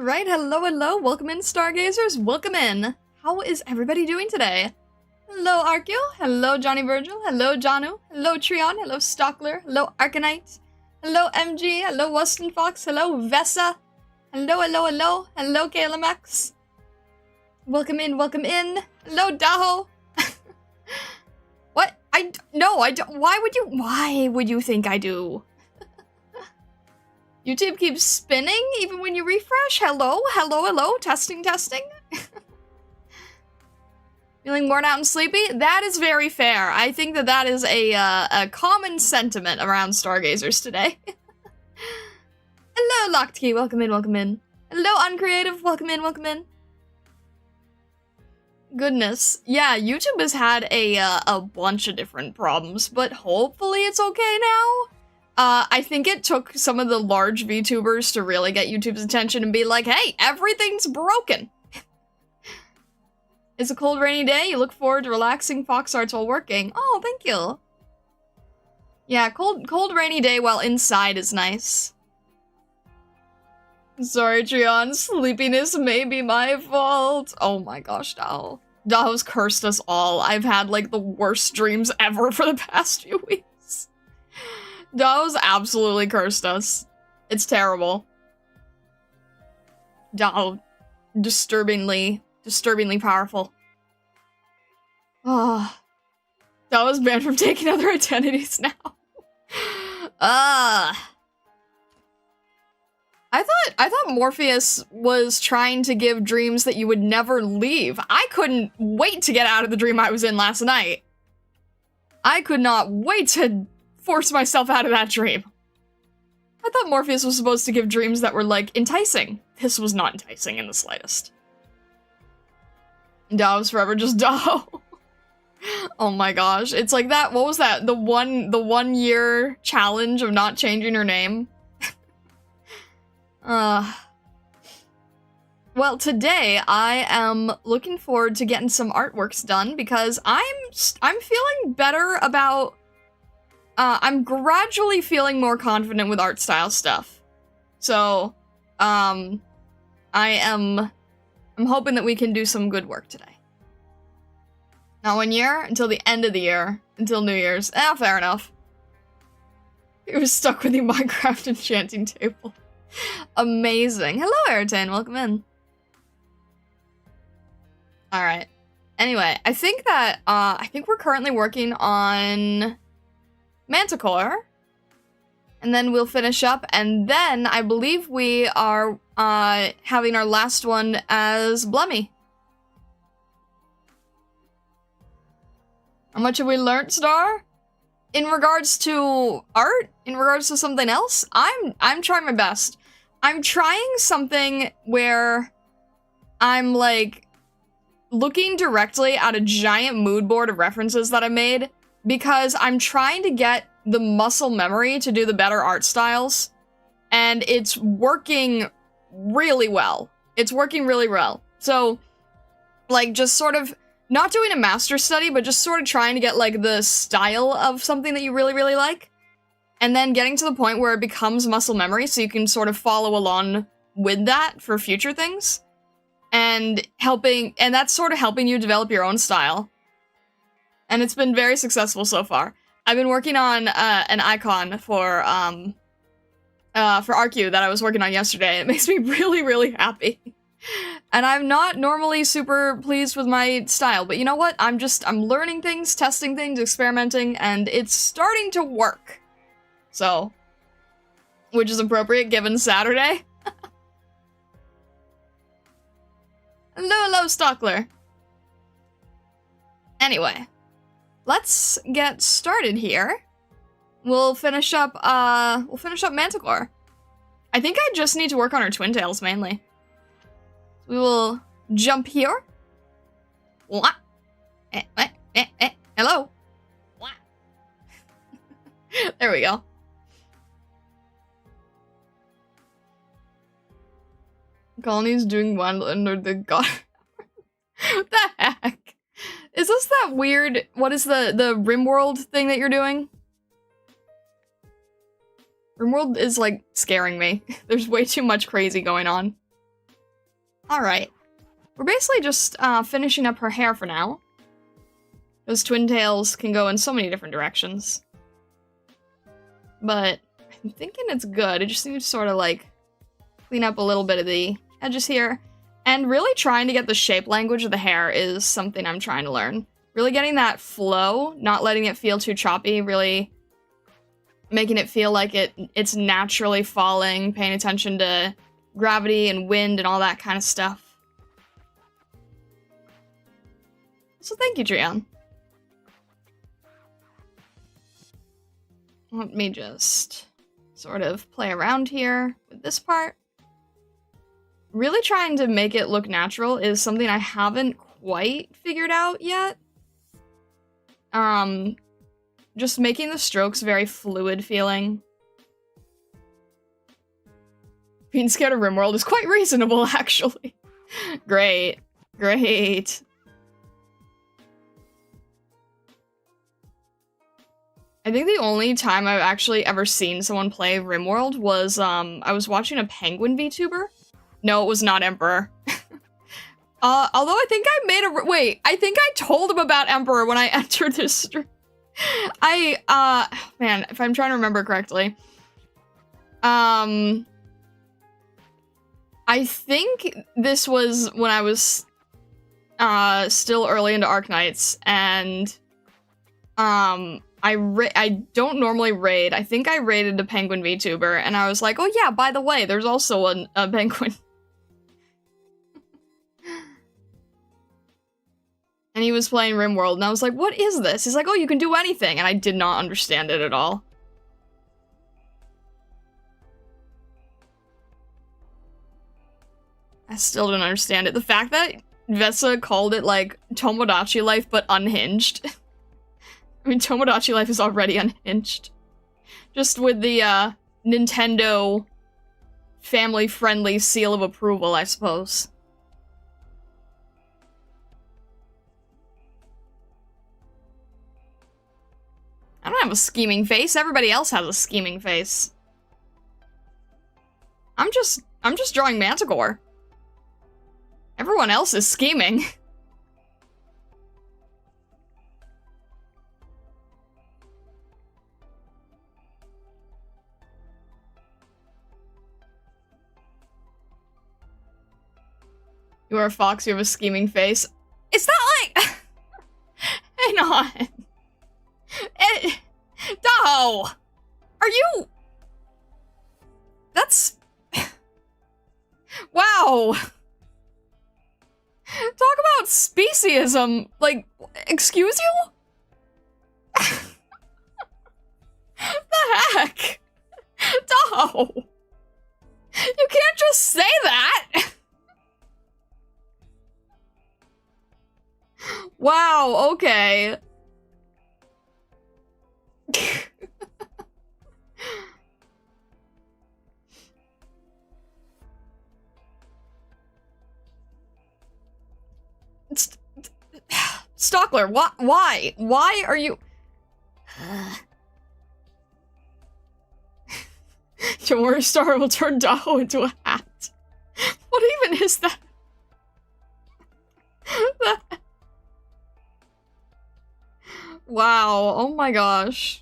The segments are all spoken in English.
Alright, hello, welcome in, Stargazers, welcome in. How is everybody doing today? Hello, Arkio, hello, Johnny Virgil, hello, Janu, hello, Trion, hello, Stockler, hello, Arknights, hello, MG, hello, Weston Fox, hello, Vessa, hello, Kalamax. Welcome in, hello, Daho. What? No, I don't, why would you think I do? YouTube keeps spinning even when you refresh? Hello, testing. Feeling worn out and sleepy? That is very fair. I think that is a common sentiment around Stargazers today. Hello, Locked Key, welcome in. Hello, Uncreative, welcome in. Goodness, yeah, YouTube has had a bunch of different problems, but hopefully it's okay now. I think it took some of the large VTubers to really get YouTube's attention and be like, hey, everything's broken. It's a cold, rainy day. You look forward to relaxing fox arts while working. Oh, thank you. Yeah, cold, rainy day while inside is nice. Sorry, Trion. Sleepiness may be my fault. Oh my gosh, Daho. Daho's cursed us all. I've had, like, the worst dreams ever for the past few weeks. Daho's absolutely cursed us. It's terrible. Daho, disturbingly powerful. Ah, Daho's banned from taking other identities now. I thought Morpheus was trying to give dreams that you would never leave. I couldn't wait to get out of the dream I was in last night. I could not wait to force myself out of that dream. I thought Morpheus was supposed to give dreams that were, like, enticing. This was not enticing in the slightest. Daho's forever just Daho. Oh my gosh. It's like that, what was that? The one year challenge of not changing her name? Well, today I am looking forward to getting some artworks done because I'm feeling better about I'm gradually feeling more confident with art style stuff. So, I'm hoping that we can do some good work today. Not 1 year, until the end of the year, until New Year's. Fair enough. He was stuck with the Minecraft enchanting table. Amazing. Hello, Airtane, welcome in. Alright. Anyway, I think we're currently working on Manticore, and then we'll finish up, and then I believe we are having our last one as Blemi. How much have we learnt, Star? In regards to art? In regards to something else? I'm trying my best. I'm trying something where I'm, like, looking directly at a giant mood board of references that I made, because I'm trying to get the muscle memory to do the better art styles, and it's working really well. It's working really well. So, like, just sort of not doing a master study, but just sort of trying to get, like, the style of something that you really, really like, and then getting to the point where it becomes muscle memory so you can sort of follow along with that for future things, and that's sort of helping you develop your own style. And it's been very successful so far. I've been working on an icon for RQ that I was working on yesterday. It makes me really, really happy. And I'm not normally super pleased with my style, but you know what? I'm learning things, testing things, experimenting, and it's starting to work. So, which is appropriate given Saturday. Hello, Stockler. Anyway. Let's get started here. We'll finish up Manticore. I think I just need to work on our twin tails mainly. We will jump here. What? Hello. What? There we go. Colony's doing one under the god. What the heck? Is this that weird, what is the RimWorld thing that you're doing? RimWorld is, like, scaring me. There's way too much crazy going on. Alright. We're basically just finishing up her hair for now. Those twin tails can go in so many different directions. But I'm thinking it's good. I just need to sort of like clean up a little bit of the edges here. And really trying to get the shape language of the hair is something I'm trying to learn. Really getting that flow, not letting it feel too choppy, really making it feel like it's naturally falling, paying attention to gravity and wind and all that kind of stuff. So thank you, Trion. Let me just sort of play around here with this part. Really trying to make it look natural is something I haven't quite figured out yet. Just making the strokes very fluid feeling. Being scared of RimWorld is quite reasonable, actually. Great. Great. I think the only time I've actually ever seen someone play RimWorld was, I was watching a Penguin VTuber. No, it was not Emperor. Although I think I made a- wait, I think I told him about Emperor when I entered this stream. Man, if I'm trying to remember correctly. I think this was when I was, still early into Arknights, and, I don't normally raid. I think I raided a Penguin VTuber, and I was like, oh yeah, by the way, there's also a Penguin. And he was playing RimWorld, and I was like, what is this? He's like, oh, you can do anything, and I did not understand it at all. I still don't understand it. The fact that Vesa called it, like, Tomodachi Life, but unhinged. I mean, Tomodachi Life is already unhinged. Just with the, Nintendo family-friendly seal of approval, I suppose. I don't have a scheming face. Everybody else has a scheming face. I'm just drawing Manticore. Everyone else is scheming. You are a fox, you have a scheming face. Is that like... Hang on. No! Are you... That's... Wow! Talk about speciesism! Like, excuse you? The heck? No! You can't just say that! Wow, okay. Stockler, why? Why are you... Don't worry, Star will turn Daho into a hat. What even is that? Wow, oh my gosh.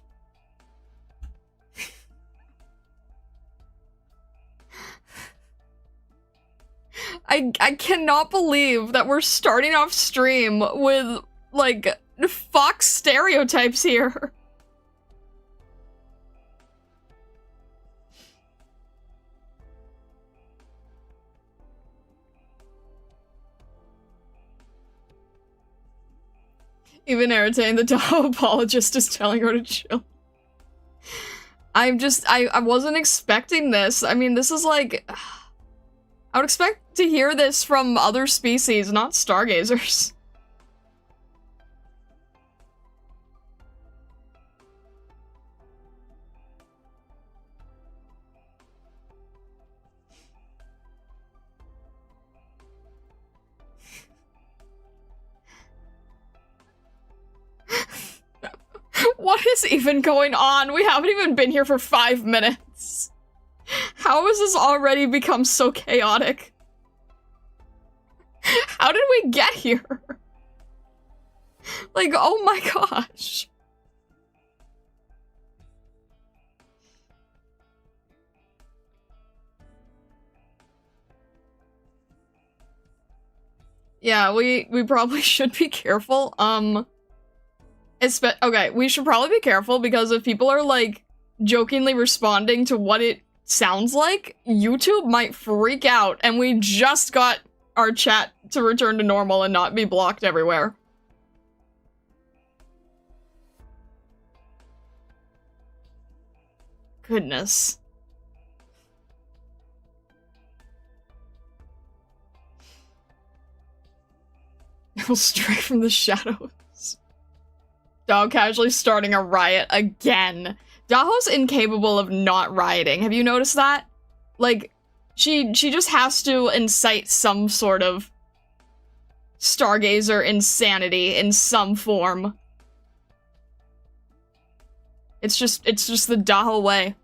I cannot believe that we're starting off stream with, like, fox stereotypes here. Even irritating, the Tahoe apologist is telling her to chill. I wasn't expecting this. I mean, this is like... I would expect to hear this from other species, not stargazers. What is even going on? We haven't even been here for 5 minutes. How has this already become so chaotic? How did we get here? Like, oh my gosh. Yeah, we probably should be careful. Okay, we should probably be careful because if people are like jokingly responding to what it sounds like, YouTube might freak out and we just got our chat to return to normal and not be blocked everywhere. Goodness. Straight from the shadows. Dog casually starting a riot again. Daho's incapable of not rioting. Have you noticed that? Like, she just has to incite some sort of stargazer insanity in some form. It's just the Daho way.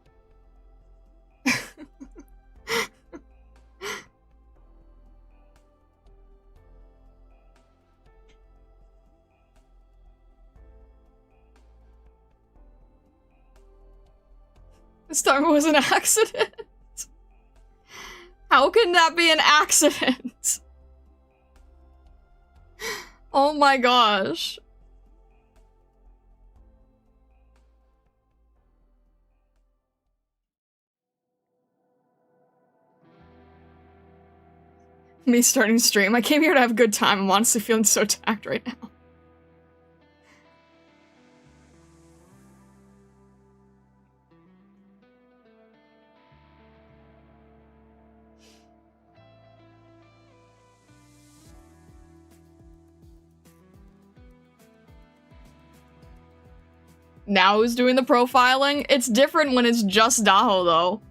This time it was an accident. How can that be an accident? Oh my gosh. Me starting stream. I came here to have a good time. I'm honestly feeling so attacked right now. Now who's doing the profiling? It's different when it's just Daho, though.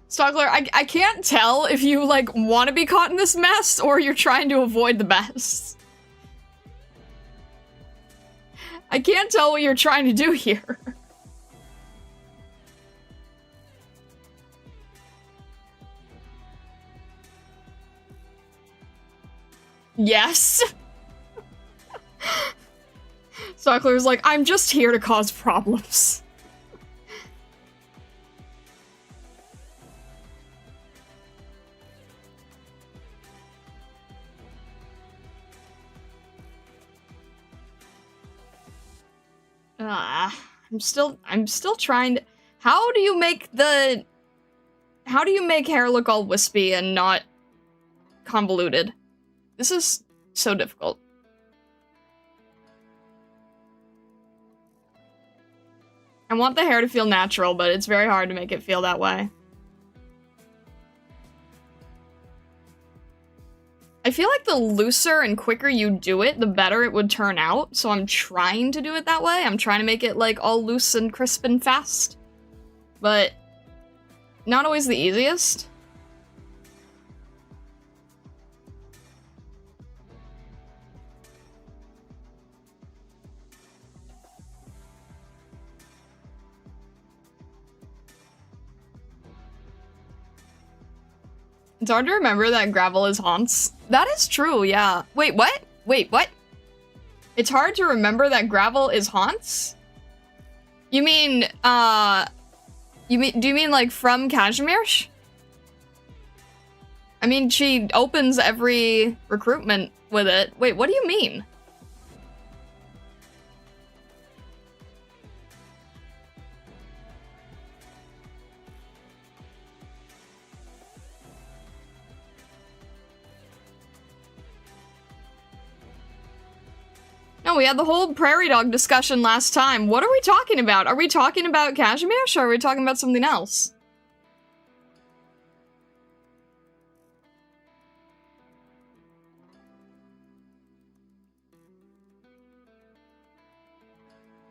Stockler, I can't tell if you, like, want to be caught in this mess or you're trying to avoid the mess. I can't tell what you're trying to do here. Yes. Stockler's like, I'm just here to cause problems. I'm still trying to... How do you make hair look all wispy and not convoluted? This is so difficult. I want the hair to feel natural, but it's very hard to make it feel that way. I feel like the looser and quicker you do it, the better it would turn out, so I'm trying to do it that way. I'm trying to make it, like, all loose and crisp and fast. But not always the easiest. It's hard to remember that gravel is haunts. That is true, yeah. Wait, what? Wait, what? It's hard to remember that gravel is haunts? You mean, do you mean like from Kazimierz? I mean, she opens every recruitment with it. Wait, what do you mean? No, we had the whole prairie dog discussion last time. What are we talking about? Are we talking about Kazimierz or are we talking about something else?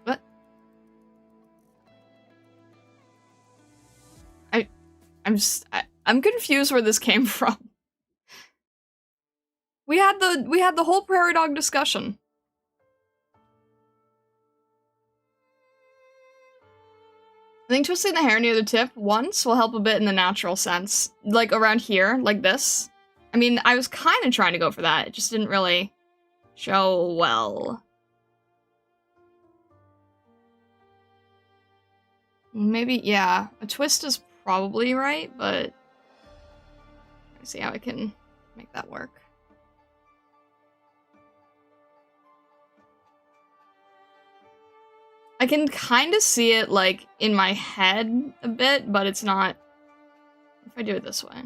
What? I'm confused where this came from. We had the whole prairie dog discussion. I think twisting the hair near the tip once will help a bit in the natural sense. Like around here, like this. I mean, I was kind of trying to go for that. It just didn't really show well. Maybe, yeah. A twist is probably right, but... Let's see how I can make that work. I can kind of see it, like, in my head a bit, but it's not... If I do it this way.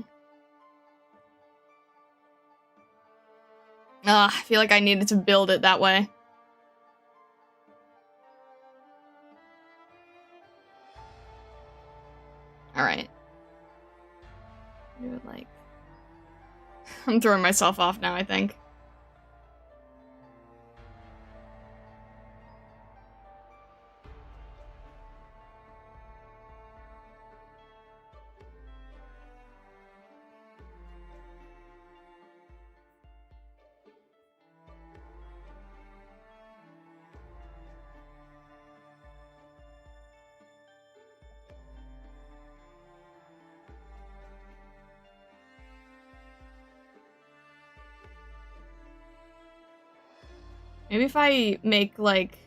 I feel like I needed to build it that way. Alright. Do it like... I'm throwing myself off now, I think. Maybe if I make, like...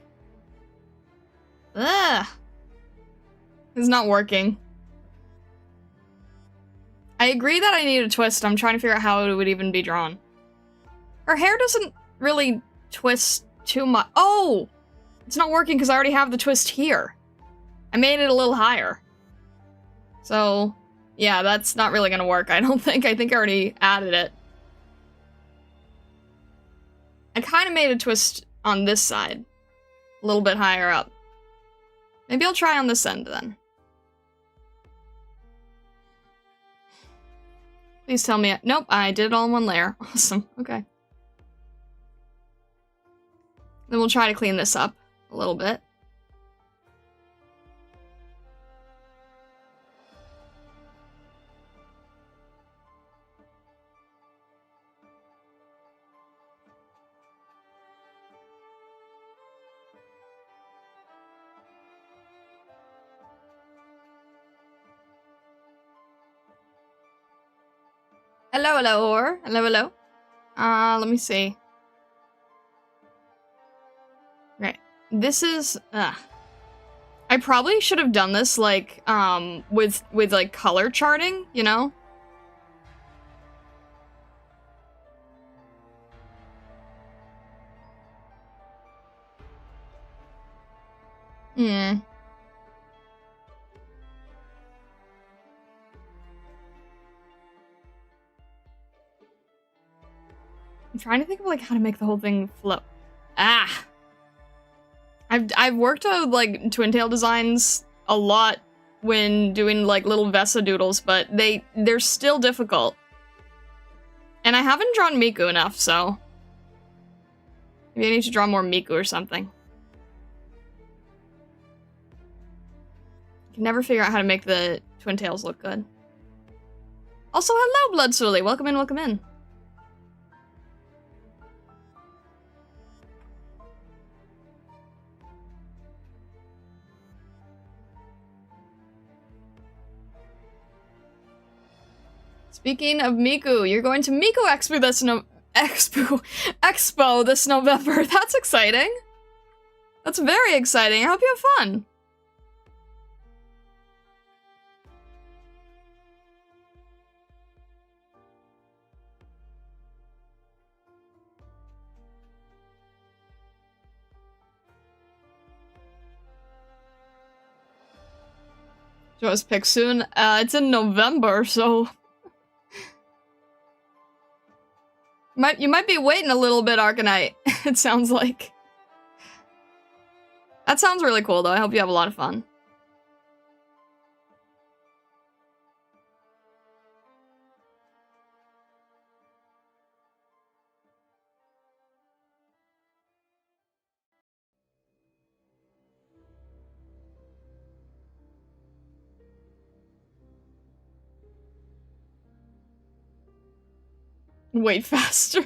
Ugh! It's not working. I agree that I need a twist. I'm trying to figure out how it would even be drawn. Her hair doesn't really twist too much. Oh! It's not working because I already have the twist here. I made it a little higher. So, yeah, that's not really gonna work, I don't think. I think I already added it. I kind of made a twist on this side. A little bit higher up. Maybe I'll try on this end, then. Please tell me... Nope, I did it all in one layer. Awesome, okay. Then we'll try to clean this up a little bit. Hello, hello, hello, hello. Let me see. Right, this is, I probably should have done this, like, with like, color charting, you know? Hmm. I'm trying to think of, like, how to make the whole thing flow. Ah! I've worked on, like, twintail designs a lot when doing, like, little Vesa doodles, but they're still difficult. And I haven't drawn Miku enough, so... Maybe I need to draw more Miku or something. I can never figure out how to make the twintails look good. Also, hello, Blood Sully! Welcome in, welcome in. Speaking of Miku, you're going to Miku Expo this November. That's exciting. That's very exciting. I hope you have fun. Joe's pick soon. It's in November, so... You might be waiting a little bit, Arknight. It sounds like. That sounds really cool, though. I hope you have a lot of fun. Wait faster. I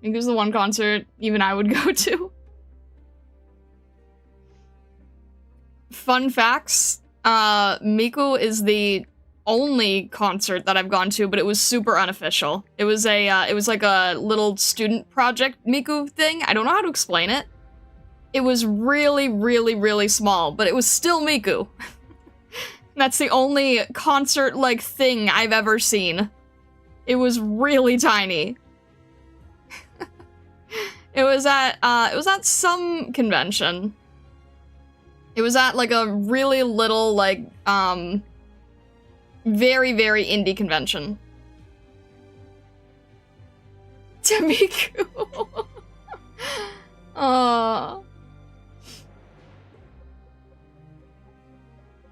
think it was the one concert even I would go to. Fun facts. Miku is the only concert that I've gone to, but it was super unofficial. It was like a little student project Miku thing. I don't know how to explain it. It was really, really, really small, but it was still Miku. That's the only concert-like thing I've ever seen. It was really tiny. It was at some convention. It was at like a really little, like, very, very indie convention. Tamiku.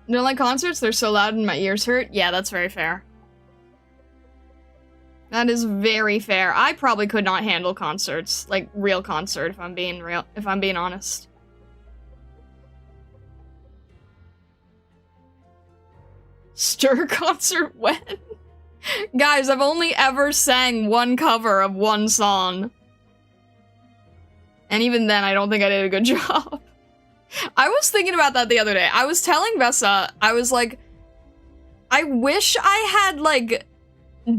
You don't like concerts? They're so loud and my ears hurt? Yeah, that's very fair. That is very fair. I probably could not handle concerts, like real concert, if I'm being honest. Stir concert when? Guys, I've only ever sang one cover of one song. And even then, I don't think I did a good job. I was thinking about that the other day. I was telling Vessa, I was like, I wish I had, like,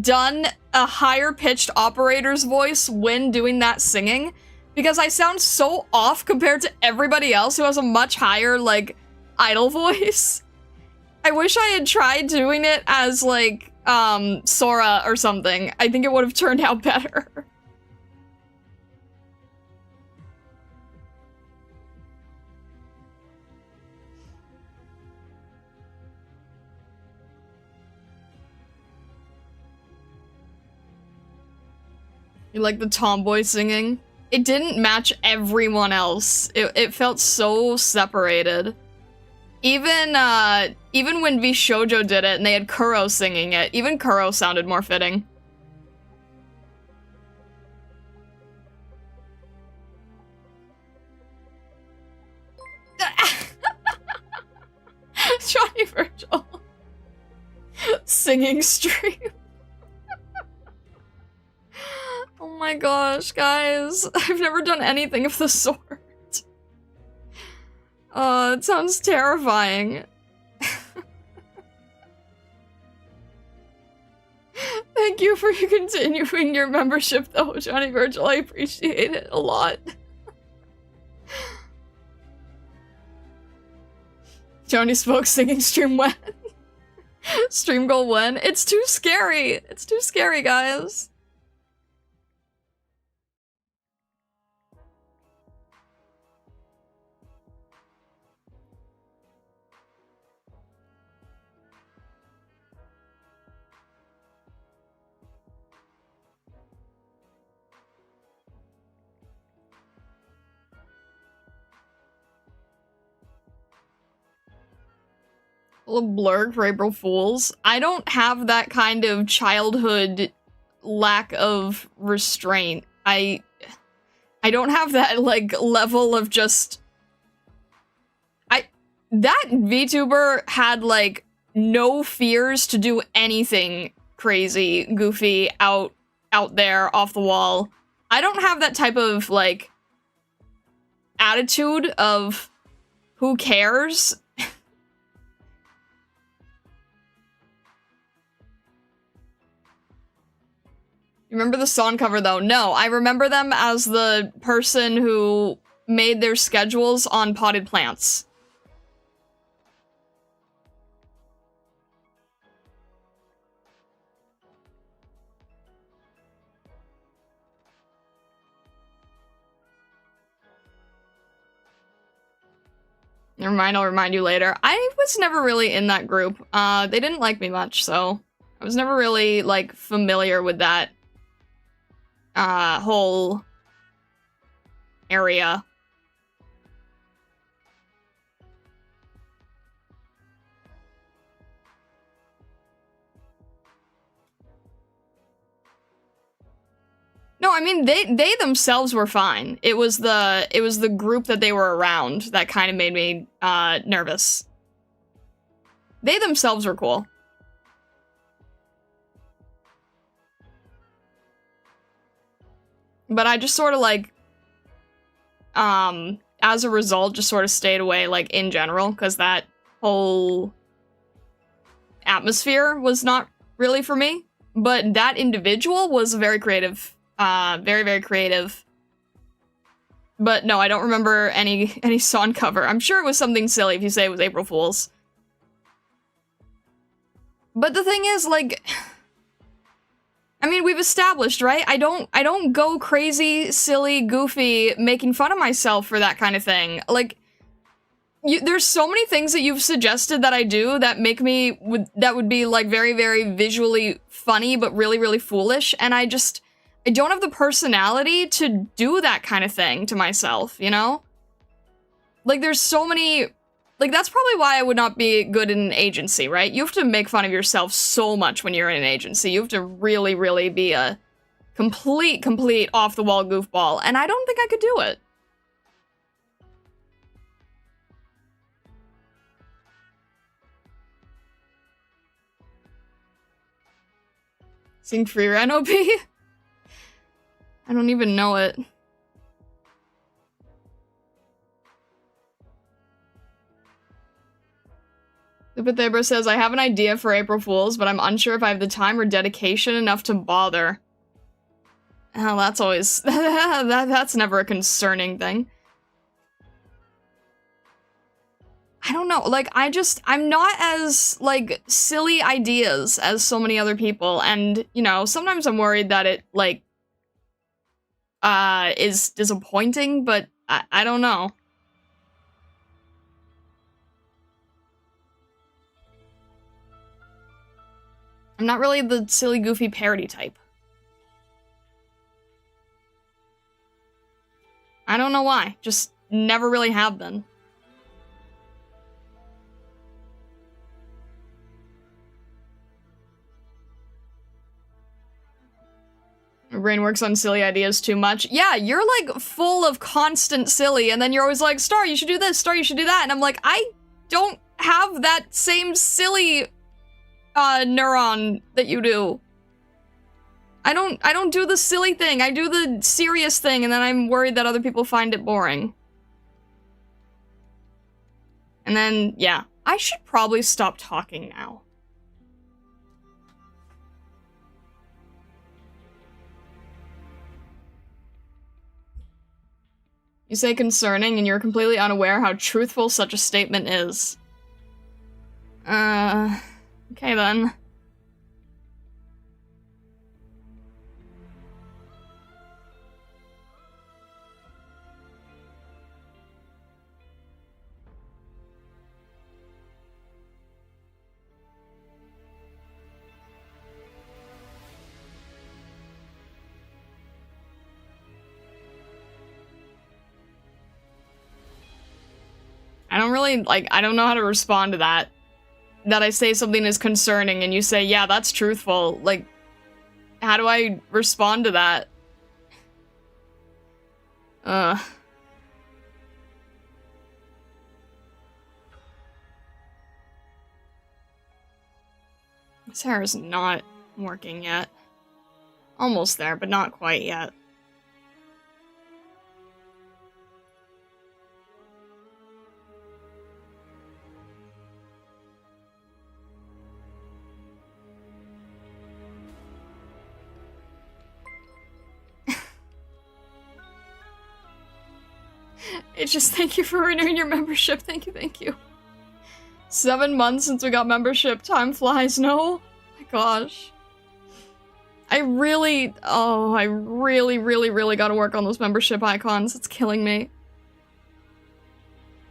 done a higher-pitched operator's voice when doing that singing, because I sound so off compared to everybody else who has a much higher, like, idol voice. I wish I had tried doing it as, like, Sora or something. I think it would have turned out better. You like the tomboy singing? It didn't match everyone else. It felt so separated. Even when V Shoujo did it and they had Kuro singing it, even Kuro sounded more fitting. Johnny Virgil. Singing stream. Oh my gosh, guys. I've never done anything of the sort. Oh, it sounds terrifying. Thank you for continuing your membership, though, Johnny Virgil. I appreciate it a lot. Johnny spoke singing stream when? Stream goal when? It's too scary. It's too scary, guys. A little blurred for April Fools. I don't have that kind of childhood lack of restraint. I don't have that, like, level of just... That VTuber had, like, no fears to do anything crazy, goofy, out there, off the wall. I don't have that type of, like, attitude of who cares. You remember the song cover, though? No, I remember them as the person who made their schedules on potted plants. Never mind, I'll remind you later. I was never really in that group. They didn't like me much, so I was never really, like, familiar with that whole area. No, I mean, they themselves were fine. It was the group that they were around that kind of made me nervous. They themselves were cool. But I just sort of like, as a result, just sort of stayed away, like, in general, because that whole atmosphere was not really for me. But that individual was very creative, very, very creative. But no, I don't remember any song cover. I'm sure it was something silly if you say it was April Fool's. But the thing is, like, I mean, we've established, right? I don't go crazy, silly, goofy, making fun of myself for that kind of thing. Like, there's so many things that you've suggested that I do that make me, that would be, like, very, very visually funny, but really, really foolish, and I don't have the personality to do that kind of thing to myself, you know? Like, there's so many... Like, that's probably why I would not be good in an agency, right? You have to make fun of yourself so much when you're in an agency. You have to really, really be a complete off-the-wall goofball, and I don't think I could do it. Sing Free Ren OP? I don't even know it. Thebra says, I have an idea for April Fool's, but I'm unsure if I have the time or dedication enough to bother. Oh, that's always... that's never a concerning thing. I don't know, like, I'm not as, like, silly ideas as so many other people, and, you know, sometimes I'm worried that it, like, is disappointing, but I don't know. I'm not really the silly, goofy parody type. I don't know why. Just never really have been. My brain works on silly ideas too much. Yeah, you're like full of constant silly, and then you're always like, Star, you should do this, Star, you should do that. And I'm like, I don't have that same silly neuron that you do. I don't do the silly thing. I do the serious thing, and then I'm worried that other people find it boring. And then, yeah. I should probably stop talking now. You say concerning, and you're completely unaware how truthful such a statement is. Okay then. I don't really, like, I don't know how to respond to that. That I say something is concerning and you say, yeah, that's truthful. Like, how do I respond to that? This hair is not working yet. Almost there, but not quite yet. It's just thank you for renewing your membership. Thank you, thank you. 7 months since we got membership. Time flies, no? Oh my gosh. I really gotta work on those membership icons. It's killing me.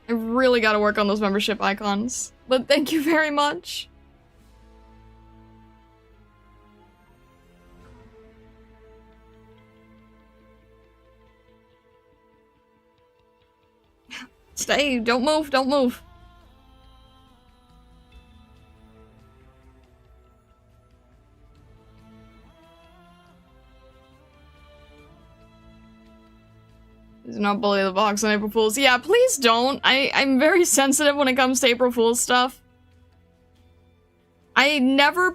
I really gotta work on those membership icons. But thank you very much. Stay, don't move, don't move. Do not bully the box on April Fool's. Yeah, please don't. I'm very sensitive when it comes to April Fool's stuff. I never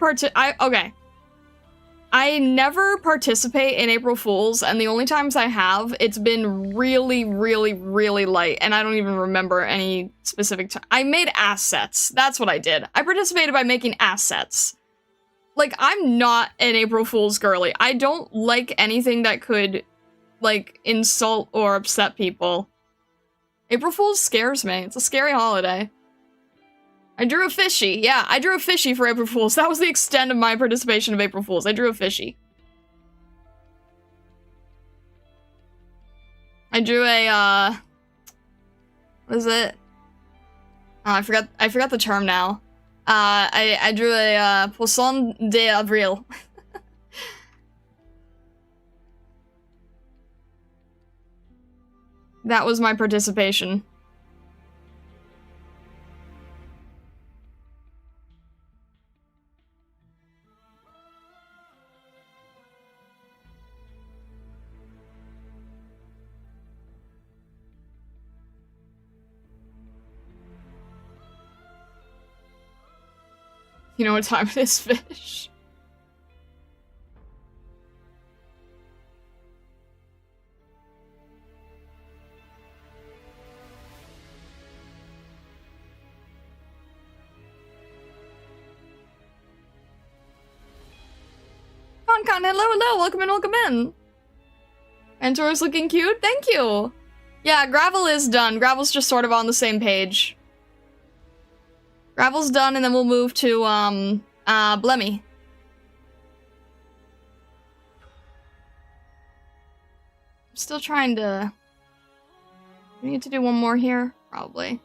participate in April Fools, and the only times I have, it's been really, really, really light, and I don't even remember any specific time. I made assets. That's what I did. I participated by making assets. Like, I'm not an April Fool's girly. I don't like anything that could, like, insult or upset people. April Fool's scares me. It's a scary holiday. I drew a fishy. Yeah, I drew a fishy for April Fool's. That was the extent of my participation of April Fool's. I drew a fishy. I drew a, what is it? Oh, I forgot the term now. I drew a Poisson d'Avril. That was my participation. You know what time it is, fish? Con, hello, welcome in. Mentor's looking cute, thank you. Yeah, Gravel is done. Gravel's just sort of on the same page. Gravel's done, and then we'll move to, Blemi. I'm still trying to... We need to do one more here? Probably.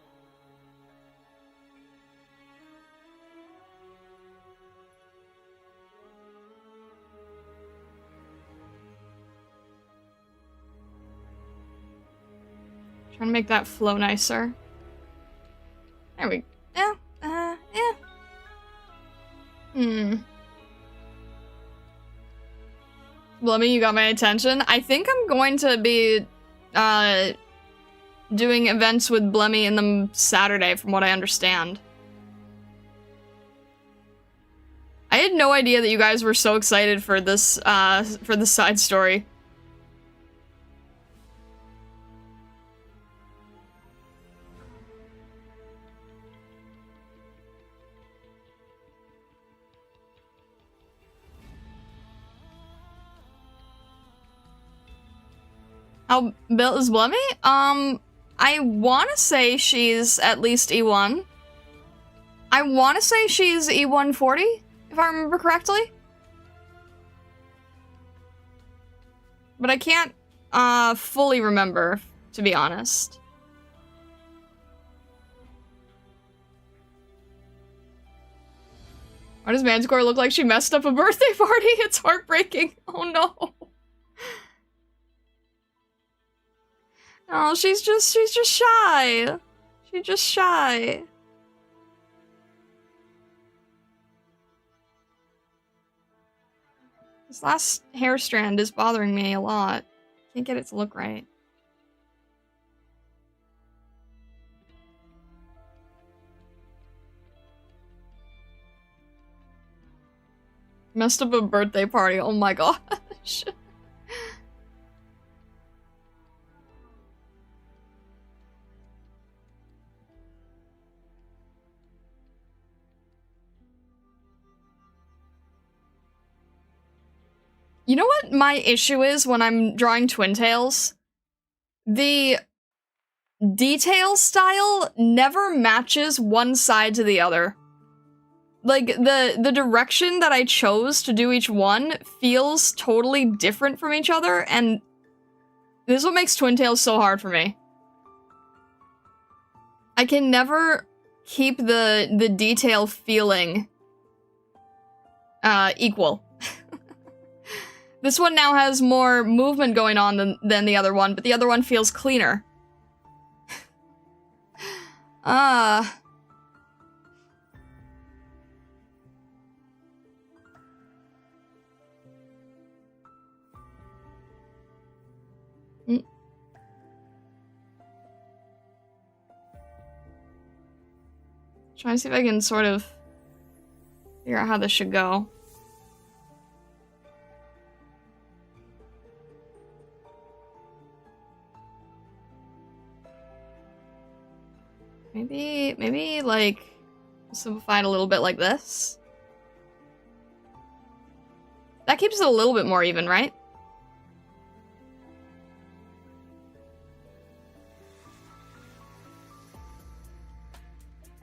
Trying to make that flow nicer. There we go. Yeah. Blemi, you got my attention. I think I'm going to be, doing events with Blemi in the Saturday, from what I understand. I had no idea that you guys were so excited for this, for the side story. How built is Blemi? I want to say she's at least E1. I want to say she's E140, if I remember correctly. But I can't, fully remember, to be honest. Why does Manticore look like she messed up a birthday party? It's heartbreaking. Oh no. Oh, she's just shy. She's just shy. This last hair strand is bothering me a lot. Can't get it to look right. Messed up a birthday party, oh my gosh. You know what my issue is when I'm drawing Twin Tails? The detail style never matches one side to the other. Like, the direction that I chose to do each one feels totally different from each other, and this is what makes Twin Tails so hard for me. I can never keep the detail feeling equal. This one now has more movement going on than the other one, but the other one feels cleaner. Trying to see if I can sort of Figure out how this should go. Maybe like simplify it a little bit like this. That keeps it a little bit more even, right?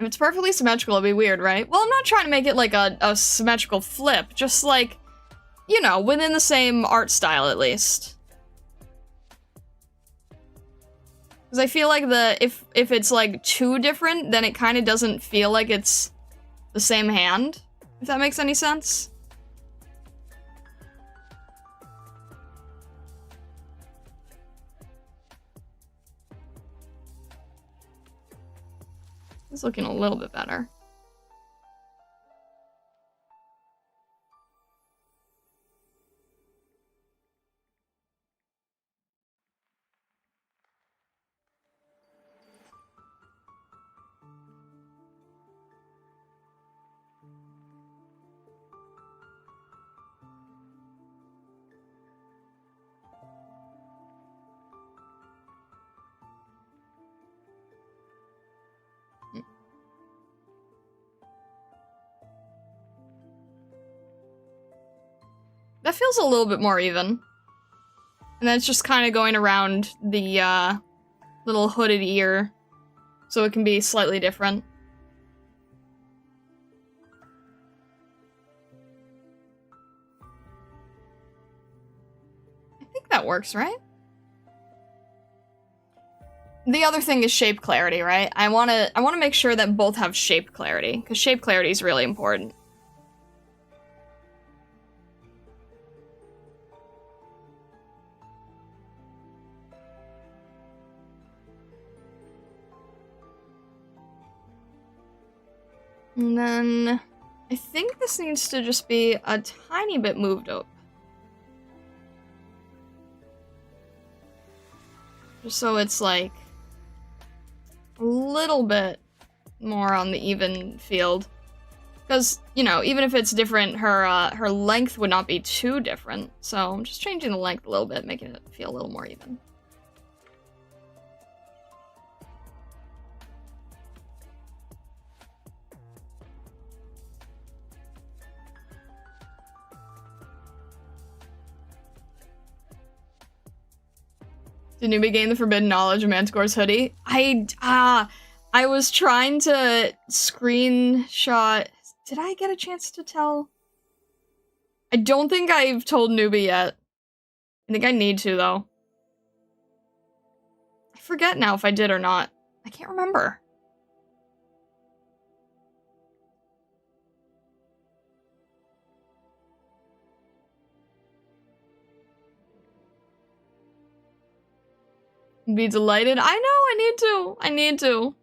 If it's perfectly symmetrical, it'd be weird, right? Well, I'm not trying to make it like a symmetrical flip, just like, you know, within the same art style at least. Because I feel like if it's like too different, then it kind of doesn't feel like it's the same hand, if that makes any sense. It's looking a little bit better. That feels a little bit more even. And then it's just kind of going around the little hooded ear, so it can be slightly different. I think that works, right? The other thing is shape clarity, right? I wanna make sure that both have shape clarity, because shape clarity is really important. And then I think this needs to just be a tiny bit moved up. Just so it's like a little bit more on the even field. Because, you know, even if it's different, her length would not be too different. So I'm just changing the length a little bit, making it feel a little more even. Did Newbie gain the forbidden knowledge of Manticore's hoodie? I was trying to screenshot. Did I get a chance to tell? I don't think I've told Newbie yet. I think I need to, though. I forget now if I did or not. I can't remember. Be delighted. I know, I need to.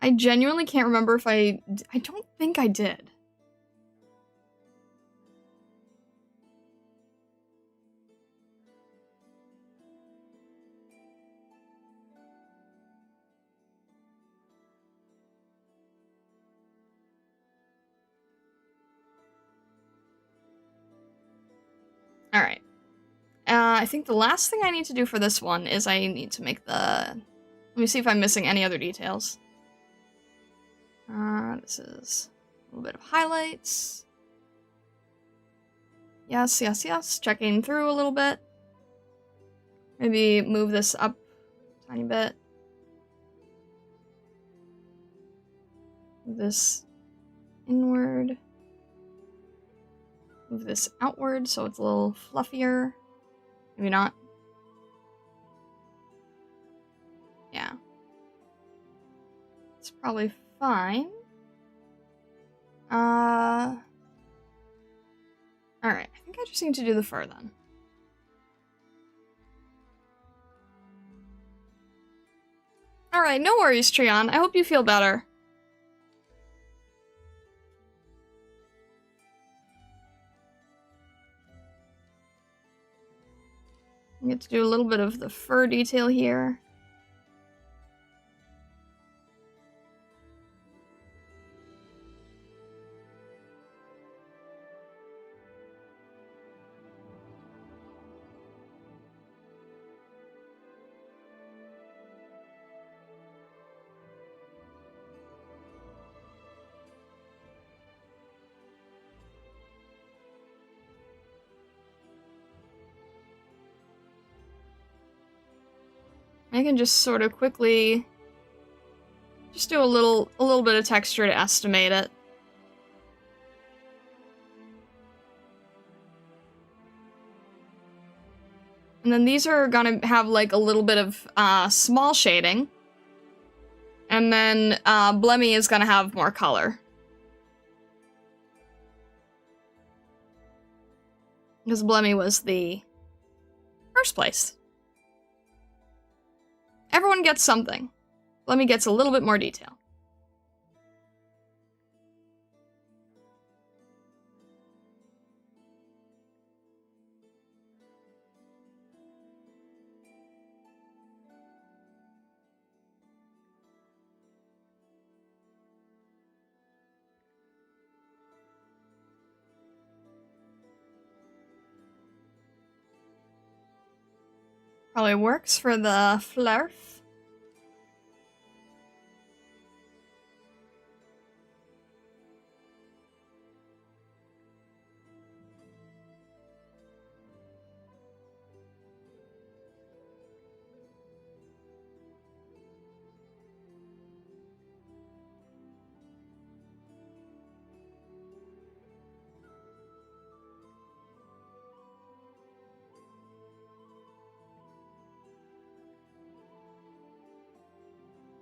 I genuinely can't remember if I don't think I did. Alright. I think the last thing I need to do for this one is I need to make the... Let me see if I'm missing any other details. This is a little bit of highlights. Yes, yes, yes. Checking through a little bit. Maybe move this up a tiny bit. Move this inward. Move this outward so it's a little fluffier. Maybe not. Yeah. It's probably fine. Alright, I think I just need to do the fur then. Alright, no worries, Trion. I hope you feel better. I get to do a little bit of the fur detail here. I can just sort of quickly just do a little bit of texture to estimate it. And then these are gonna have like a little bit of small shading. And then Blemi is gonna have more color. Because Blemi was the first place. Everyone gets something. Blemi gets a little bit more detail. Probably works for the flarf.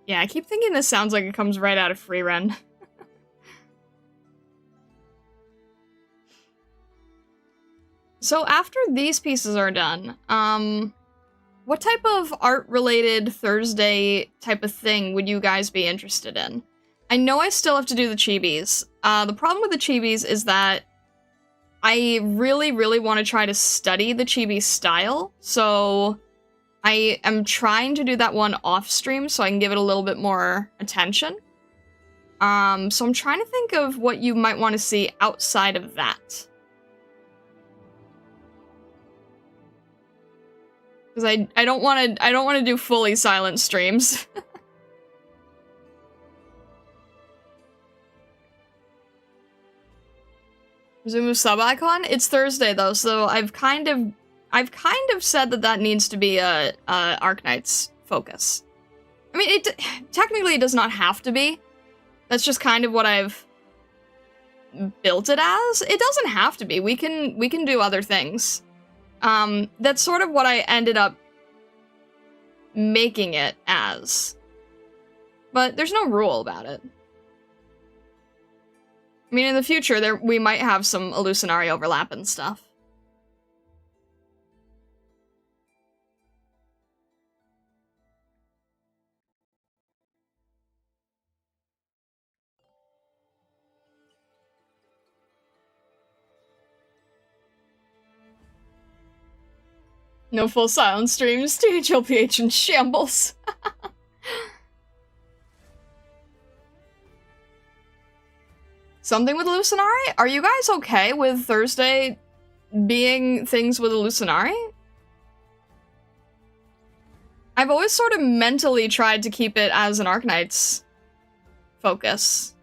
Yeah, I keep thinking this sounds like it comes right out of Free Run. So after these pieces are done, what type of art-related Thursday type of thing would you guys be interested in? I know I still have to do the chibis. The problem with the chibis is that I really, really want to try to study the chibi style, so I am trying to do that one off stream so I can give it a little bit more attention. So I'm trying to think of what you might want to see outside of that. Because I don't want to do fully silent streams. Resume a sub icon? It's Thursday though, so I've kind of said that needs to be a Arknights focus. I mean, technically it does not have to be. That's just kind of what I've built it as. It doesn't have to be. We can do other things. That's sort of what I ended up making it as. But there's no rule about it. I mean, in the future, we might have some Illusionari overlap and stuff. No full silent streams, THLPH in shambles. Something with Illusionari? Are you guys okay with Thursday being things with Illusionari? I've always sort of mentally tried to keep it as an Arknights focus,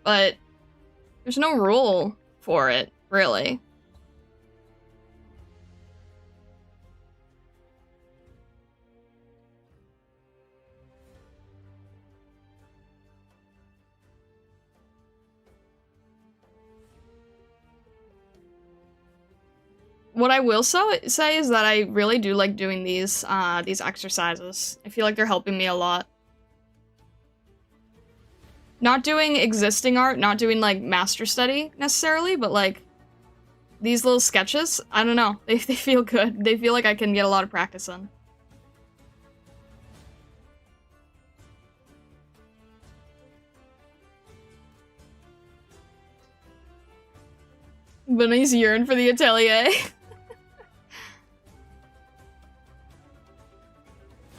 but there's no rule for it, really. What I will say is that I really do like doing these exercises. I feel like they're helping me a lot. Not doing existing art, not doing like master study necessarily, but like these little sketches, I don't know, they feel good. They feel like I can get a lot of practice in. Bunny's urine for the atelier.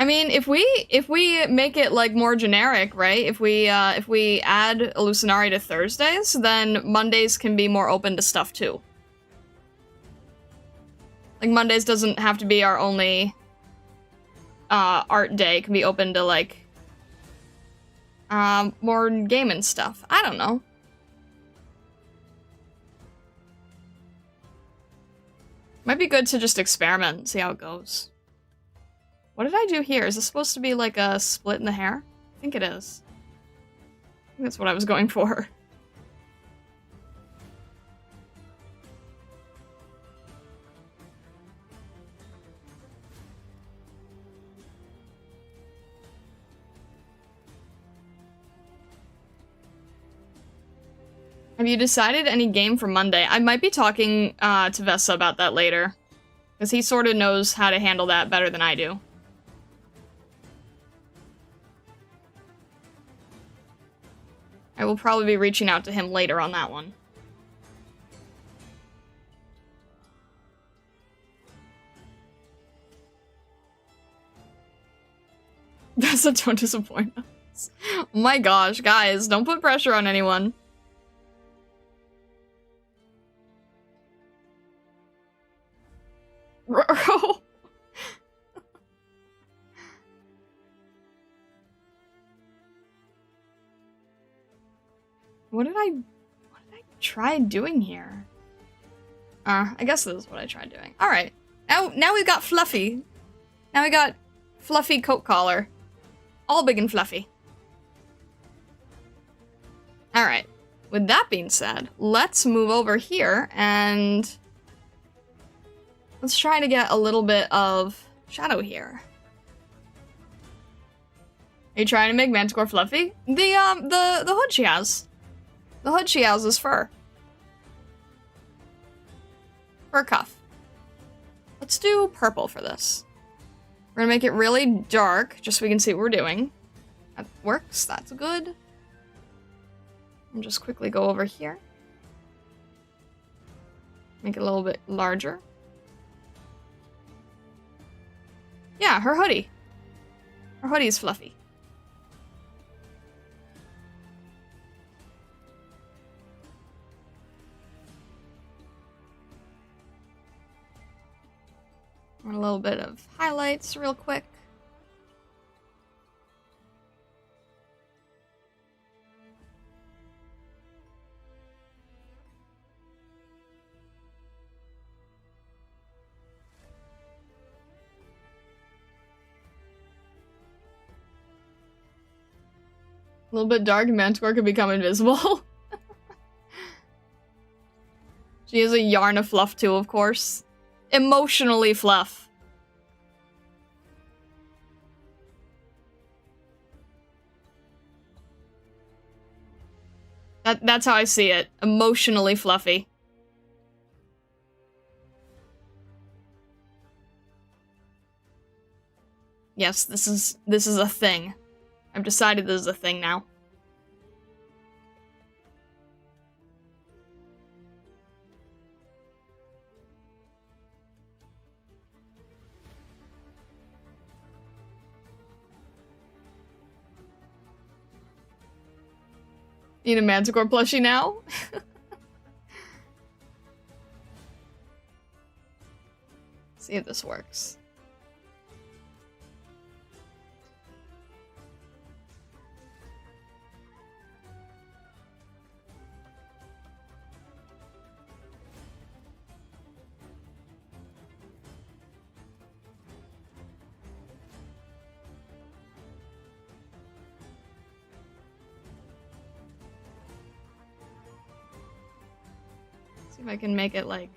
I mean, if we make it like more generic, right? If we add Illusionari to Thursdays, then Mondays can be more open to stuff too. Like Mondays doesn't have to be our only art day. It can be open to like more gaming stuff. I don't know. Might be good to just experiment and see how it goes. What did I do here? Is this supposed to be like a split in the hair? I think it is. I think that's what I was going for. Have you decided any game for Monday? I might be talking to Vessa about that later. Because he sort of knows how to handle that better than I do. I will probably be reaching out to him later on that one. Vessa, don't disappoint us. Oh my gosh, guys, don't put pressure on anyone. What did I try doing here? I guess this is what I tried doing. Alright. Now we've got Fluffy. Now we got Fluffy coat collar. All big and fluffy. Alright. With that being said, let's move over here and let's try to get a little bit of shadow here. Are you trying to make Manticore fluffy? The hood she has. The hood she has is fur. Fur cuff. Let's do purple for this. We're gonna make it really dark, just so we can see what we're doing. That works, that's good. And just quickly go over here. Make it a little bit larger. Yeah, her hoodie. Her hoodie's fluffy. And a little bit of highlights real quick. A little bit dark, Manticore could become invisible. She is a yarn of fluff too, of course. Emotionally fluff. That's how I see it. Emotionally fluffy. Yes, this is a thing. I've decided this is a thing now. Need a Manticore plushie now? See if this works. See if I can make it like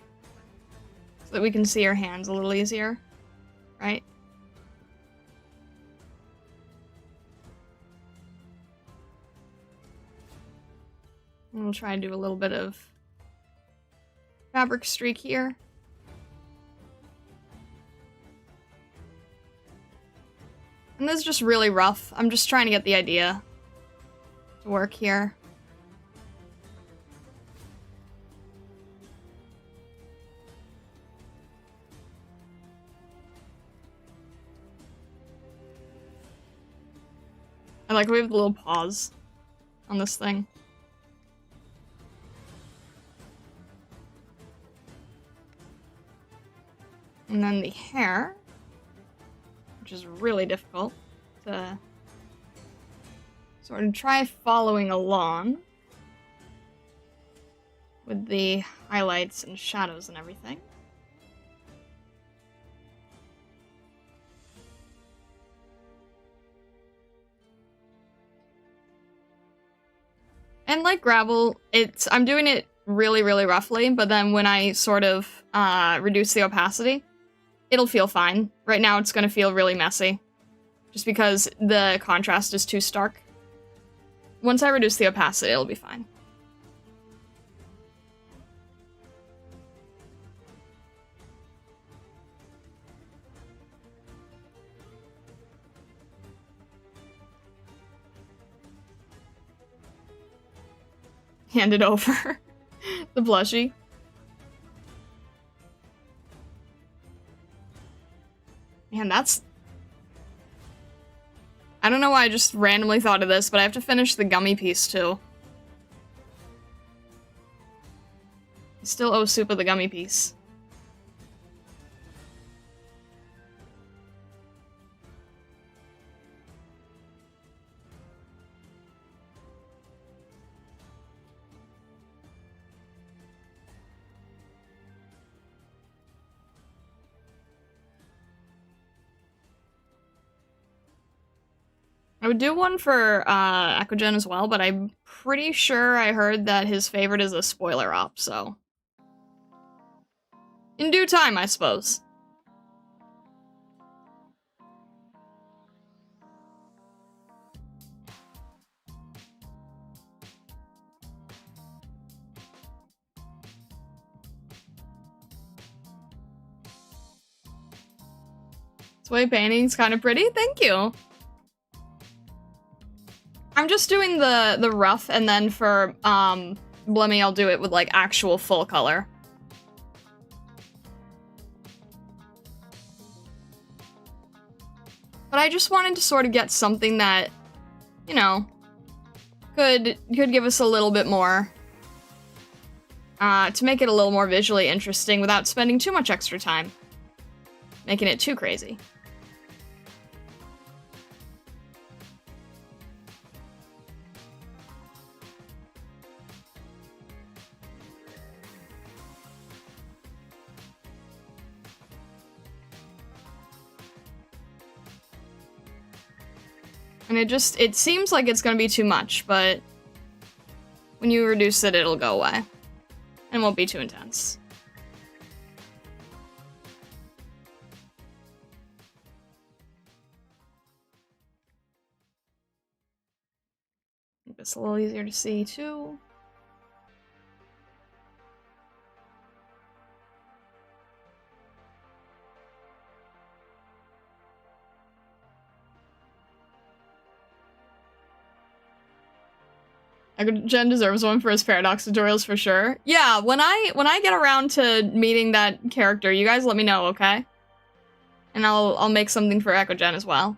so that we can see her hands a little easier, right? And we'll try and do a little bit of fabric streak here. And this is just really rough. I'm just trying to get the idea to work here. I like we have the little pause on this thing. And then the hair, which is really difficult to sort of try following along with the highlights and shadows and everything. And like gravel, I'm doing it really, really roughly, but then when I sort of reduce the opacity, it'll feel fine. Right now it's gonna feel really messy, just because the contrast is too stark. Once I reduce the opacity, it'll be fine. Hand it over. The blushy. Man, that's... I don't know why I just randomly thought of this, but I have to finish the gummy piece, too. I still owe Supa the gummy piece. I would do one for Ekogen as well, but I'm pretty sure I heard that his favorite is a spoiler op, so... in due time, I suppose. This way painting's kind of pretty, thank you! I'm just doing the rough, and then for Blemi, I'll do it with like actual full color. But I just wanted to sort of get something that, you know, could give us a little bit more, to make it a little more visually interesting without spending too much extra time making it too crazy. And it seems like it's gonna be too much, but when you reduce it, it'll go away. And won't be too intense. Make this a little easier to see, too. Jen deserves one for his paradox tutorials for sure. Yeah, when I get around to meeting that character, you guys let me know, okay? And I'll make something for Ekogen as well.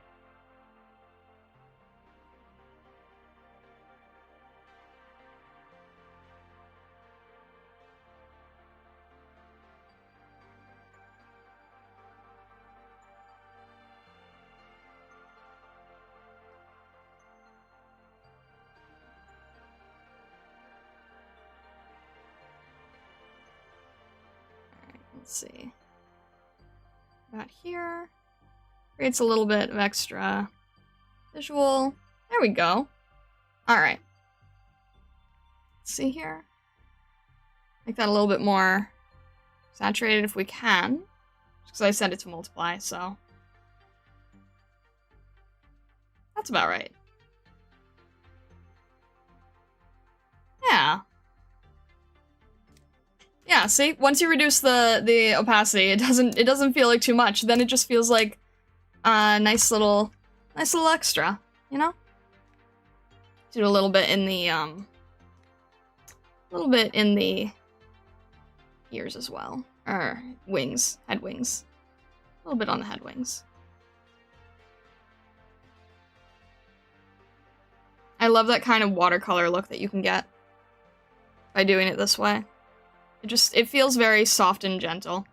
Let's see. That here creates a little bit of extra visual. There we go. All right. Let's see here. Make that a little bit more saturated if we can, because I set it to multiply. So that's about right. Yeah. Yeah, see? Once you reduce the opacity, it doesn't feel like too much. Then it just feels like a nice little extra, you know? Do a little bit in the ears as well. Or wings, head wings. A little bit on the head wings. I love that kind of watercolor look that you can get by doing it this way. It feels very soft and gentle.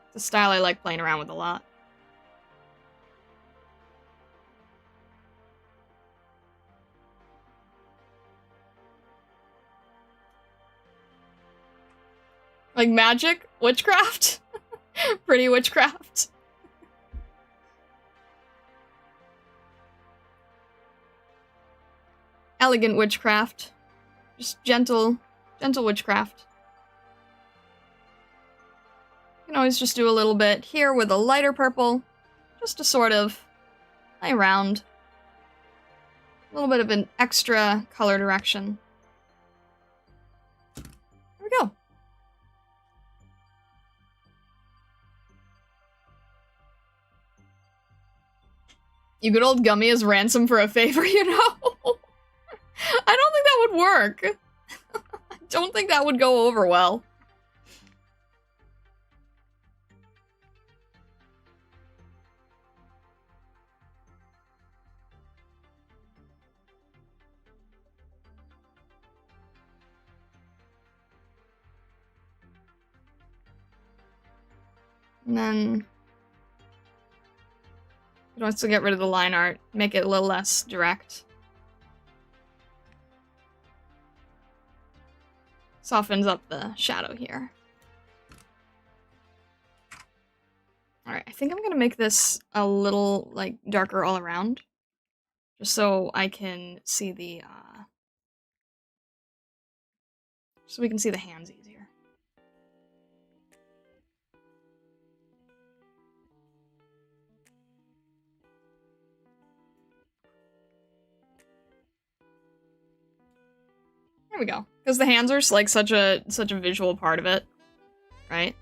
It's a style I like playing around with a lot. Like magic? Witchcraft? Pretty witchcraft. elegant witchcraft. Just gentle witchcraft. You can always just do a little bit here with a lighter purple, just to sort of play around. A little bit of an extra color direction. There we go. You good old Gummy as ransom for a favor, you know? I don't think that would work. I don't think that would go over well. And then you can also get rid of the line art, make it a little less direct. Softens up the shadow here. Alright, I think I'm gonna make this a little, like, darker all around. Just so I can see the, so we can see the hands easier. There we go. Because the hands are like such a visual part of it, right?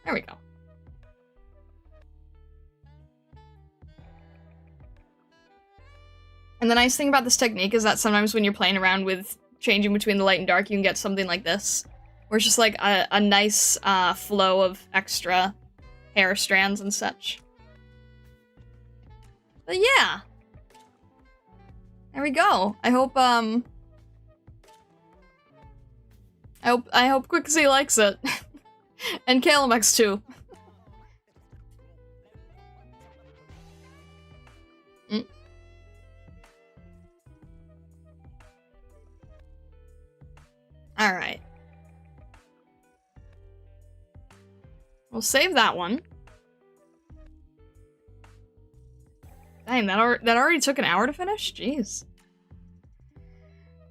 There we go. And the nice thing about this technique is that sometimes when you're playing around with changing between the light and dark, you can get something like this, where it's just like a nice flow of extra hair strands and such. But yeah. There we go. I hope Quixie likes it. And Kalamex too. Alright. We'll save that one. Dang, that already took an hour to finish? Jeez.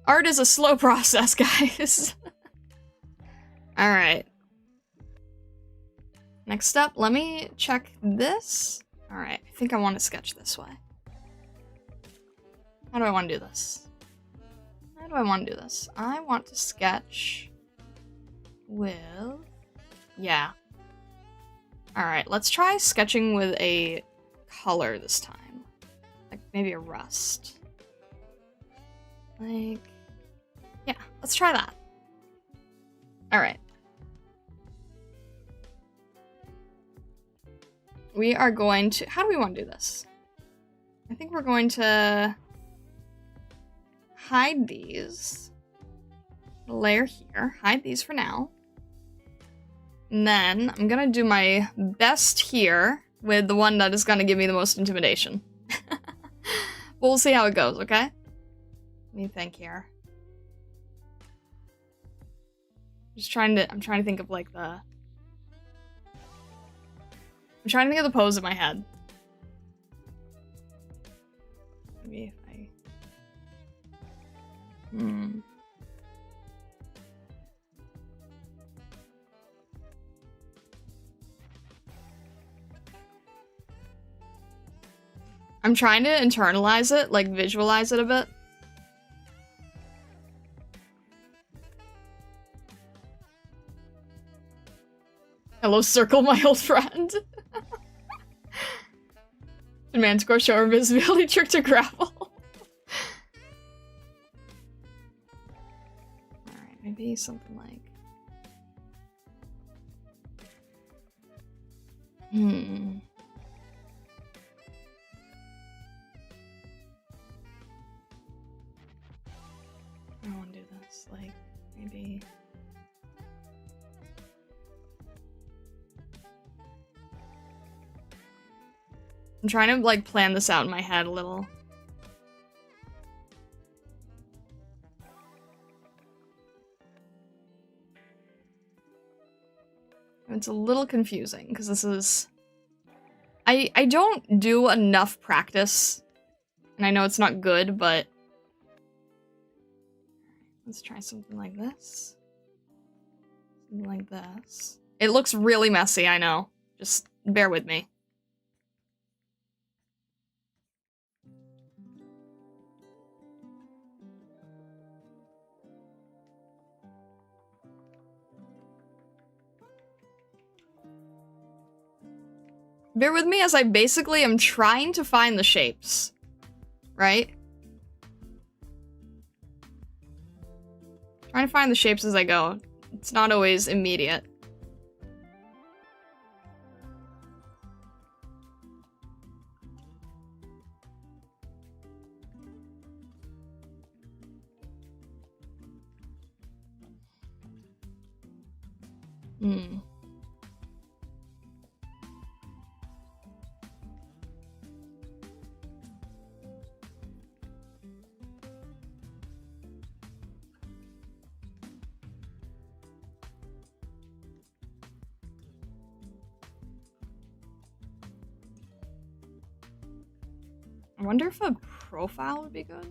Art is a slow process, guys. Alright. Next up, let me check this. Alright, I think I want to sketch this way. How do I want to do this? How do I want to do this? I want to sketch with... Yeah. Alright, let's try sketching with a color this time. Like, maybe a rust. Like... Yeah, let's try that. Alright. We are going to... How do we want to do this? I think we're going to... hide these. Layer here. Hide these for now. And then I'm gonna do my best here with the one that is gonna give me the most intimidation. We'll see how it goes, okay? Let me think here. I'm trying to think of like the... I'm trying to think of the pose in my head. Maybe if I... I'm trying to internalize it, like visualize it a bit. Hello, Circle, my old friend. Did Manticore show her invisibility trick to grapple? Alright, maybe something like... I don't want to do this, like, maybe... I'm trying to, like, plan this out in my head a little. It's a little confusing, because this is... I don't do enough practice, and I know it's not good, but Let's try something like this. Something like this. It looks really messy, I know. Just bear with me. Bear with me as I basically am trying to find the shapes. Right? Trying to find the shapes as I go. It's not always immediate. Hmm. I wonder if a profile would be good.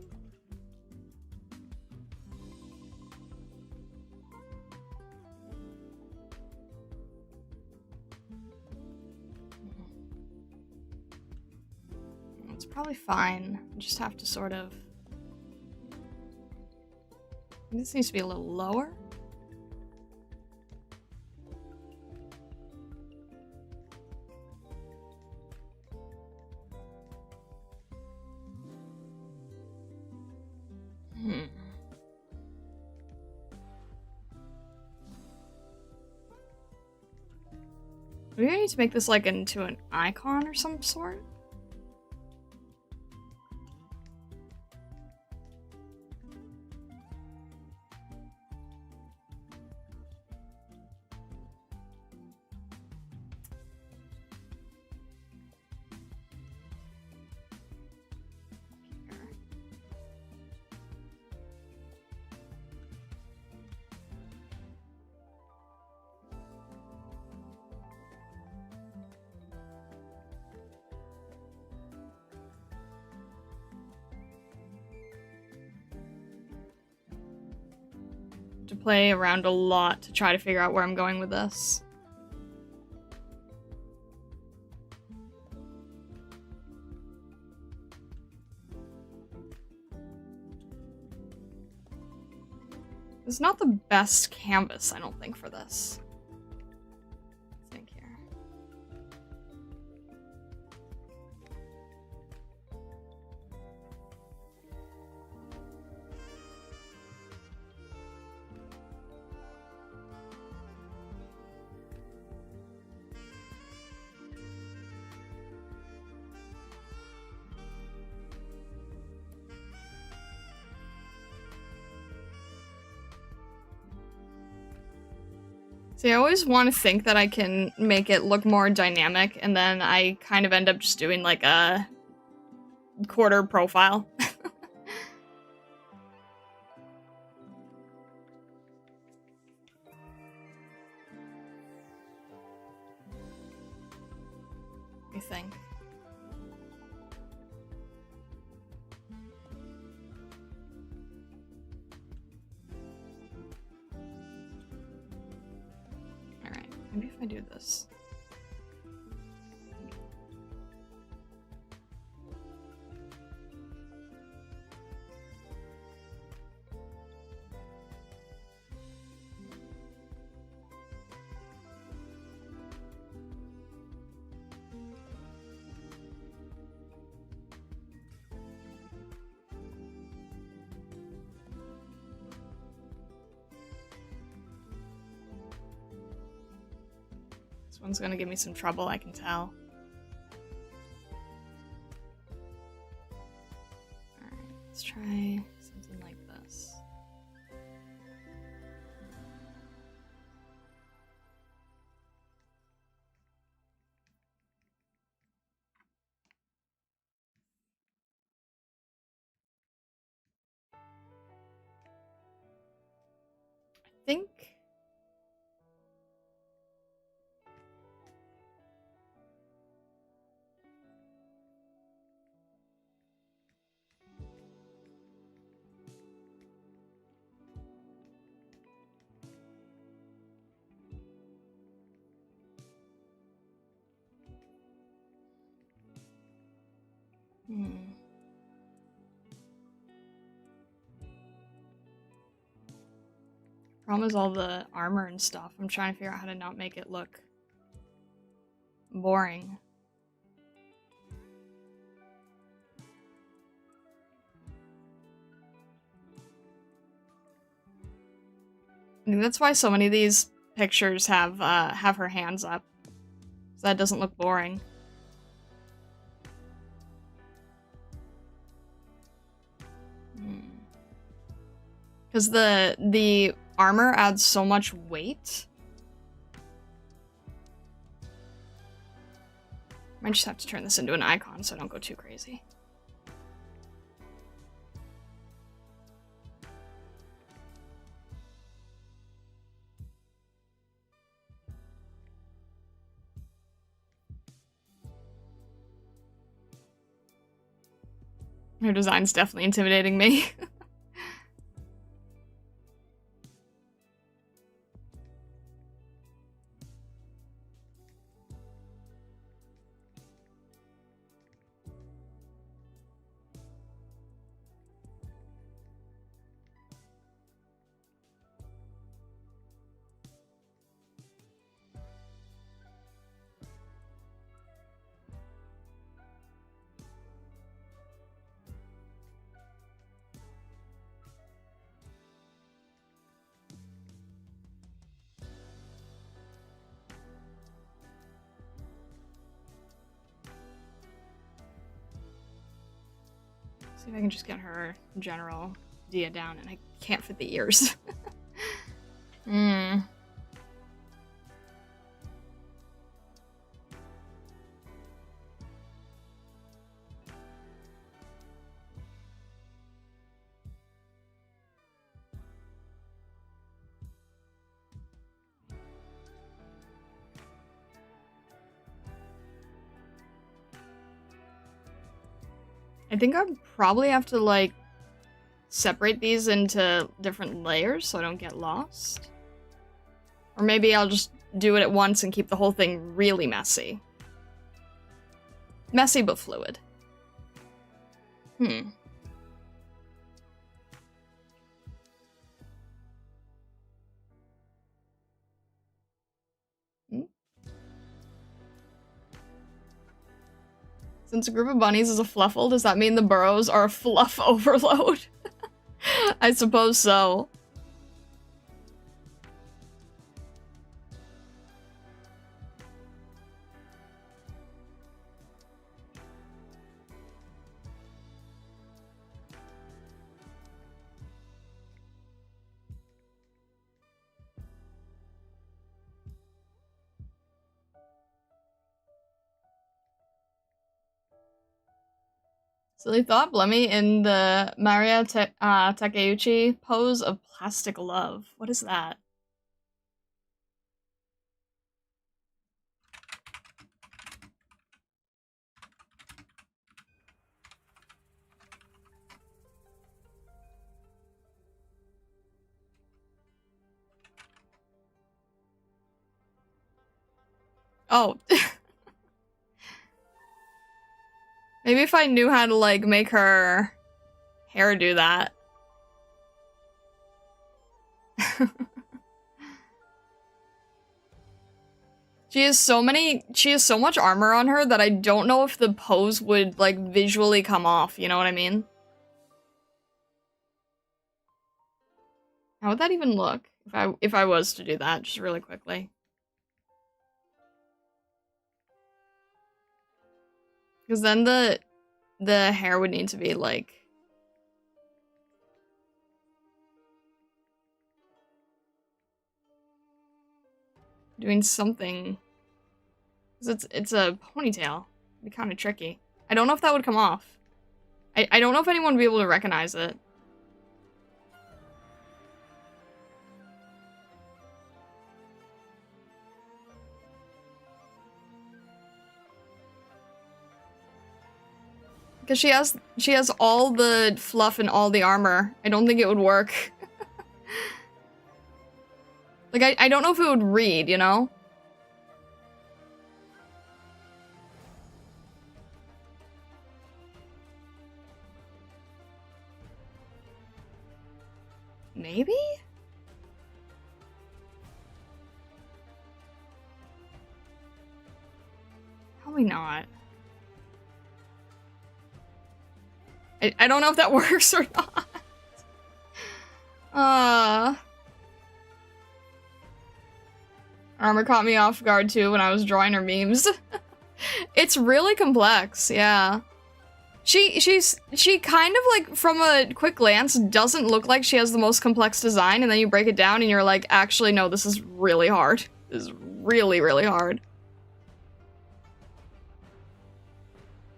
It's probably fine. I just have to sort of... This needs to be a little lower. Maybe I need to make this like into an icon or some sort. To play around a lot to try to figure out where I'm going with this. It's not the best canvas, I don't think, for this. Let's think here. See, I always want to think that I can make it look more dynamic, and then I kind of end up just doing like a quarter profile. I think. Alright, maybe if I do this. This one's gonna give me some trouble, I can tell. Alright, let's try something like this. I think... Problem is all the armor and stuff. I'm trying to figure out how to not make it look boring. I think that's why so many of these pictures have her hands up. So that doesn't look boring. Because the armor adds so much weight. I might just have to turn this into an icon so I don't go too crazy. Her design's definitely intimidating me. See if I can just get her general idea down, and I can't fit the ears. I think I'd probably have to, like, separate these into different layers so I don't get lost. Or maybe I'll just do it at once and keep the whole thing really messy. Messy but fluid. Since a group of bunnies is a fluffle, does that mean the burrows are a fluff overload? I suppose so. Silly thought, Blemi, in the Maria Takeuchi pose of plastic love. What is that? Oh. Maybe if I knew how to, like, make her hair do that. She has so much armor on her that I don't know if the pose would, like, visually come off, you know what I mean? How would that even look if I was to do that, just really quickly? Because then the hair would need to be, like, doing something. Because it's a ponytail. It'd be kind of tricky. I don't know if that would come off. I don't know if anyone would be able to recognize it. Because she has all the fluff and all the armor. I don't think it would work. Like, I don't know if it would read, you know? Maybe? Probably not. I don't know if that works or not. Armor caught me off guard too when I was drawing her memes. It's really complex, yeah. She kind of like, from a quick glance, doesn't look like she has the most complex design, and then you break it down and you're like, actually, no, this is really hard. This is really, really hard.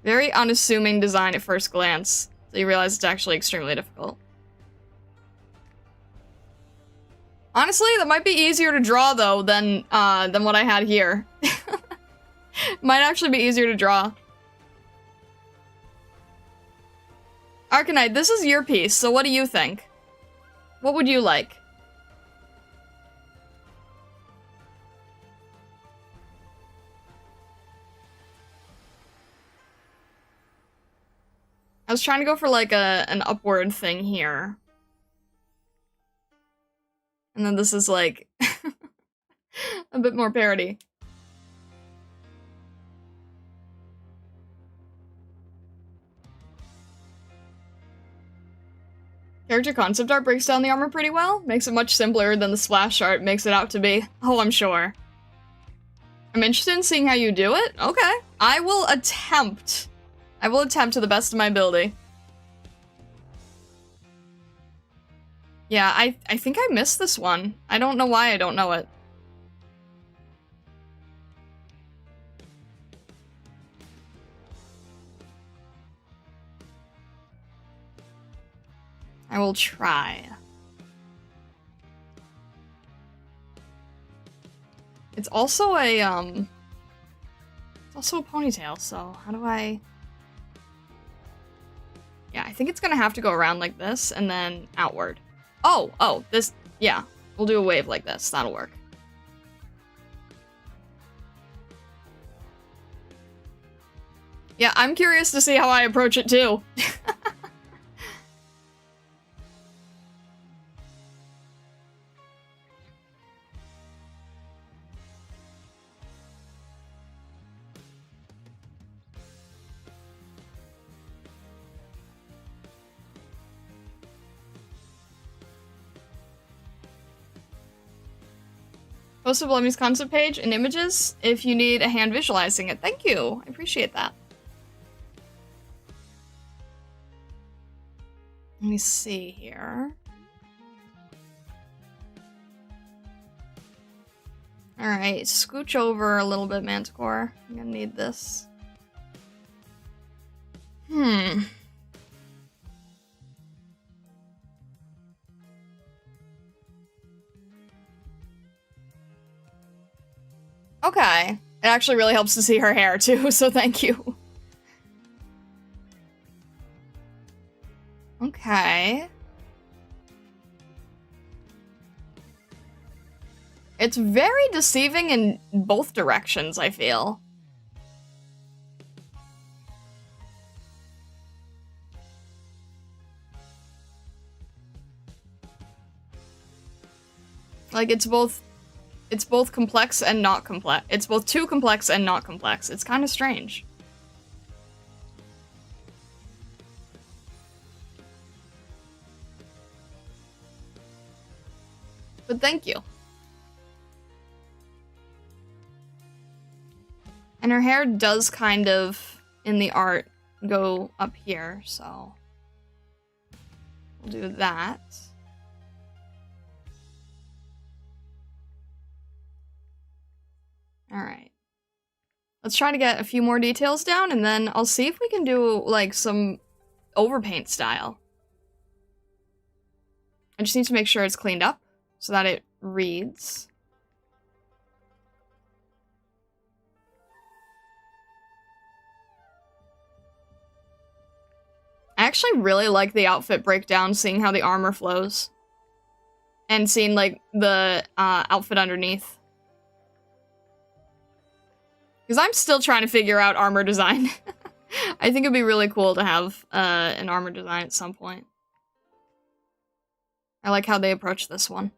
Very unassuming design at first glance, so you realize it's actually extremely difficult. Honestly, that might be easier to draw, though, than what I had here. Might actually be easier to draw. Arknight, this is your piece, so what do you think? What would you like? I was trying to go for like an upward thing here. And then this is like a bit more parody. Character concept art breaks down the armor pretty well, makes it much simpler than the splash art makes it out to be. Oh, I'm sure. I'm interested in seeing how you do it. Okay. I will attempt. I will attempt to the best of my ability. Yeah, I think I missed this one. I don't know why I don't know it. I will try. It's also a, it's also a ponytail, so how do I... Yeah, I think it's gonna have to go around like this, and then outward. Oh, this, yeah. We'll do a wave like this, that'll work. Yeah, I'm curious to see how I approach it too. Posted Blemi's concept page and images if you need a hand visualizing it. Thank you. I appreciate that. Let me see here. Alright, scooch over a little bit, Manticore. I'm gonna need this. Okay. It actually really helps to see her hair, too, so thank you. Okay. It's very deceiving in both directions, I feel. Like, it's both complex and not complex. It's both too complex and not complex. It's kind of strange. But thank you. And her hair does kind of, in the art, go up here, so we'll do that. Alright. Let's try to get a few more details down, and then I'll see if we can do, like, some overpaint style. I just need to make sure it's cleaned up, so that it reads. I actually really like the outfit breakdown, seeing how the armor flows. And seeing, like, the outfit underneath. Because I'm still trying to figure out armor design. I think it'd be really cool to have an armor design at some point. I like how they approach this one.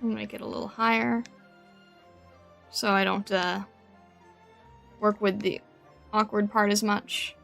I'll make it a little higher, so I don't work with the awkward part as much.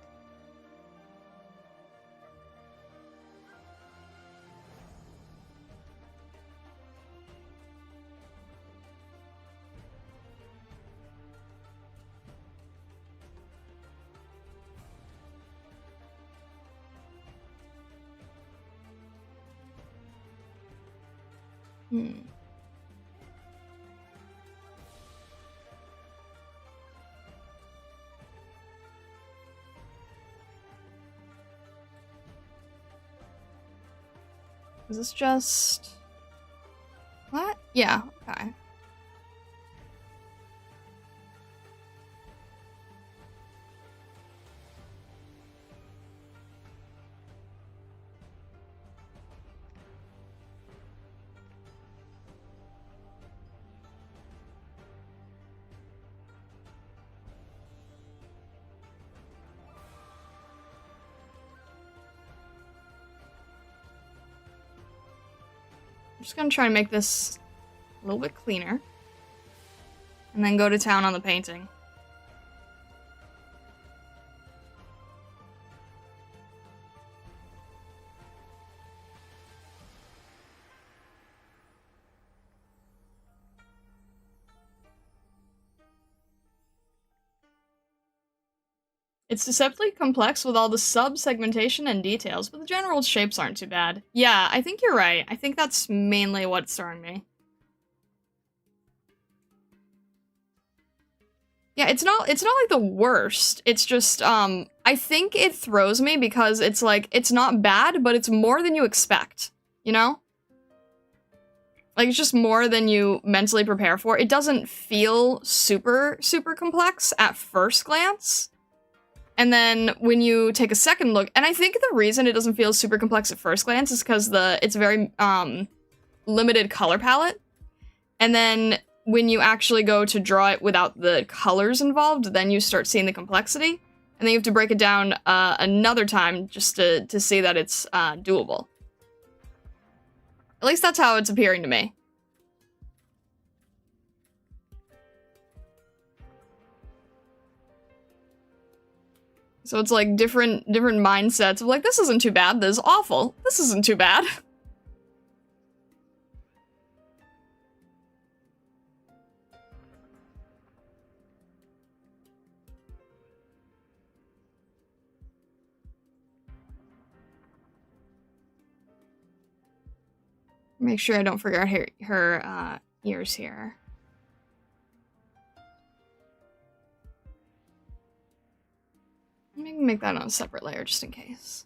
Is this just... What? Yeah, okay. I'm just gonna try to make this a little bit cleaner. And then go to town on the painting. It's deceptively complex with all the sub-segmentation and details, but the general shapes aren't too bad. Yeah, I think you're right. I think that's mainly what's throwing me. Yeah, it's not like the worst. It's just, I think it throws me because it's like, it's not bad, but it's more than you expect, you know? Like, it's just more than you mentally prepare for. It doesn't feel super, super complex at first glance. And then when you take a second look, and I think the reason it doesn't feel super complex at first glance is because it's a very, limited color palette. And then when you actually go to draw it without the colors involved, then you start seeing the complexity. And then you have to break it down another time just to see that it's doable. At least that's how it's appearing to me. So it's like different mindsets of like, this isn't too bad, this is awful, this isn't too bad. Make sure I don't forget her ears here. Maybe make that on a separate layer just in case.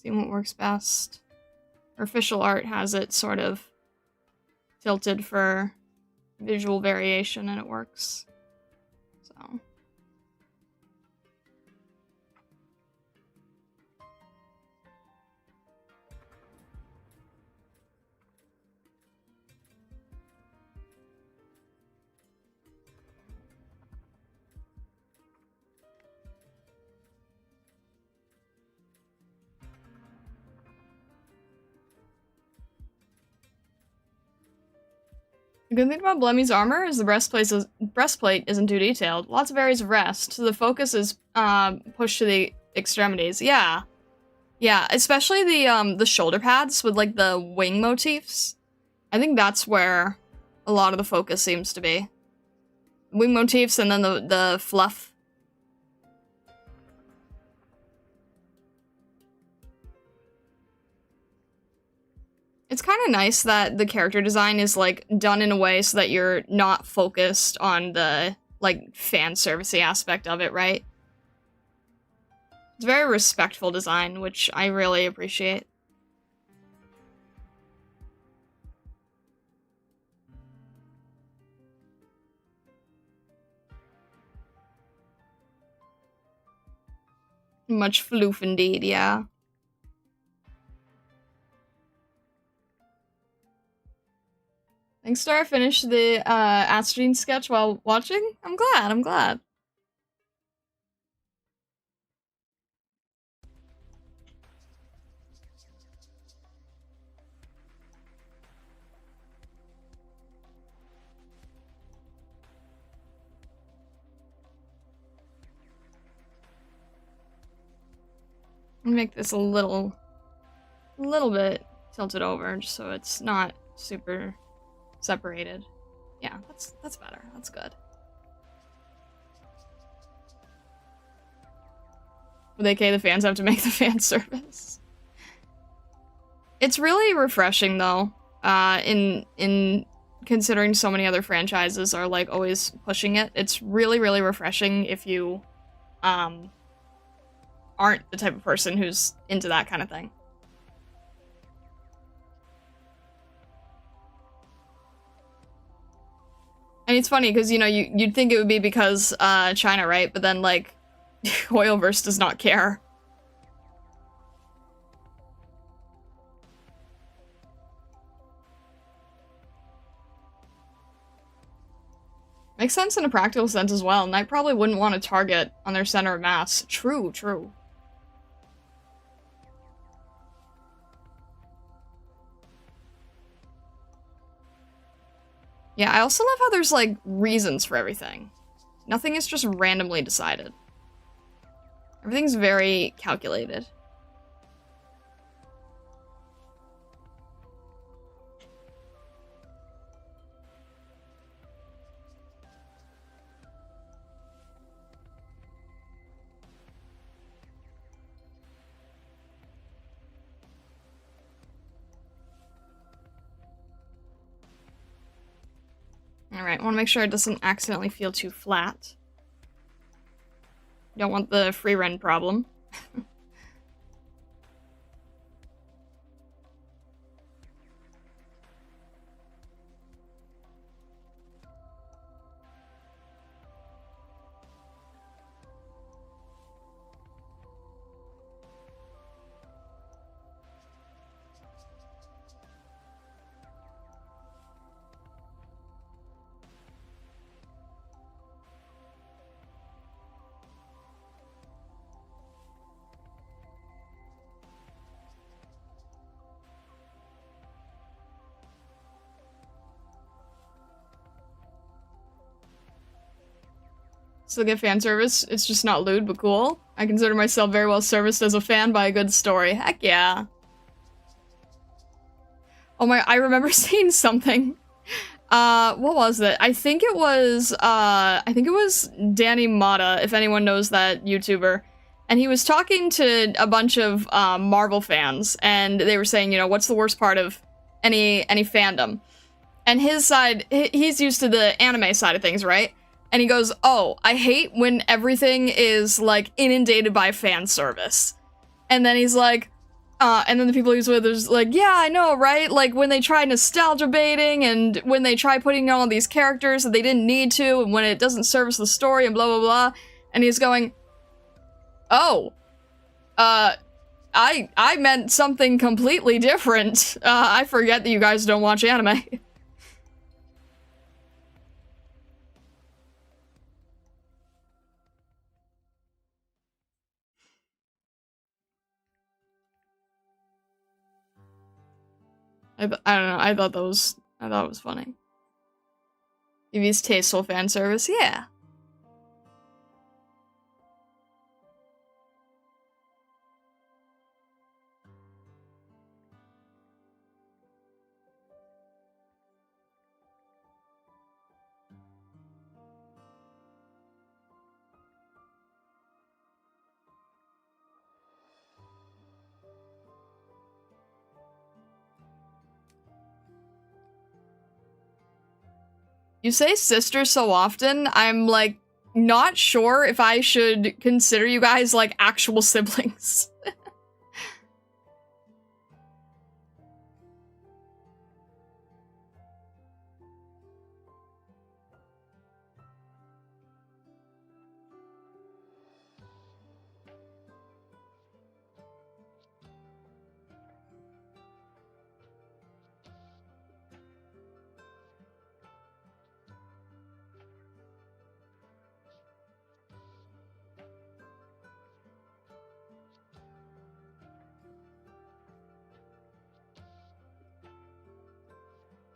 See what works best. Her official art has it sort of tilted for visual variation, and it works. So. The good thing about Blemi's armor is the breastplate isn't too detailed. Lots of areas of rest, so the focus is pushed to the extremities. Yeah. Yeah, especially the shoulder pads with like the wing motifs. I think that's where a lot of the focus seems to be. Wing motifs and then the fluff. It's kind of nice that the character design is, like, done in a way so that you're not focused on the, like, fan servicey aspect of it, right? It's very respectful design, which I really appreciate. Much floof indeed, yeah. Thanks, Star. Finished the Astridine sketch while watching. I'm glad, I'm glad. Make this a little bit tilted over just so it's not super separated. Yeah, that's better. That's good. With AK, the fans have to make the fan service. It's really refreshing though, in considering so many other franchises are like always pushing it. It's really, really refreshing if you aren't the type of person who's into that kind of thing. And it's funny because, you know, you'd think it would be because China, right? But then, like, Oilverse does not care. Makes sense in a practical sense as well, and I probably wouldn't want to target on their center of mass. True, true. Yeah, I also love how there's, like, reasons for everything. Nothing is just randomly decided. Everything's very calculated. Alright, I want to make sure it doesn't accidentally feel too flat. Don't want the free run problem. Still get fan service. It's just not lewd, but cool. I consider myself very well serviced as a fan by a good story. Heck yeah. Oh my, I remember seeing something. What was it? I think it was Danny Mata, if anyone knows that YouTuber. And he was talking to a bunch of Marvel fans, and they were saying, you know, what's the worst part of any fandom? And his side, he's used to the anime side of things, right? And he goes, oh, I hate when everything is, like, inundated by fan service. And then he's like, and then the people he's with is like, yeah, I know, right? Like, when they try nostalgia baiting, and when they try putting on all these characters that they didn't need to, and when it doesn't service the story, and blah, blah, blah. And he's going, oh, I meant something completely different. I forget that you guys don't watch anime. I don't know, I thought it was funny. EV's tasteful fan service, yeah. You say sister so often, I'm, like, not sure if I should consider you guys, like, actual siblings.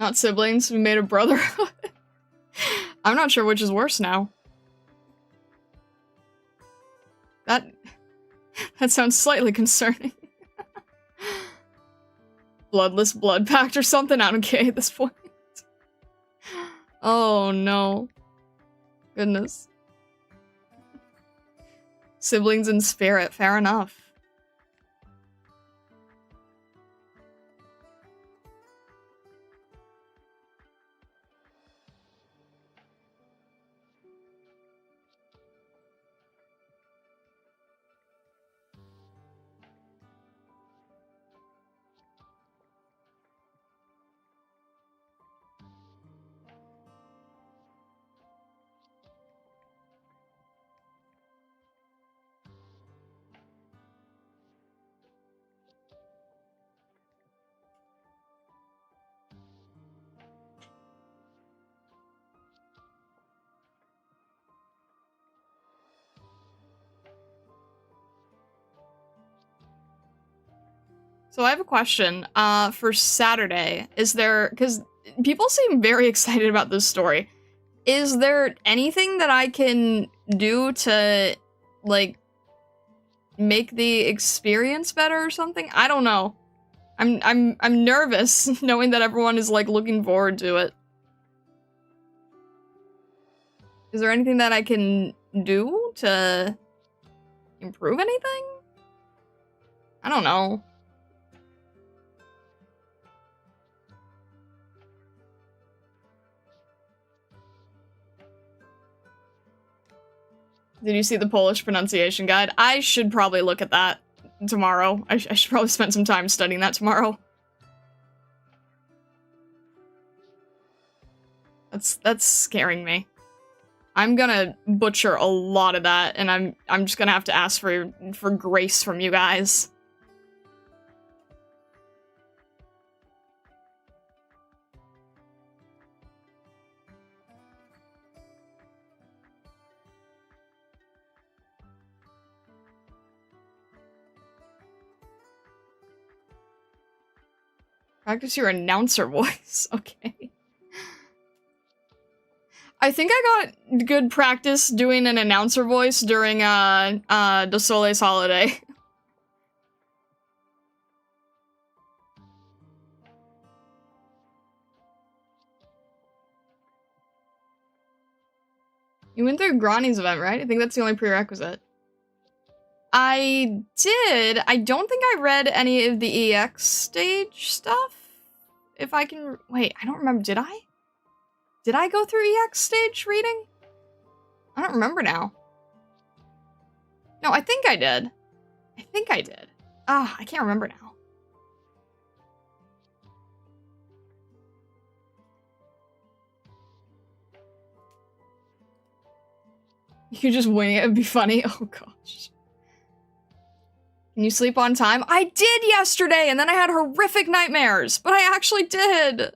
Not siblings, we made a brotherhood. I'm not sure which is worse now. That sounds slightly concerning. Bloodless blood pact or something? I don't care at this point. Oh no. Goodness. Siblings in spirit, fair enough. So I have a question, for Saturday. Is there, because people seem very excited about this story. Is there anything that I can do to, like, make the experience better or something? I don't know. I'm nervous knowing that everyone is, like, looking forward to it. Is there anything that I can do to improve anything? I don't know. Did you see the Polish pronunciation guide? I should probably look at that tomorrow. I should probably spend some time studying that tomorrow. That's scaring me. I'm gonna butcher a lot of that, and I'm just gonna have to ask for grace from you guys. Practice your announcer voice. Okay. I think I got good practice doing an announcer voice during, De Soleil's holiday. You went through Grani's event, right? I think that's the only prerequisite. I did. I don't think I read any of the EX stage stuff. If I can... Wait, I don't remember. Did I? Did I go through EX stage reading? I don't remember now. No, I think I did. I think I did. Ah, I can't remember now. You could just wing it, it'd be funny. Oh gosh. Can you sleep on time? I did yesterday, and then I had horrific nightmares, but I actually did.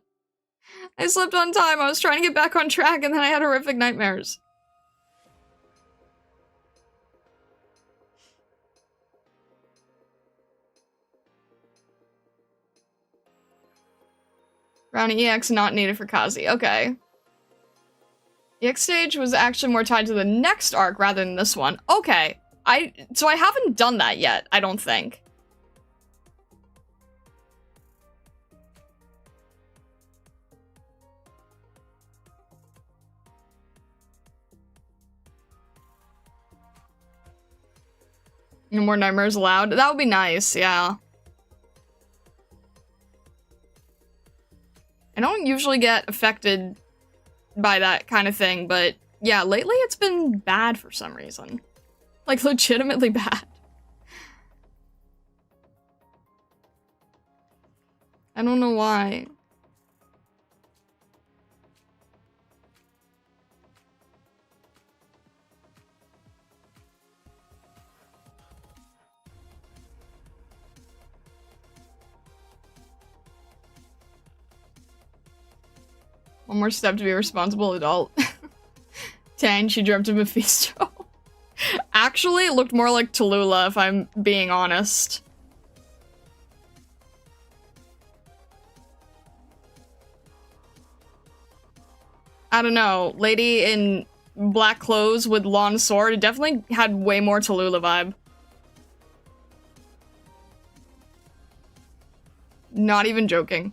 I slept on time, I was trying to get back on track, and then I had horrific nightmares. Round EX not needed for Kazi, okay. EX stage was actually more tied to the next arc rather than this one. Okay. So I haven't done that yet, I don't think. No more nightmares allowed? That would be nice, yeah. I don't usually get affected by that kind of thing, but yeah, lately it's been bad for some reason. Like, legitimately bad. I don't know why. One more step to be a responsible adult. 10, she dreamt of Mephisto. Actually, it looked more like Tallulah, if I'm being honest. I don't know, lady in black clothes with long sword, it definitely had way more Tallulah vibe. Not even joking.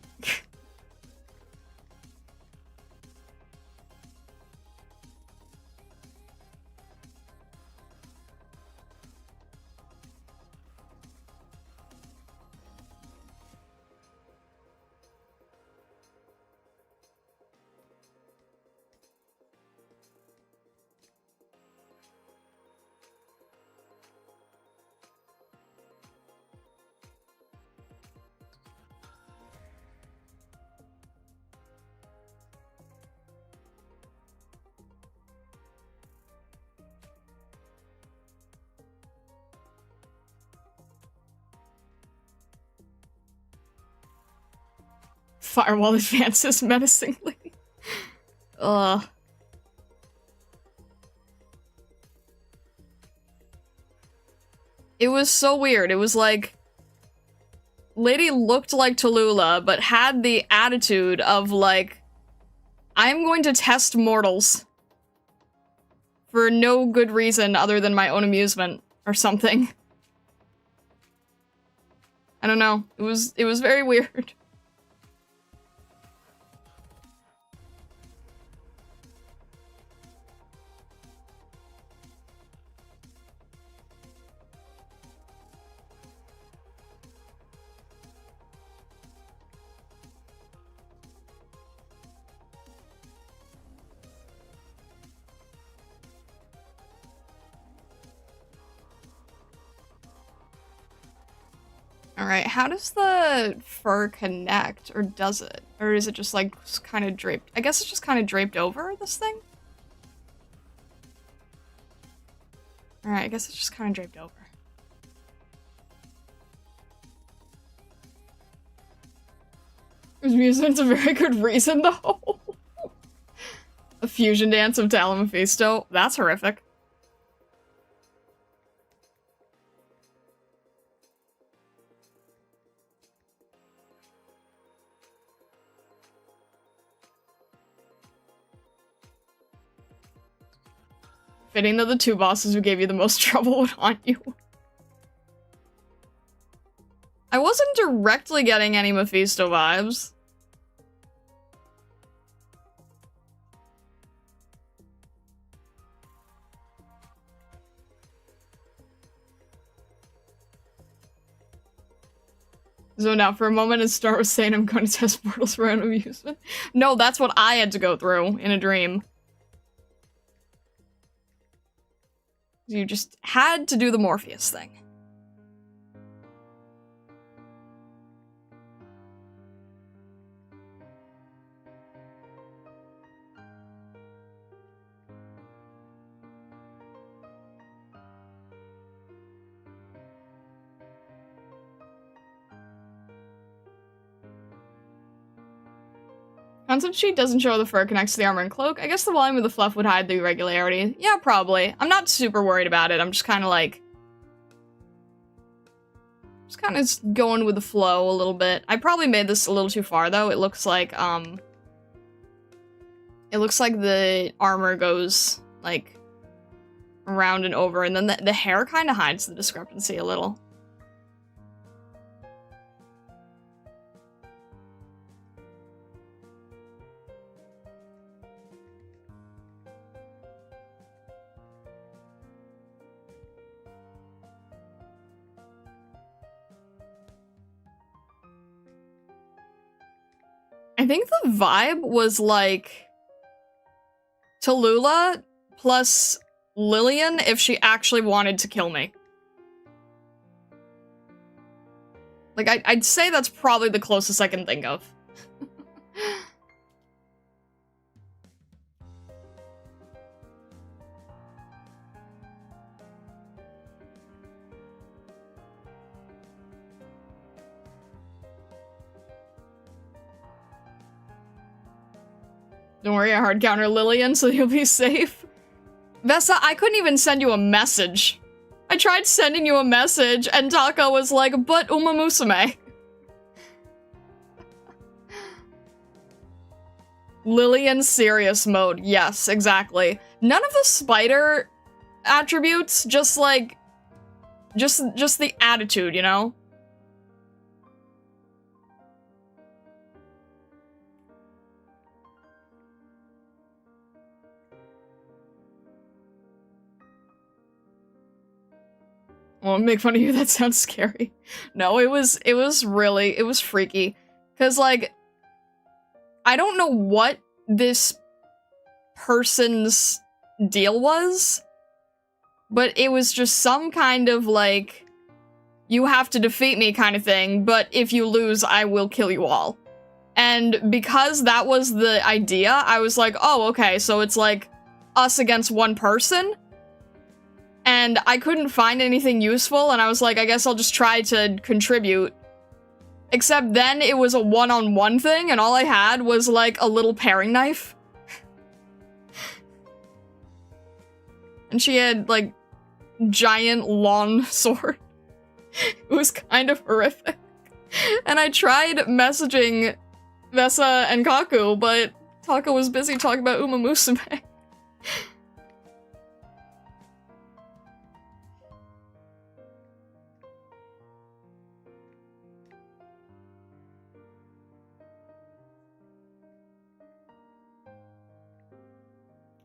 Firewall advances menacingly. Ugh. It was so weird. It was like... Lady looked like Tallulah, but had the attitude of like... I'm going to test mortals. For no good reason other than my own amusement, or something. I don't know. It was very weird. Alright, how does the fur connect? Or does it? Or is it just like kind of draped? I guess it's just kind of draped over this thing? Alright, I guess it's just kind of draped over. Amusement's a very good reason though. A fusion dance of Tal and Mephisto? That's horrific. Fitting that the two bosses who gave you the most trouble would haunt you. I wasn't directly getting any Mephisto vibes. Zoned out for a moment and Star was saying I'm going to test portals for own amusement. No, that's what I had to go through in a dream. You just had to do the Morpheus thing. Concept sheet doesn't show the fur connects to the armor and cloak. I guess the volume of the fluff would hide the irregularity. Yeah, probably. I'm not super worried about it. I'm just kind of like... Just kind of going with the flow a little bit. I probably made this a little too far, though. It looks like, It looks like the armor goes, like, around and over, and then the hair kind of hides the discrepancy a little. I think the vibe was like Tallulah plus Lillian if she actually wanted to kill me. Like, I'd say that's probably the closest I can think of. Don't worry, I hard counter Lillian, so you'll be safe. Vesa, I couldn't even send you a message. I tried sending you a message, and Taka was like, but Uma Musume. Lillian serious mode. Yes, exactly. None of the spider attributes, just like, just the attitude, you know? Well, make fun of you, that sounds scary. No, it was freaky. Cause like, I don't know what this person's deal was, but it was just some kind of like, you have to defeat me kind of thing, but if you lose, I will kill you all. And because that was the idea, I was like, oh, okay, so it's like us against one person? And I couldn't find anything useful, and I was like, I guess I'll just try to contribute. Except then it was a one-on-one thing, and all I had was like a little paring knife. And she had like giant long sword. It was kind of horrific. And I tried messaging Vesa and Kaku, but Taka was busy talking about Uma Musume.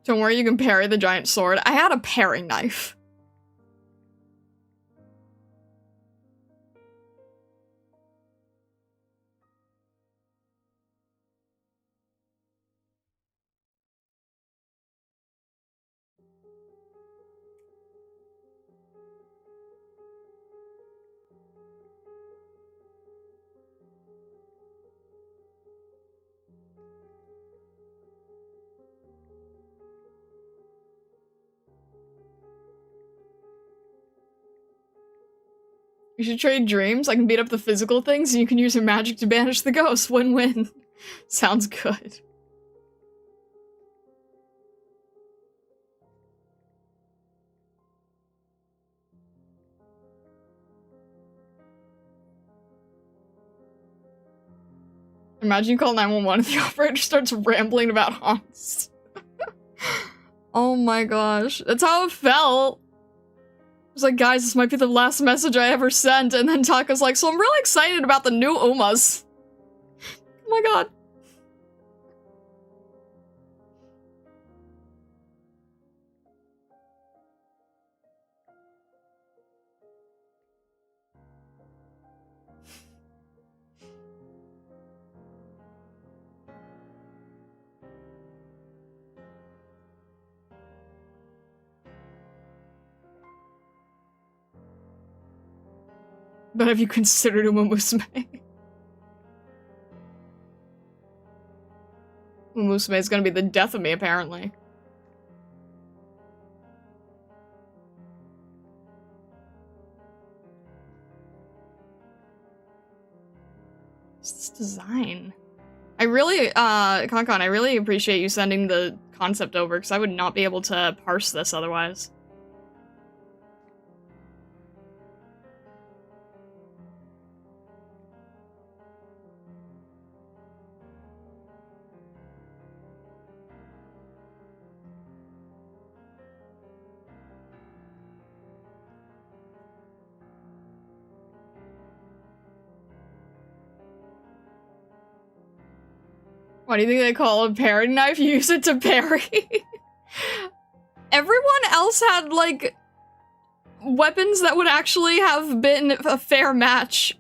Don't worry, you can parry the giant sword. I had a paring knife. You should trade dreams. I can beat up the physical things, and you can use your magic to banish the ghosts. Win-win. Sounds good. Imagine you call 911 and the operator starts rambling about haunts. Oh my gosh. That's how it felt. I was like, guys, this might be the last message I ever sent, and then Taka's like, so I'm really excited about the new Umas. Oh my god. But have you considered Uma Musume? Uma Musume is gonna be the death of me, apparently. What's this design? I really, Konkon, I really appreciate you sending the concept over, because I would not be able to parse this otherwise. What do you think they call a paring knife? You use it to parry? Everyone else had, like, weapons that would actually have been a fair match.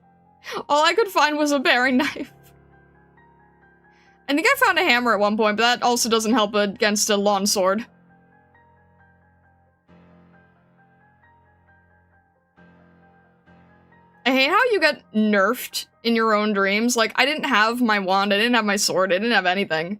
All I could find was a paring knife. I think I found a hammer at one point, but that also doesn't help against a long sword. I hate how you get nerfed in your own dreams. Like, I didn't have my wand, I didn't have my sword, I didn't have anything.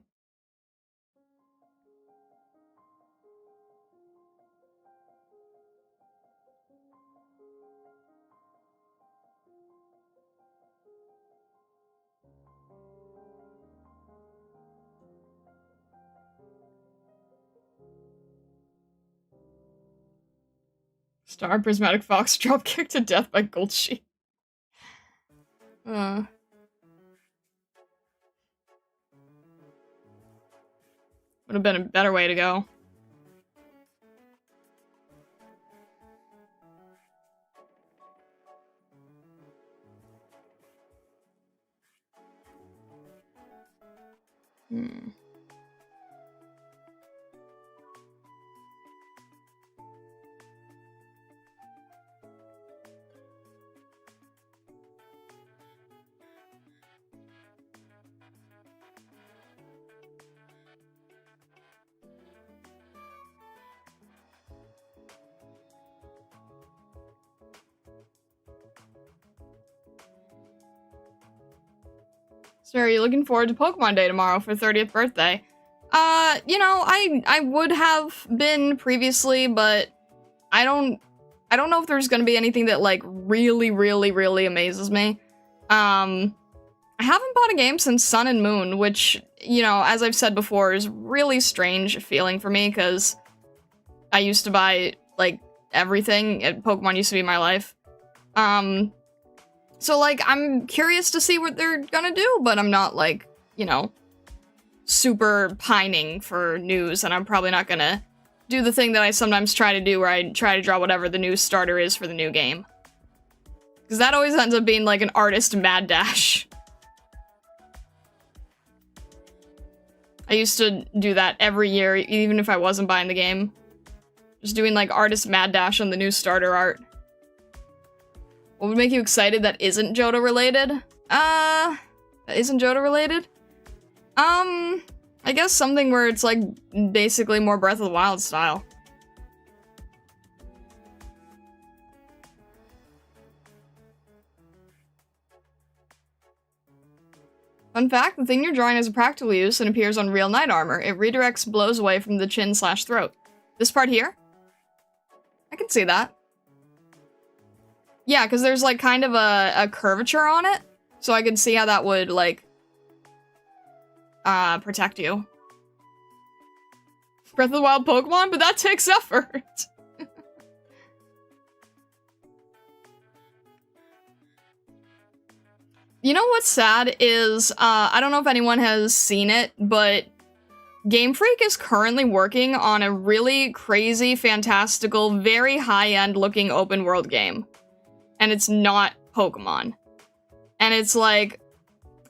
Star Prismatic Fox drop kicked to death by Gold Sheep. Would have been a better way to go. So are you looking forward to Pokemon Day tomorrow for 30th birthday? You know, I would have been previously, but I don't know if there's gonna be anything that, like, really amazes me. I haven't bought a game since Sun and Moon, which, you know, as I've said before, is really strange feeling for me, because I used to buy, like, everything. Pokemon used to be my life. So, like, I'm curious to see what they're gonna do, but I'm not, like, you know, super pining for news, and I'm probably not gonna do the thing that I sometimes try to do, where I try to draw whatever the new starter is for the new game. Because that always ends up being, like, an artist mad dash. I used to do that every year, even if I wasn't buying the game. Just doing, like, artist mad dash on the new starter art. What would make you excited that isn't Johto related? That isn't Johto related? I guess something where it's, like, basically more Breath of the Wild style. Fun fact, the thing you're drawing has a practical use and appears on real knight armor. It redirects blows away from the chin/throat. This part here? I can see that. Yeah, because there's, like, kind of a curvature on it, so I can see how that would, like, protect you. Breath of the Wild Pokemon, but that takes effort! You know what's sad is, I don't know if anyone has seen it, but Game Freak is currently working on a really crazy, fantastical, very high-end looking open world game. And it's not Pokemon. And it's like,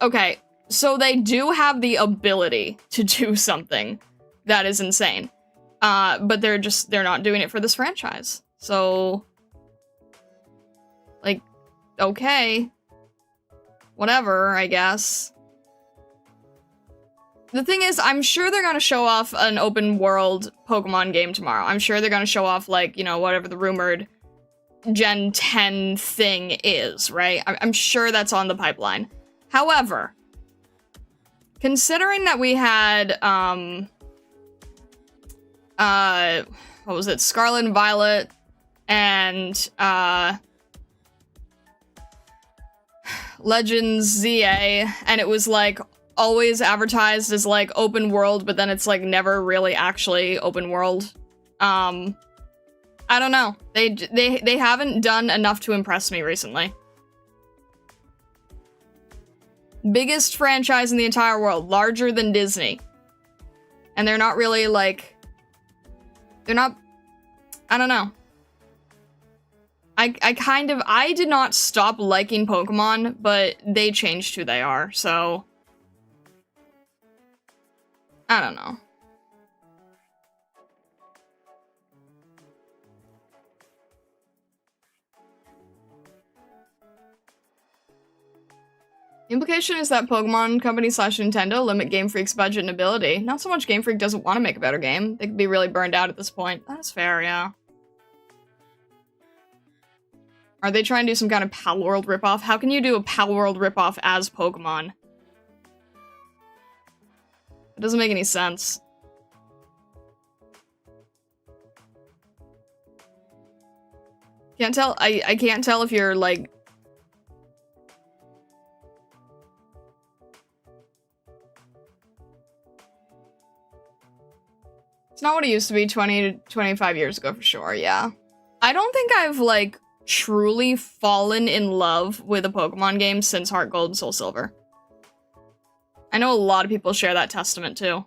okay, so they do have the ability to do something that is insane. But they're not doing it for this franchise. So, like, okay. Whatever, I guess. The thing is, I'm sure they're gonna show off an open world Pokemon game tomorrow. I'm sure they're gonna show off, like, you know, whatever the rumored Gen 10 thing is, right? I'm sure that's on the pipeline. However, considering that we had, what was it? Scarlet and Violet and, Legends ZA, and it was, like, always advertised as, like, open world, but then it's, like, never really actually open world. I don't know. They haven't done enough to impress me recently. Biggest franchise in the entire world, larger than Disney. And they're not really, like... They're not... I don't know. I did not stop liking Pokemon, but they changed who they are, so... I don't know. The implication is that Pokemon Company / Nintendo limit Game Freak's budget and ability. Not so much Game Freak doesn't want to make a better game. They could be really burned out at this point. That's fair, yeah. Are they trying to do some kind of Pal World ripoff? How can you do a Pal World ripoff as Pokemon? It doesn't make any sense. Can't tell. I can't tell if you're, like... It's not what it used to be 20 to 25 years ago, for sure, yeah. I don't think I've, like, truly fallen in love with a Pokemon game since Heart Gold and Soul Silver. I know a lot of people share that testament, too.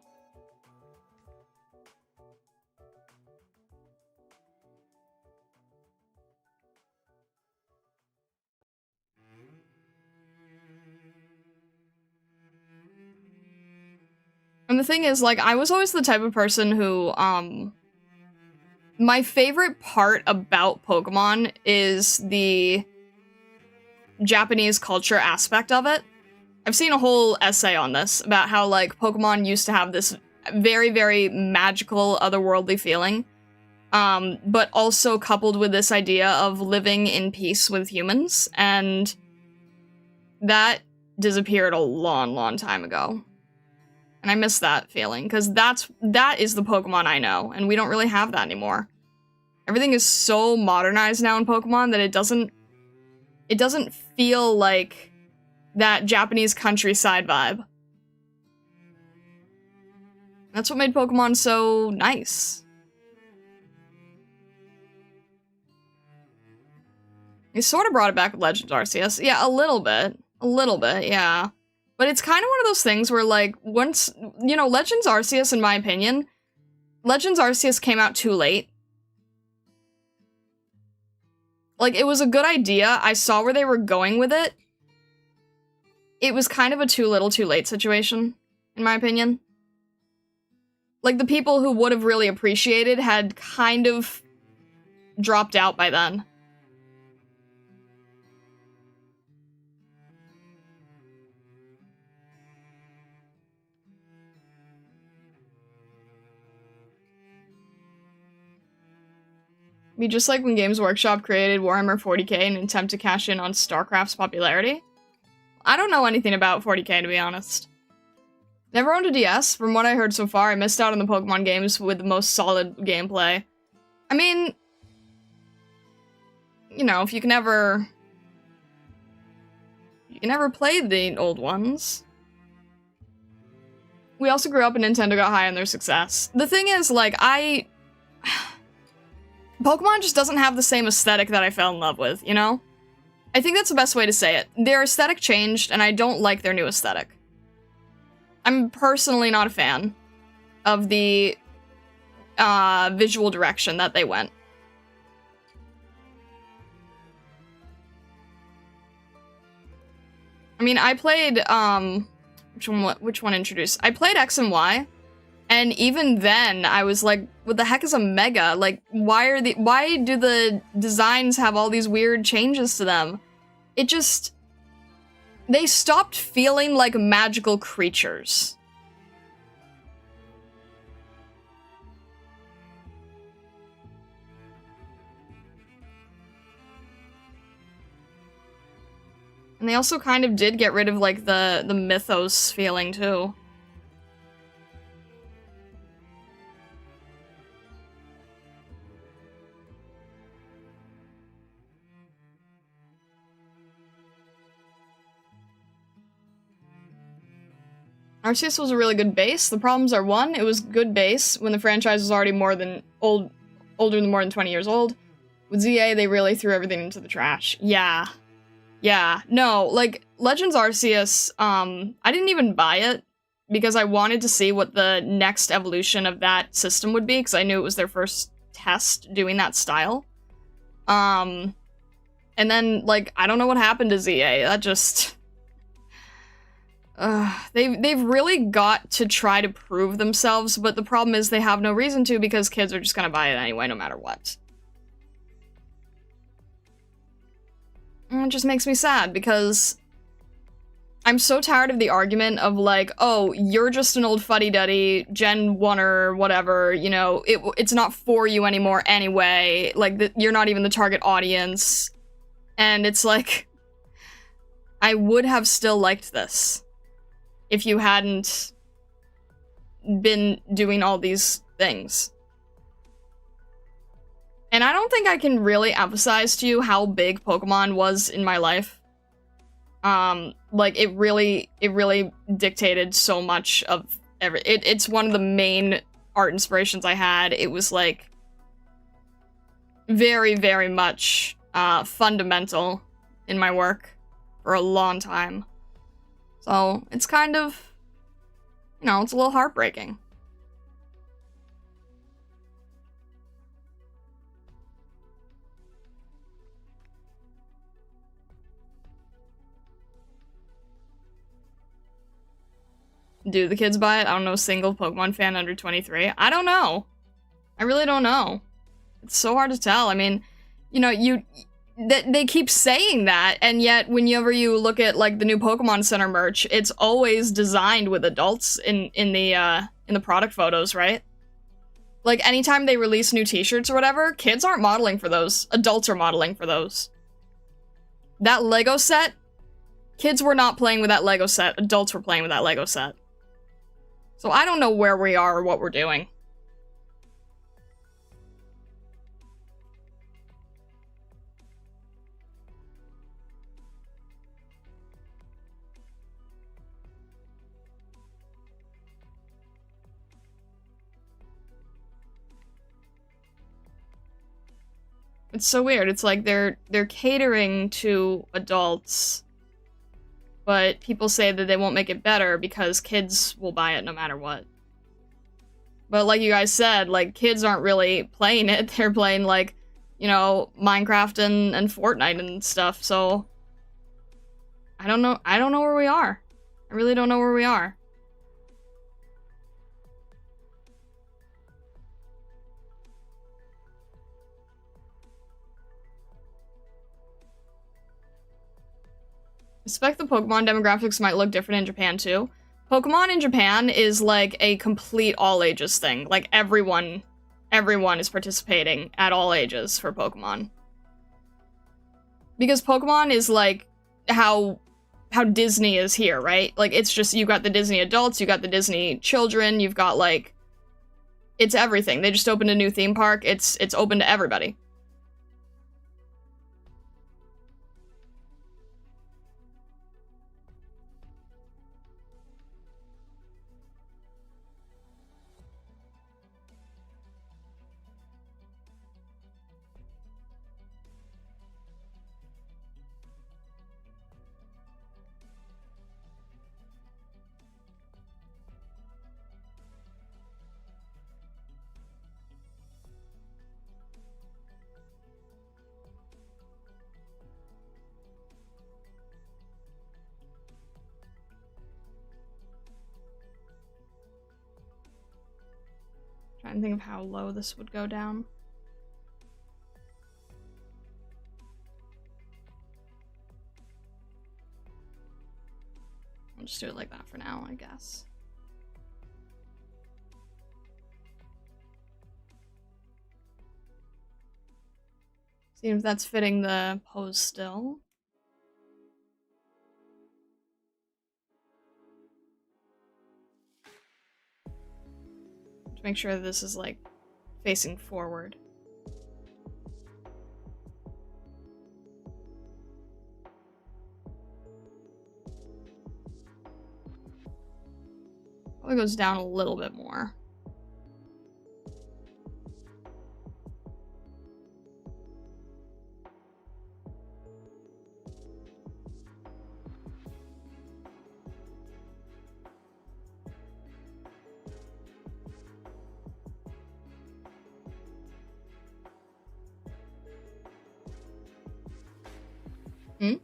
And the thing is, like, I was always the type of person who, my favorite part about Pokemon is the Japanese culture aspect of it. I've seen a whole essay on this, about how, like, Pokemon used to have this very, very magical, otherworldly feeling, but also coupled with this idea of living in peace with humans, and that disappeared a long, long time ago. And I miss that feeling, because that is the Pokemon I know, and we don't really have that anymore. Everything is so modernized now in Pokemon that it doesn't feel like that Japanese countryside vibe. That's what made Pokemon so nice. They sort of brought it back with Legends Arceus. Yeah, a little bit, yeah. But it's kind of one of those things where, like, once, you know, Legends Arceus, in my opinion, Legends Arceus came out too late. Like, it was a good idea. I saw where they were going with it. It was kind of a too little, too late situation, in my opinion. Like, the people who would have really appreciated had kind of dropped out by then. I mean, just like when Games Workshop created Warhammer 40k in an attempt to cash in on StarCraft's popularity. I don't know anything about 40k, to be honest. Never owned a DS. From what I heard so far, I missed out on the Pokemon games with the most solid gameplay. I mean, you know, if you can ever play the old ones. We also grew up and Nintendo got high on their success. The thing is, like, Pokemon just doesn't have the same aesthetic that I fell in love with, you know? I think that's the best way to say it. Their aesthetic changed, and I don't like their new aesthetic. I'm personally not a fan of the visual direction that they went. I mean, I played, which one introduced? I played X and Y, and even then, I was like, what the heck is a Mega? Like, why do the designs have all these weird changes to them? It just... They stopped feeling like magical creatures. And they also kind of did get rid of, like, the mythos feeling, too. Arceus was a really good base. The problems are, one, it was good base when the franchise was already older than more than 20 years old. With ZA, they really threw everything into the trash. Yeah. Yeah. No, like, Legends Arceus, I didn't even buy it because I wanted to see what the next evolution of that system would be, because I knew it was their first test doing that style. And then, like, I don't know what happened to ZA. That just... they've really got to try to prove themselves, but the problem is they have no reason to because kids are just gonna buy it anyway, no matter what. And it just makes me sad because I'm so tired of the argument of like, oh, you're just an old fuddy-duddy, Gen 1 or whatever, you know, it's not for you anymore anyway, like, you're not even the target audience. And it's like, I would have still liked this if you hadn't been doing all these things. And I don't think I can really emphasize to you how big Pokemon was in my life. Like, it really dictated so much of it's one of the main art inspirations I had. It was, like, very, very much, fundamental in my work for a long time. So, it's kind of, you know, it's a little heartbreaking. Do the kids buy it? I don't know a single Pokemon fan under 23. I don't know. I really don't know. It's so hard to tell. I mean, you know, they keep saying that, and yet whenever you look at like the new Pokemon Center merch, it's always designed with adults in the product photos, right? Like anytime they release new t-shirts or whatever, kids aren't modeling for those. Adults are modeling for those. That Lego set, kids were not playing with that Lego set. Adults were playing with that Lego set. So I don't know where we are or what we're doing. It's so weird. It's like they're catering to adults, but people say that they won't make it better because kids will buy it no matter what. But like you guys said, like kids aren't really playing it. They're playing like, you know, Minecraft and Fortnite and stuff. So I don't know. I don't know where we are. I really don't know where we are. I suspect the Pokemon demographics might look different in Japan too. Pokemon in Japan is like a complete all ages thing. Like everyone is participating at all ages for Pokemon. Because Pokemon is like how Disney is here, right? Like it's just, you've got the Disney adults, you got the Disney children, you've got like, it's everything. They just opened a new theme park. It's open to everybody. Trying to think of how low this would go down. I'll just do it like that for now, I guess. See if that's fitting the pose still. To make sure that this is like facing forward. Probably goes down a little bit more. Hmm?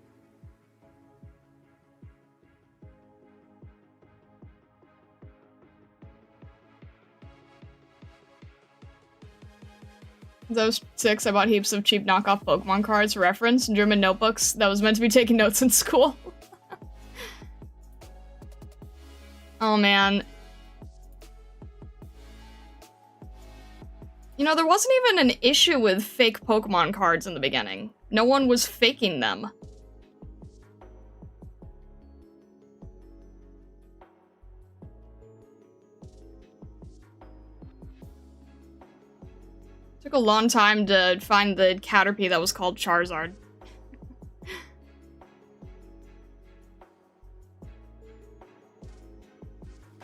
Those 6, I bought heaps of cheap knockoff Pokemon cards for reference, German notebooks that was meant to be taking notes in school. Oh man. You know, there wasn't even an issue with fake Pokemon cards in the beginning. No one was faking them. Took a long time to find the Caterpie that was called Charizard.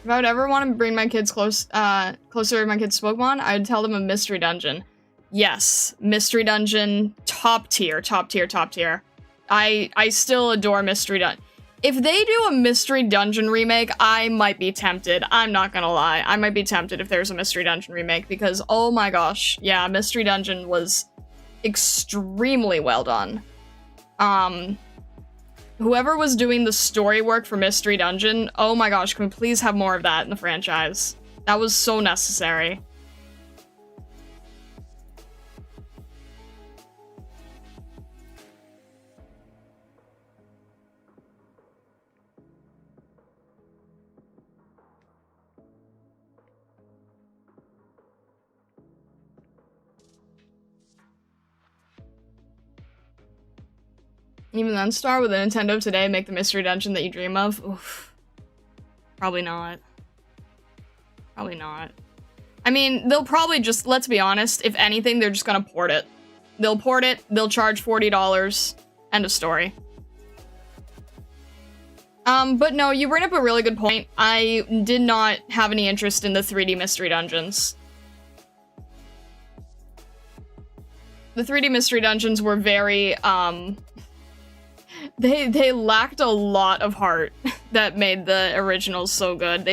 If I would ever want to bring my kids closer to my kids' Pokemon, I'd tell them a mystery dungeon. Yes, mystery dungeon, top tier, top tier, top tier. I still adore mystery dungeon. If they do a mystery dungeon remake, I might be tempted. I'm not gonna lie. I might be tempted if there's a mystery dungeon remake because, oh my gosh, yeah, mystery dungeon was extremely well done. whoever was doing the story work for Mystery Dungeon, oh my gosh, can we please have more of that in the franchise? That was so necessary. Even then, Star, with a Nintendo today, make the Mystery Dungeon that you dream of? Oof. Probably not. Probably not. I mean, they'll probably just, let's be honest, if anything, they're just gonna port it. They'll port it, they'll charge $40, end of story. But no, you bring up a really good point. I did not have any interest in the 3D Mystery Dungeons. The 3D Mystery Dungeons were very, They lacked a lot of heart that made the originals so good.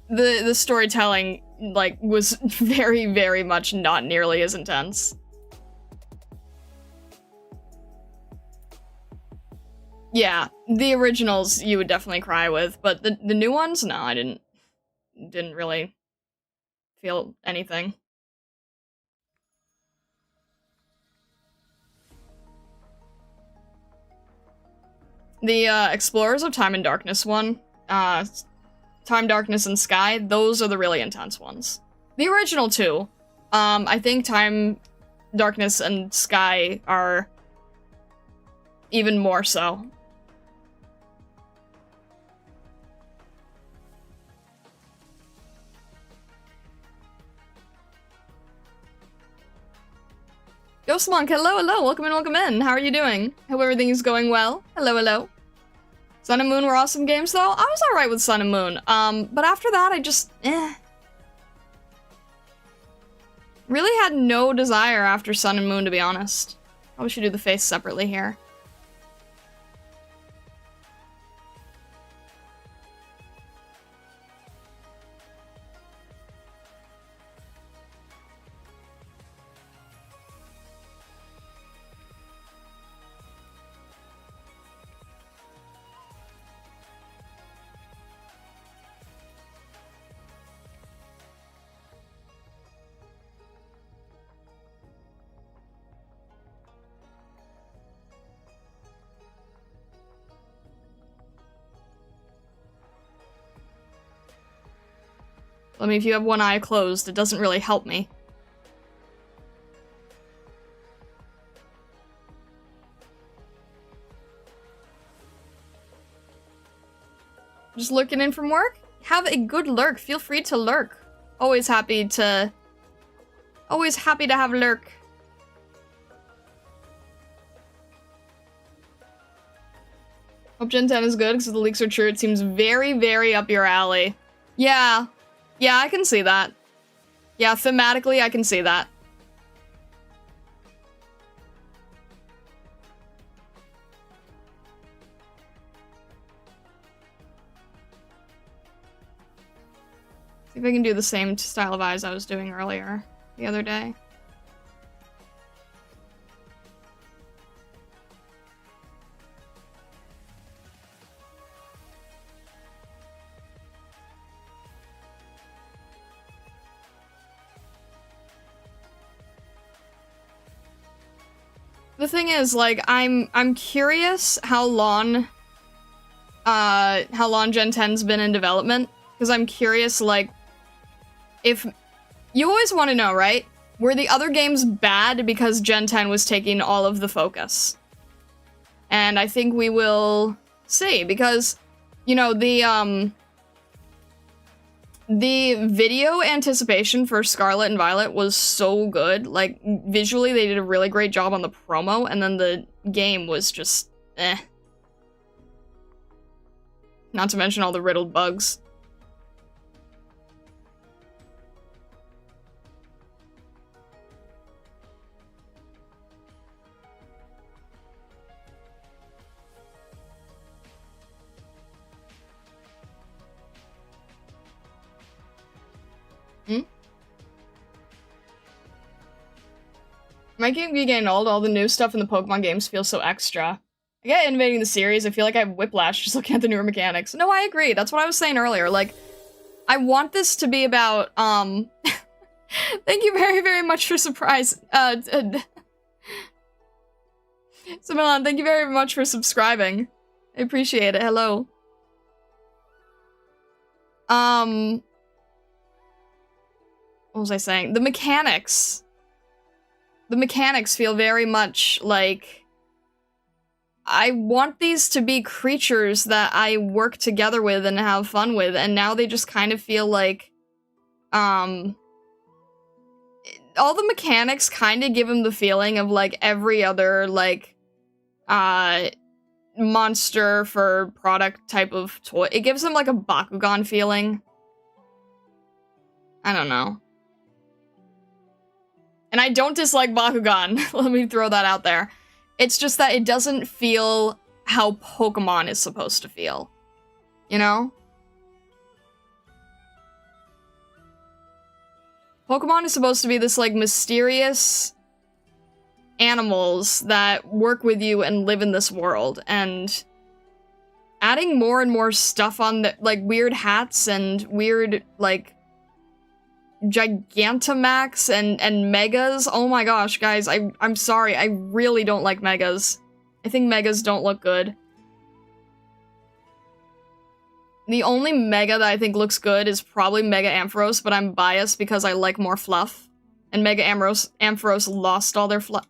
The storytelling, like, was very, very much not nearly as intense. Yeah, the originals you would definitely cry with, but the new ones, no, I didn't really feel anything. The Explorers of Time and Darkness one, Time, Darkness, and Sky, those are the really intense ones. The original two, I think Time, Darkness, and Sky are even more so. Ghost Monk, hello, hello, welcome in, how are you doing? Hope everything is going well. Hello, hello. Sun and Moon were awesome games, though. I was alright with Sun and Moon, but after that, I just, really had no desire after Sun and Moon, to be honest. Probably should do the face separately here. I mean, if you have one eye closed, it doesn't really help me. Just lurking in from work? Have a good lurk. Feel free to lurk. Always happy to have lurk. Hope Gen 10 is good, because if the leaks are true, it seems very, very up your alley. Yeah. Yeah, I can see that. Yeah, thematically, I can see that. See if I can do the same style of eyes I was doing earlier, the other day. The thing is, like, I'm curious how long Gen 10's been in development, because I'm curious, like, if you always want to know, right? Were the other games bad because Gen 10 was taking all of the focus? And I think we will see, because, you know, the video anticipation for Scarlet and Violet was so good. Like, visually, they did a really great job on the promo, and then the game was just, eh. Not to mention all the riddled bugs. My game be getting old, all the new stuff in the Pokemon games feels so extra. I get innovating the series, I feel like I have whiplash just looking at the newer mechanics. No, I agree. That's what I was saying earlier. Like, I want this to be about, thank you very, very much for surprise. Similan, thank you very much for subscribing. I appreciate it. Hello. What was I saying? The mechanics. The mechanics feel very much like I want these to be creatures that I work together with and have fun with, and now they just kind of feel like, all the mechanics kind of give them the feeling of, like, every other, like, monster for product type of toy. It gives them, like, a Bakugan feeling. I don't know. And I don't dislike Bakugan, let me throw that out there. It's just that it doesn't feel how Pokemon is supposed to feel. You know? Pokemon is supposed to be this, like, mysterious animals that work with you and live in this world, and adding more and more stuff on the, like, weird hats and weird, like, Gigantamax and Megas. Oh my gosh, guys, I'm sorry, I really don't like Megas. I think Megas don't look good. The only Mega that I think looks good is probably Mega Ampharos, but I'm biased because I like more fluff. And Mega Ampharos lost all their fluff.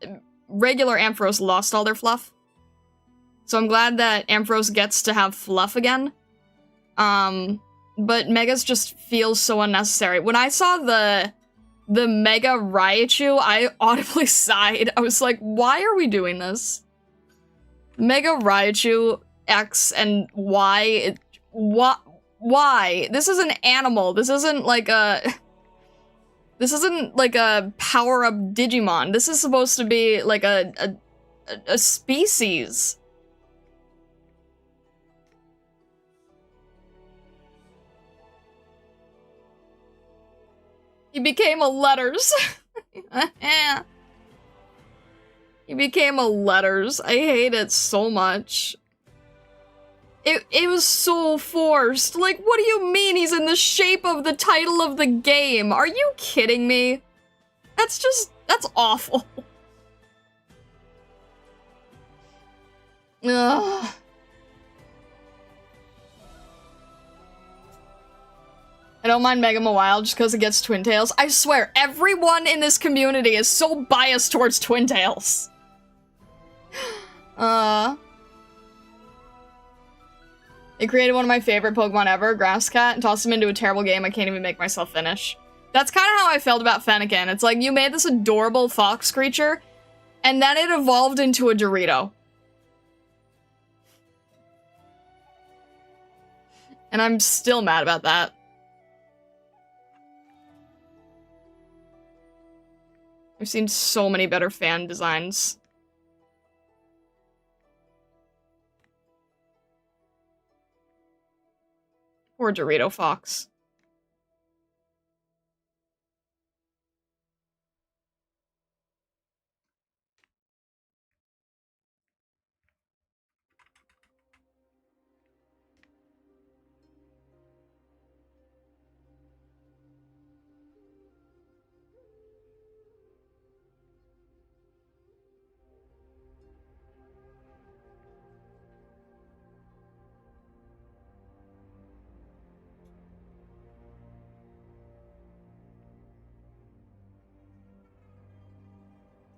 Regular Ampharos lost all their fluff. So I'm glad that Ampharos gets to have fluff again. But Megas just feels so unnecessary. When I saw the Mega Raichu, I audibly sighed. I was like, why are we doing this? Mega Raichu X and Y. Why? This is an animal. This isn't like a... This isn't like a power-up Digimon. This is supposed to be like a species. He became a letters. He became a letters. I hate it so much. It was so forced. Like, what do you mean he's in the shape of the title of the game? Are you kidding me? That's awful. Ugh. I don't mind Mega Mawile just because it gets Twin Tails. I swear, everyone in this community is so biased towards Twin Tails. They created one of my favorite Pokemon ever, Grasscat, and tossed him into a terrible game I can't even make myself finish. That's kind of how I felt about Fennekin. It's like, you made this adorable fox creature, and then it evolved into a Dorito. And I'm still mad about that. I've seen so many better fan designs. Poor Dorito Fox.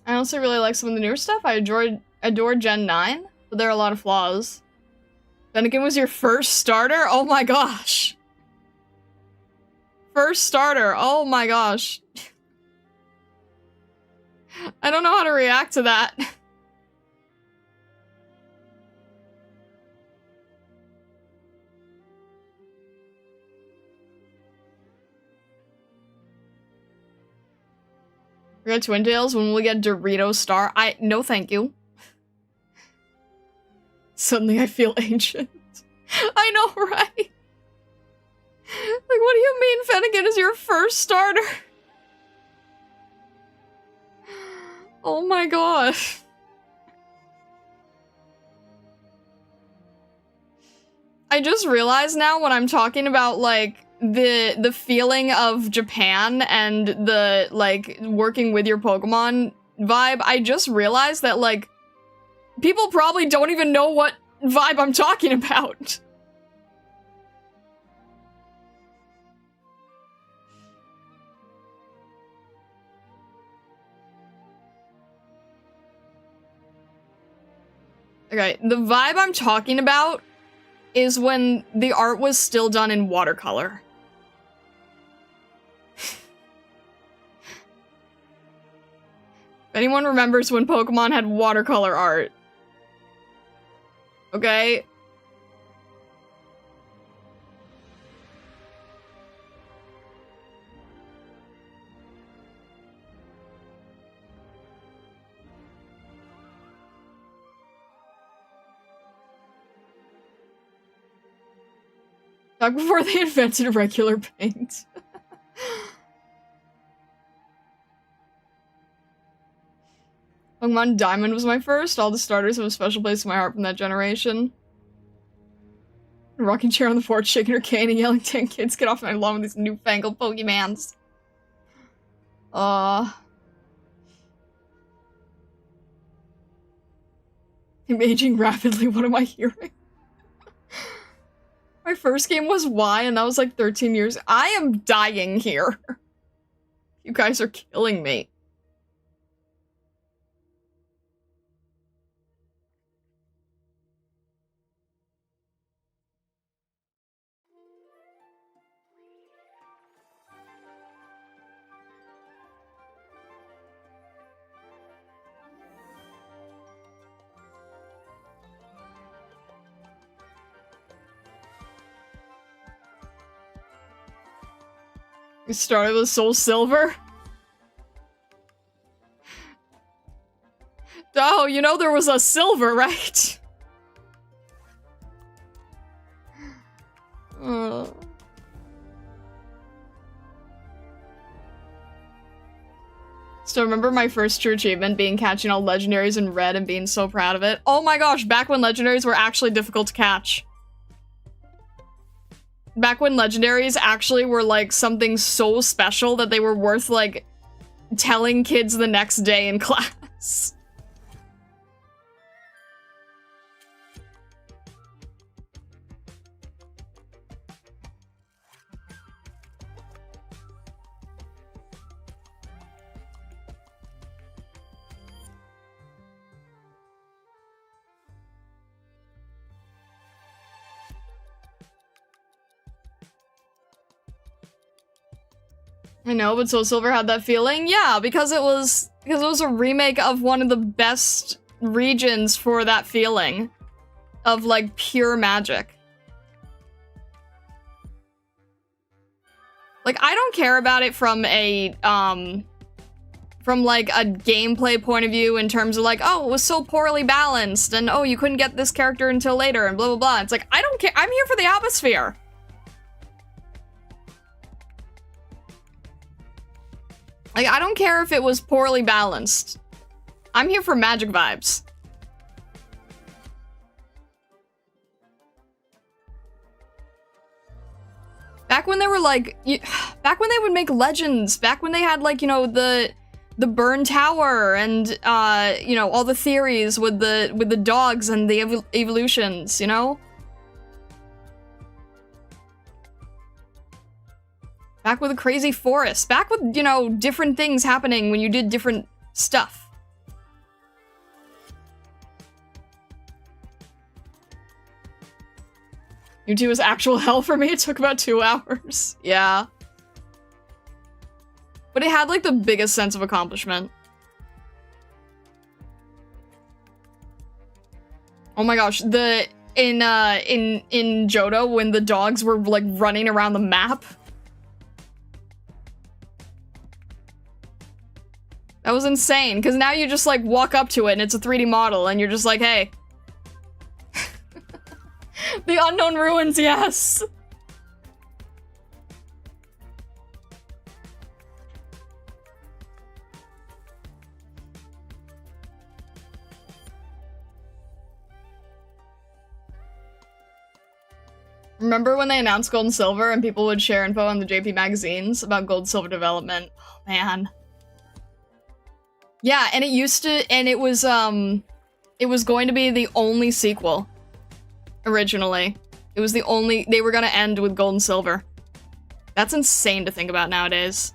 I also really like some of the newer stuff. I adore Gen 9, but there are a lot of flaws. Fennekin was your first starter? Oh my gosh. First starter, oh my gosh. I don't know how to react to that. We got Twin Tails. When will we get Dorito Star? No thank you. Suddenly I feel ancient. I know, right? Like, what do you mean Fennekin is your first starter? Oh my gosh. I just realized now when I'm talking about, like, the feeling of Japan and the, like, working with your Pokemon vibe, I just realized that, like, people probably don't even know what vibe I'm talking about. Okay, the vibe I'm talking about is when the art was still done in watercolor. If anyone remembers when Pokemon had watercolor art. Okay? Back before they invented regular paint. Pokemon Diamond was my first. All the starters have a special place in my heart from that generation. Rocking chair on the porch, shaking her cane and yelling, 10 kids, get off my lawn with these newfangled Pokemans. I'm aging rapidly, what am I hearing? My first game was Y, and that was like 13 years. I am dying here. You guys are killing me. We started with Soul Silver. Oh, you know there was a silver, right? So remember my first true achievement being catching all legendaries in red and being so proud of it? Oh my gosh, back when legendaries were actually difficult to catch. Back when legendaries actually were like something so special that they were worth like telling kids the next day in class. I know, but Soul Silver had that feeling? Yeah, because it was a remake of one of the best regions for that feeling of like pure magic. Like, I don't care about it from a from like a gameplay point of view in terms of like, oh, it was so poorly balanced and oh, you couldn't get this character until later and blah blah blah. It's like, I don't care. I'm here for the atmosphere. Like, I don't care if it was poorly balanced. I'm here for magic vibes. Back when they were like, back when they would make legends, back when they had like, you know, the burn tower and you know, all the theories with the dogs and the evolutions, you know? Back with a crazy forest. Back with, you know, different things happening when you did different stuff. U2 was actual hell for me. It took about 2 hours. Yeah. But it had, like, the biggest sense of accomplishment. Oh my gosh, in Johto, when the dogs were, like, running around the map. That was insane, because now you just, like, walk up to it and it's a 3D model, and you're just like, hey. The Unknown Ruins, yes! Remember when they announced Gold and Silver and people would share info on the JP magazines about Gold Silver development? Oh, man. Yeah, and it was going to be the only sequel. Originally. It was they were gonna end with Gold and Silver. That's insane to think about nowadays.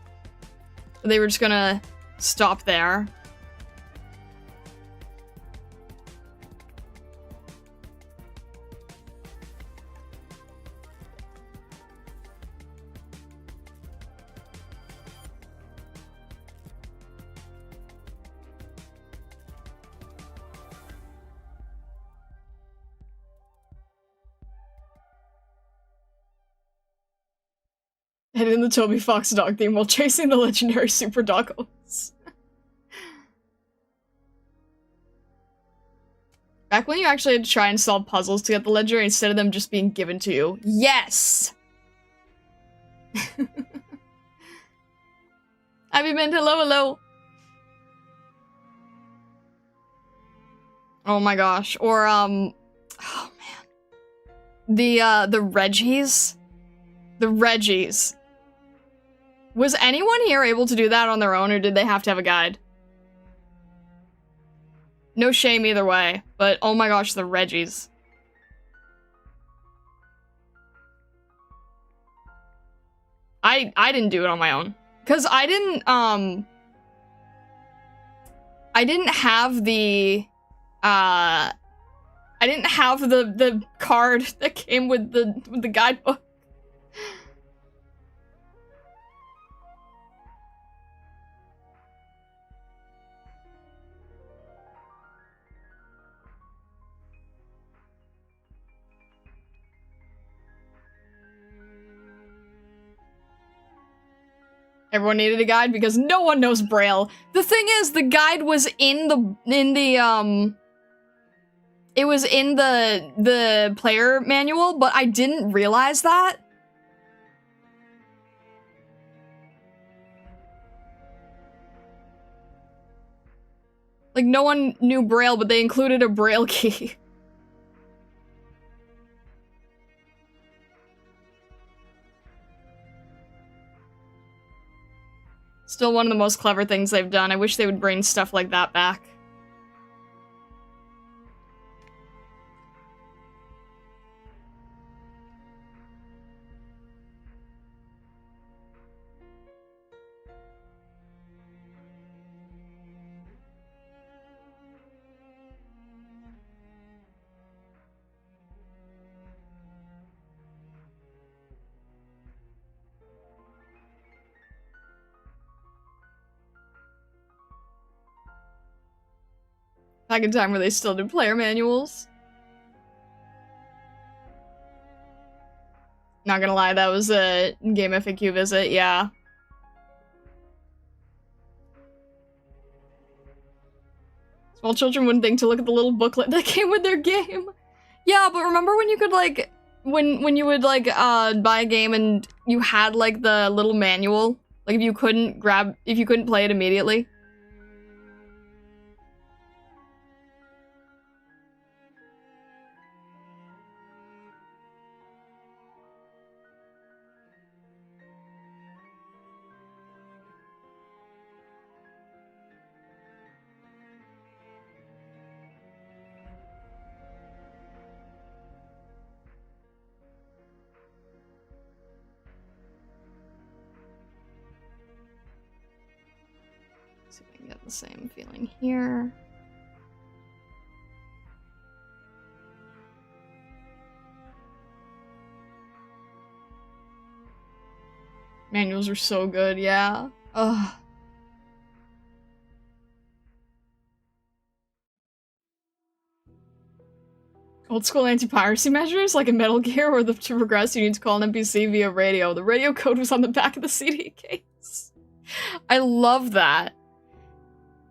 They were just gonna stop there. And in the Toby Fox dog theme while chasing the legendary super doggos. Back when you actually had to try and solve puzzles to get the legendary instead of them just being given to you. Yes! Have you been? Hello, hello. Oh my gosh. Or, oh man. The Reggies? The Reggies. Was anyone here able to do that on their own, or did they have to have a guide? No shame either way, but oh my gosh, the Reggies. I didn't do it on my own. Because I didn't have the, I didn't have the card that came with the guidebook. Everyone needed a guide because no one knows Braille. The thing is, the guide was it was in the player manual, but I didn't realize that. Like, no one knew Braille, but they included a Braille key. Still one of the most clever things they've done. I wish they would bring stuff like that back. Back in time where they still did player manuals. Not gonna lie, that was a game FAQ visit, yeah. Small children wouldn't think to look at the little booklet that came with their game. Yeah, but remember when you could, like, when you would, like, buy a game and you had, like, the little manual? Like, if you couldn't play it immediately? See if I can get the same feeling here. Manuals are so good, yeah. Ugh. Old school anti-piracy measures, like in Metal Gear, where to progress you need to call an NPC via radio. The radio code was on the back of the CD case. I love that.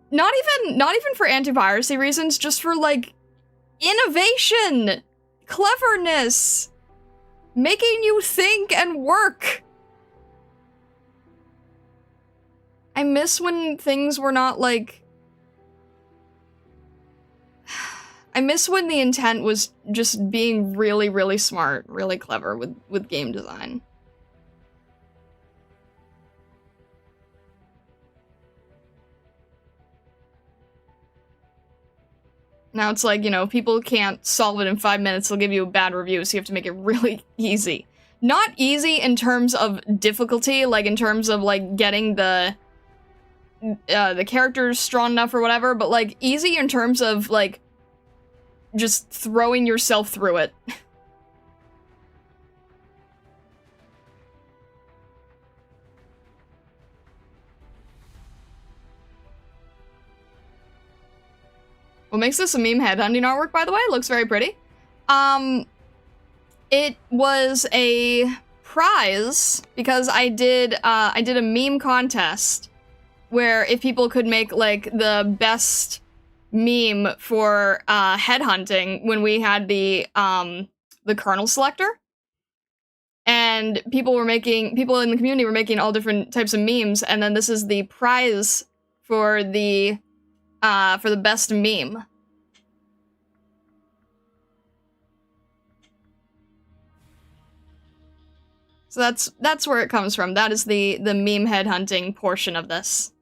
Not even for anti-piracy reasons, just for, like, innovation, cleverness, making you think and work. I miss when things were not, like... I miss when the intent was just being really, really smart, really clever with game design. Now it's like, you know, people can't solve it in 5 minutes, they'll give you a bad review, so you have to make it really easy. Not easy in terms of difficulty, like in terms of like getting the characters strong enough or whatever, but like easy in terms of like just throwing yourself through it. What makes this a meme headhunting artwork, by the way? Looks very pretty. It was a prize because I did a meme contest where if people could make like the best meme for headhunting when we had the kernel selector, and people in the community were making all different types of memes, and then this is the prize for the best meme. So that's where it comes from. That is the meme headhunting portion of this.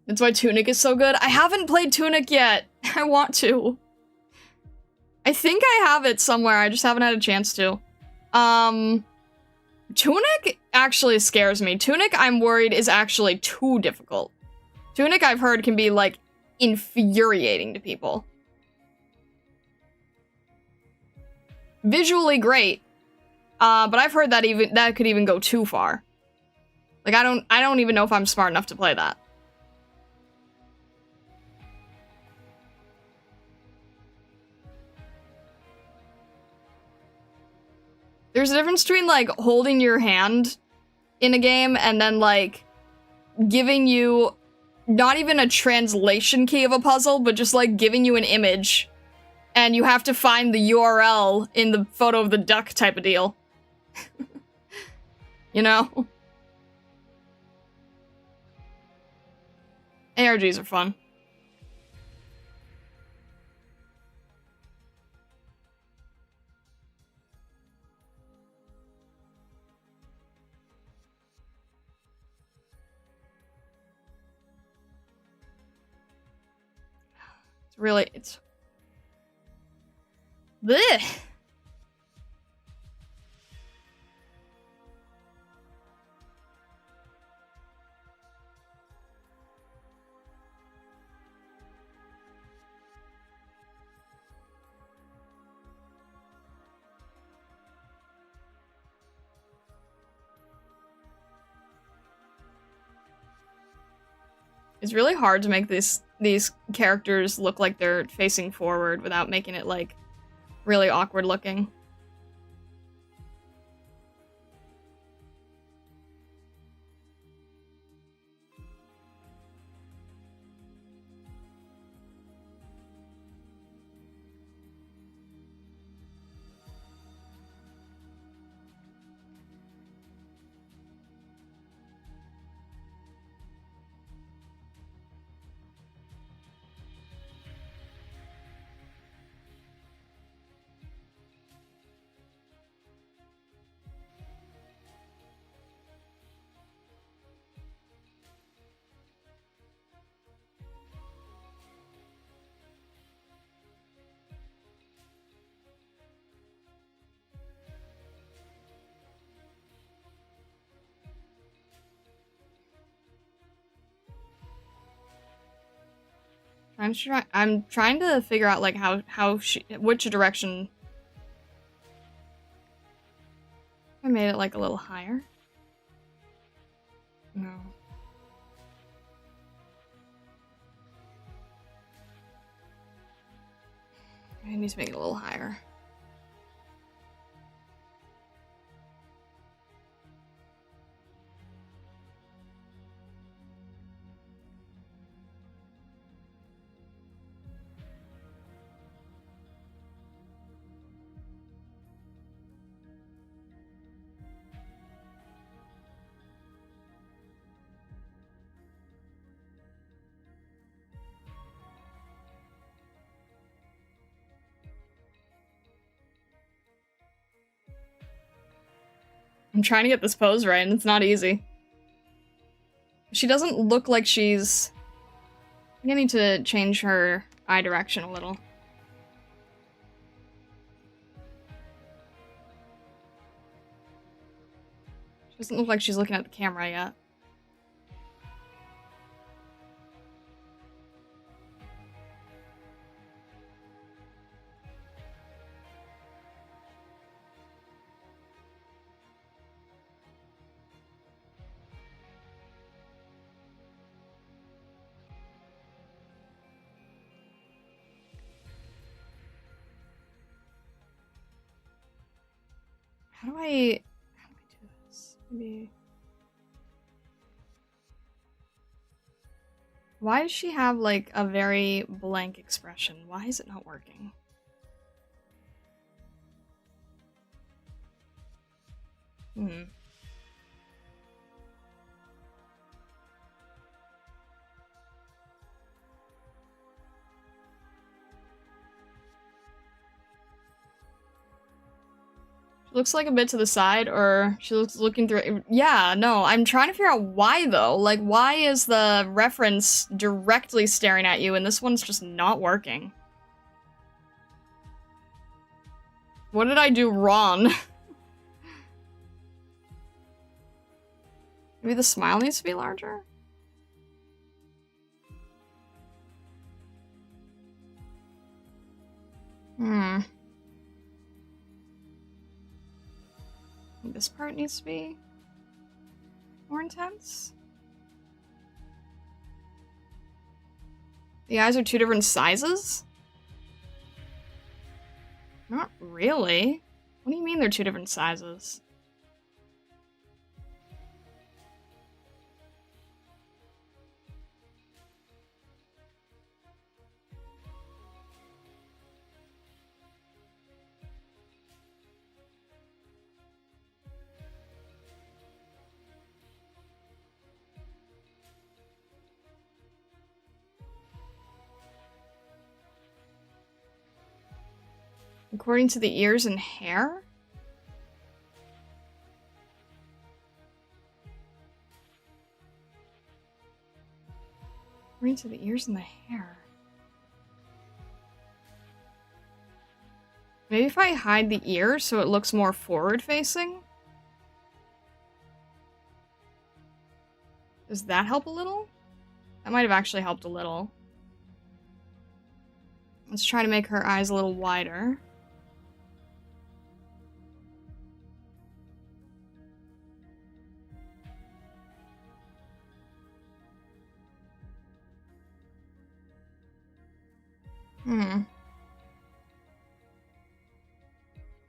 That's why Tunic is so good. I haven't played Tunic yet. I want to. I think I have it somewhere. I just haven't had a chance to. Tunic actually scares me. Tunic, I'm worried, is actually too difficult. Tunic, I've heard, can be, like, infuriating to people. Visually great, but I've heard that could even go too far. Like, I don't even know if I'm smart enough to play that. There's a difference between, like, holding your hand in a game and then, like, giving you not even a translation key of a puzzle, but just, like, giving you an image, and you have to find the URL in the photo of the duck type of deal. You know? ARGs are fun. It's bleh. It's really hard to make these characters look like they're facing forward without making it, like, really awkward looking. I'm trying to figure out, like, which direction. I made it, like, a little higher. No. I need to make it a little higher. I'm trying to get this pose right, and it's not easy. She doesn't look like she's... I'm gonna need to change her eye direction a little. She doesn't look like she's looking at the camera yet. How do I do this? Maybe... Why does she have, like, a very blank expression? Why is it not working? Looks like a bit to the side, or she looks looking through it. Yeah, no, I'm trying to figure out why, though. Like, why is the reference directly staring at you and this one's just not working? What did I do wrong? Maybe the smile needs to be larger? This part needs to be more intense. The eyes are two different sizes? Not really. What do you mean they're two different sizes? According to the ears and hair? According to the ears and the hair. Maybe if I hide the ear so it looks more forward-facing? Does that help a little? That might have actually helped a little. Let's try to make her eyes a little wider.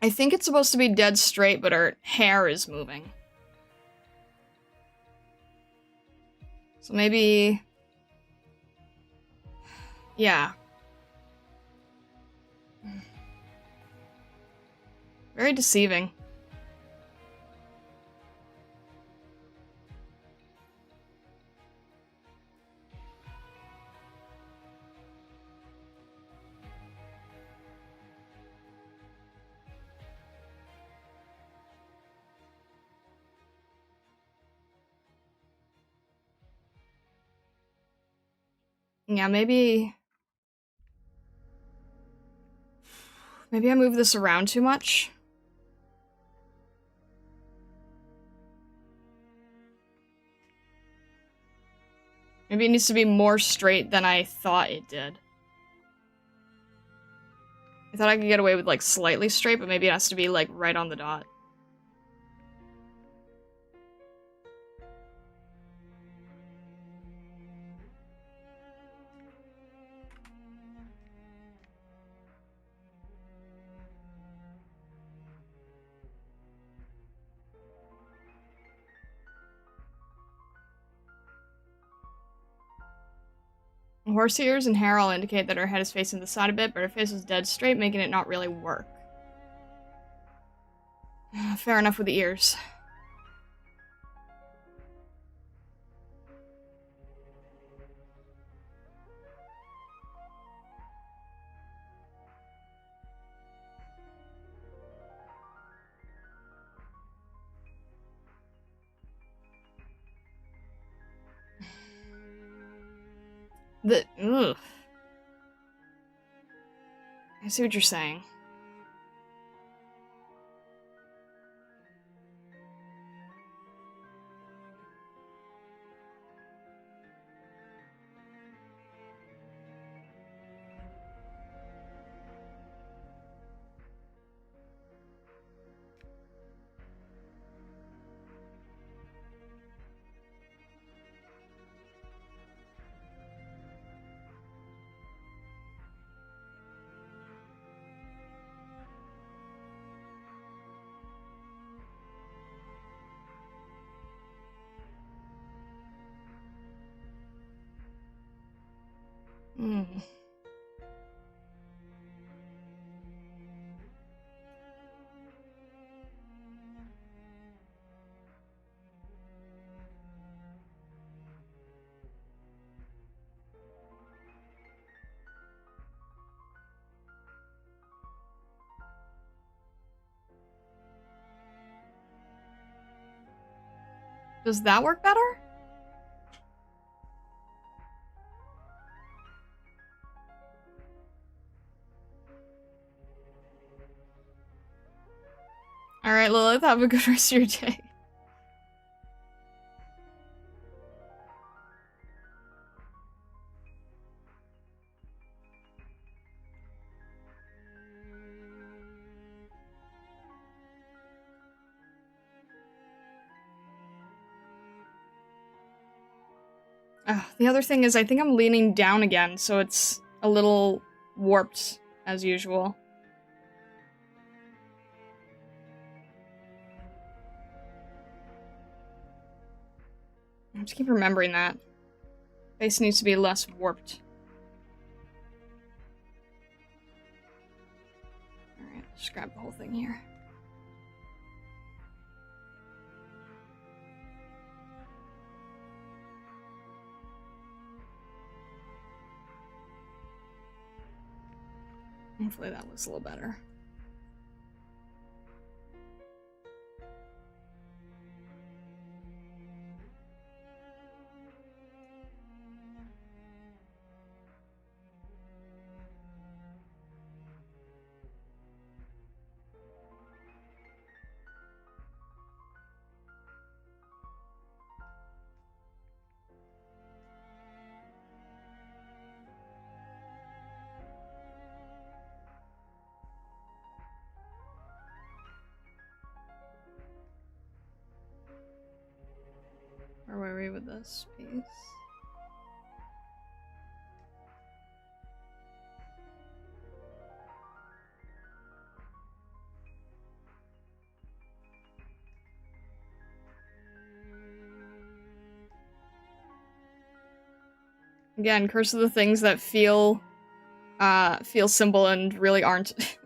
I think it's supposed to be dead straight, but her hair is moving. So maybe... Yeah. Very deceiving. Yeah, maybe... Maybe I move this around too much. Maybe it needs to be more straight than I thought it did. I thought I could get away with, like, slightly straight, but maybe it has to be, like, right on the dot. Horse ears and hair all indicate that her head is facing the side a bit, but her face is dead straight, making it not really work. Fair enough with the ears. Ugh. I see what you're saying. Hmm. Does that work better? Alright, Lilith, have a good rest of your day. The other thing is I think I'm leaning down again, so it's a little warped, as usual. I have to keep remembering that. Face needs to be less warped. Alright, just grab the whole thing here. Hopefully that looks a little better. Where were we with this piece? Again, curse of the things that feel simple and really aren't.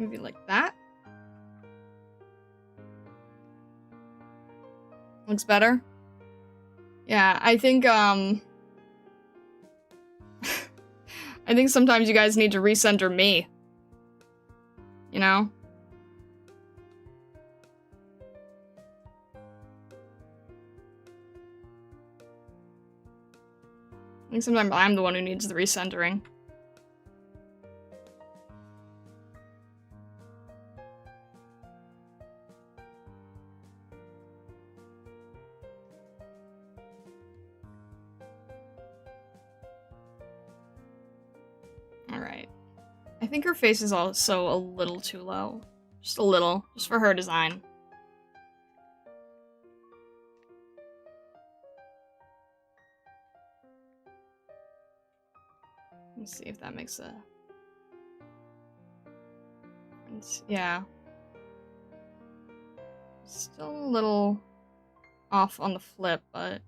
Maybe like that. Looks better. Yeah, I think I think sometimes you guys need to recenter me. You know? I think sometimes I'm the one who needs the recentering. Alright. I think her face is also a little too low. Just a little. Just for her design. Let me see if that makes a... Yeah. Still a little off on the flip, but...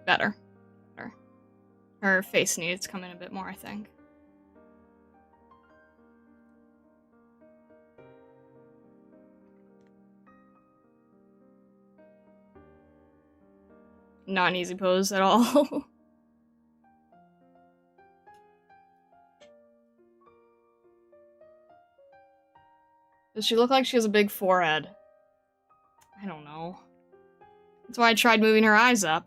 Better. Her face needs to come in a bit more, I think. Not an easy pose at all. Does she look like she has a big forehead? I don't know. That's why I tried moving her eyes up.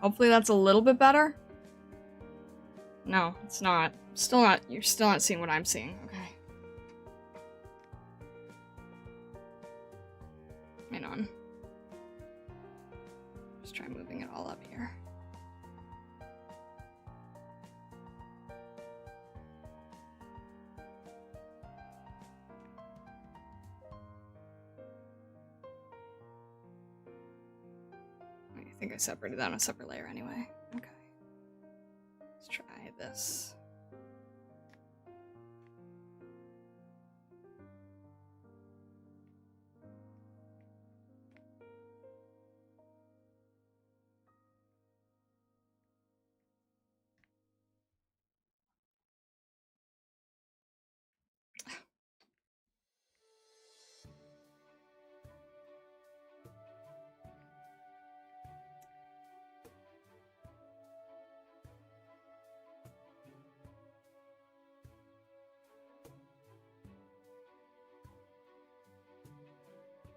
Hopefully that's a little bit better. No, it's not. Still not. You're still not seeing what I'm seeing. Okay. Hang on. Just try moving it all up here. I think I separated that on a separate layer anyway. Okay. Let's try this.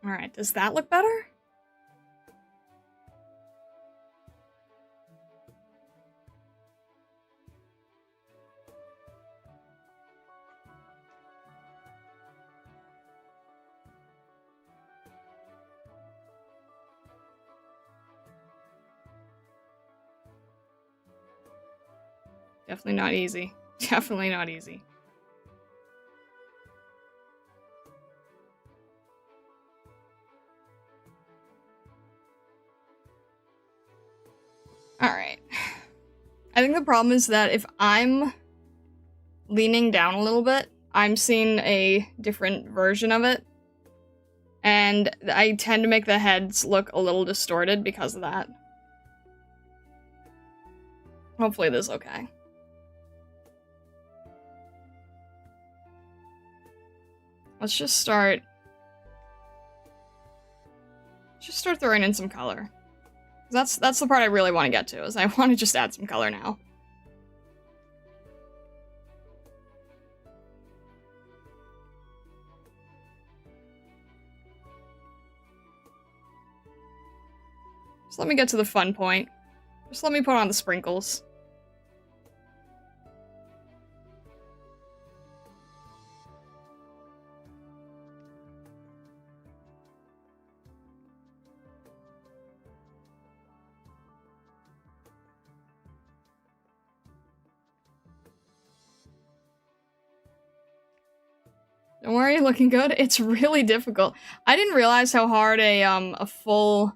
Alright, does that look better? Definitely not easy. Definitely not easy. Alright. I think the problem is that if I'm leaning down a little bit, I'm seeing a different version of it. And I tend to make the heads look a little distorted because of that. Hopefully this is okay. Let's just start throwing in some color. That's the part I really want to get to, is I want to just add some color now. Just let me get to the fun point. Just let me put on the sprinkles. Don't worry, looking good. It's really difficult. I didn't realize how hard a full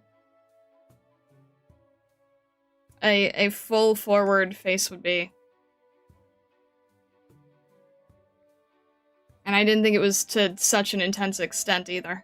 forward face would be. And I didn't think it was to such an intense extent either.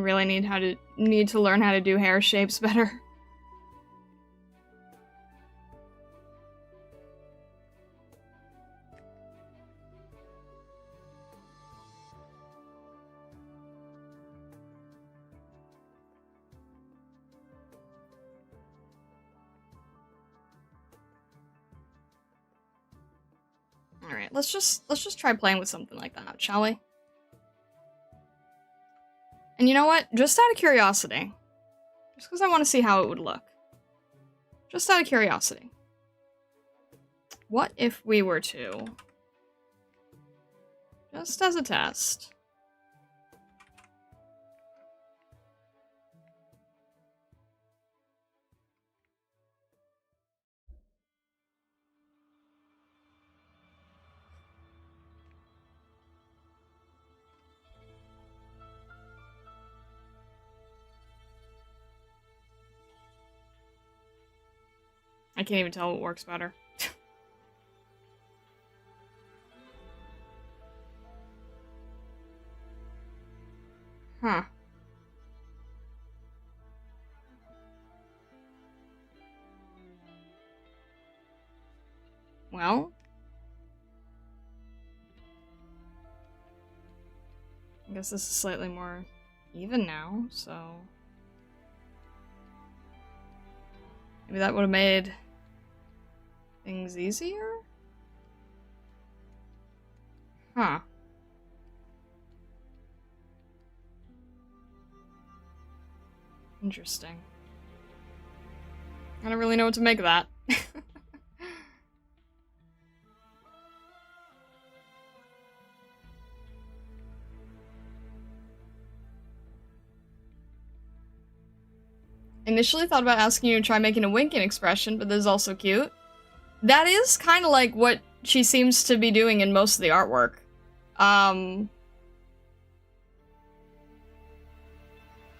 really need to learn how to do hair shapes better. Alright, let's just try playing with something like that, shall we? And you know what? Just out of curiosity. Just because I want to see how it would look. Just out of curiosity. What if we were to... just as a test... I can't even tell what works better. Huh. Well. I guess this is slightly more even now, so... maybe that would have made things easier? Huh. Interesting. I don't really know what to make of that. Initially thought about asking you to try making a winking expression, but this is also cute. That is kind of like what she seems to be doing in most of the artwork. I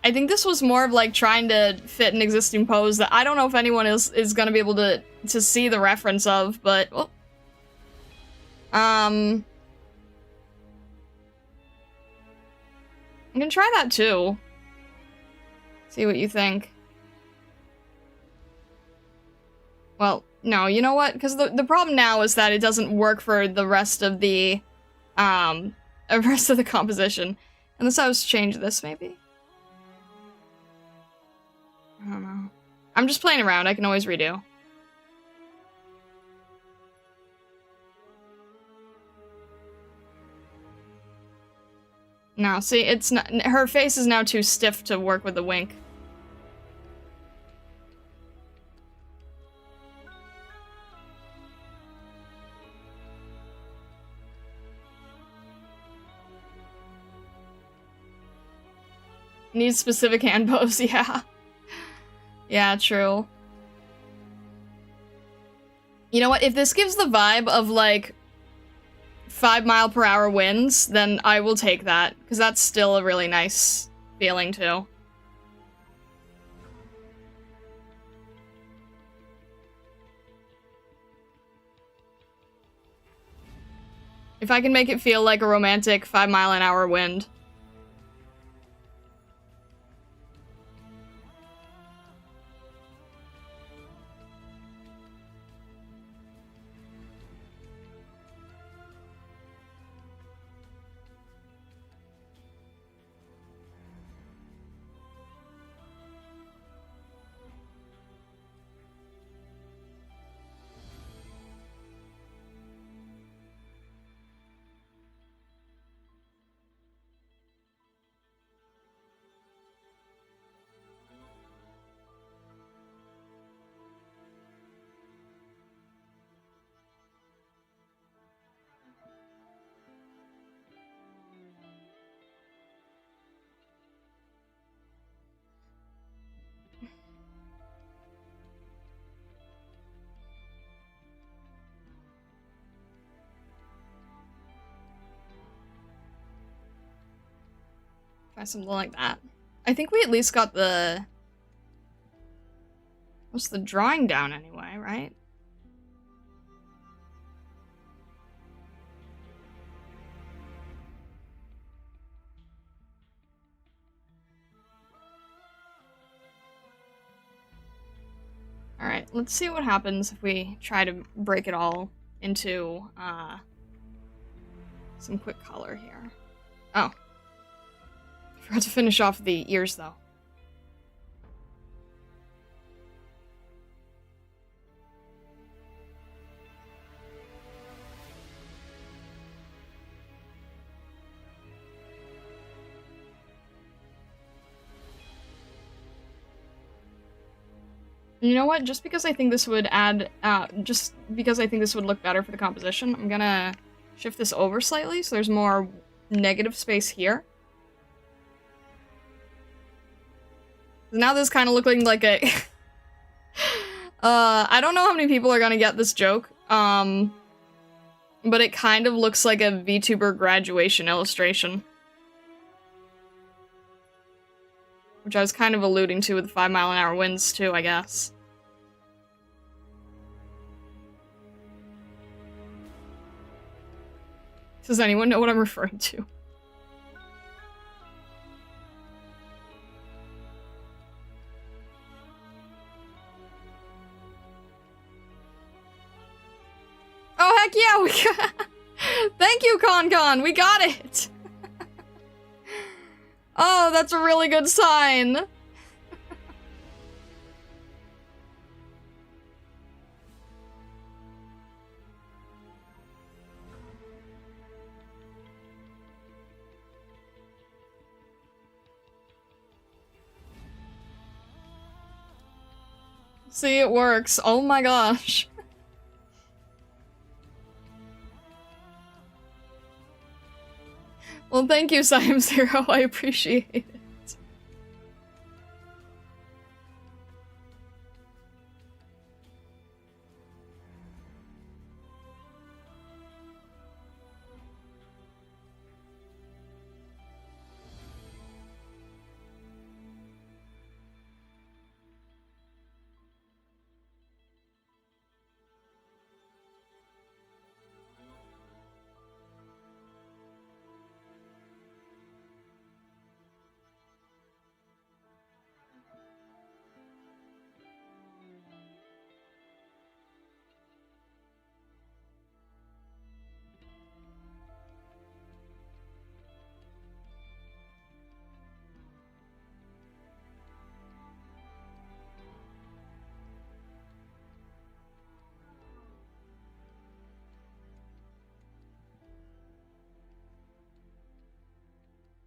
think this was more of like trying to fit an existing pose that I don't know if anyone is gonna be able to see the reference of, but well, I'm gonna try that too. See what you think. Well, no, you know what? Because the problem now is that it doesn't work for the rest of the composition. Unless I was to change this, maybe? I don't know. I'm just playing around. I can always redo. No, see, it's not. Her face is now too stiff to work with the wink. Needs specific hand pose, yeah. Yeah, true. You know what? If this gives the vibe of, like, 5-mile-per-hour winds, then I will take that. Because that's still a really nice feeling, too. If I can make it feel like a romantic 5-mile-an-hour wind. Try something like that. I think we at least got the... what's the drawing down anyway, right? let's see what happens if we try to break it all into, some quick color here. Oh. Forgot to finish off the ears, though. You know what? Just because I think this would add, just because I think this would look better for the composition, I'm gonna shift this over slightly so there's more negative space here. Now this kind of looking like a... I don't know how many people are gonna get this joke, but it kind of looks like a VTuber graduation illustration. Which I was kind of alluding to with 5-mile-an-hour winds too, I guess. Does anyone know what I'm referring to? Oh, heck yeah, we got... Thank you, Con, we got it! Oh, that's a really good sign. See, it works. Oh my gosh. Well, thank you, Siam0. I appreciate it.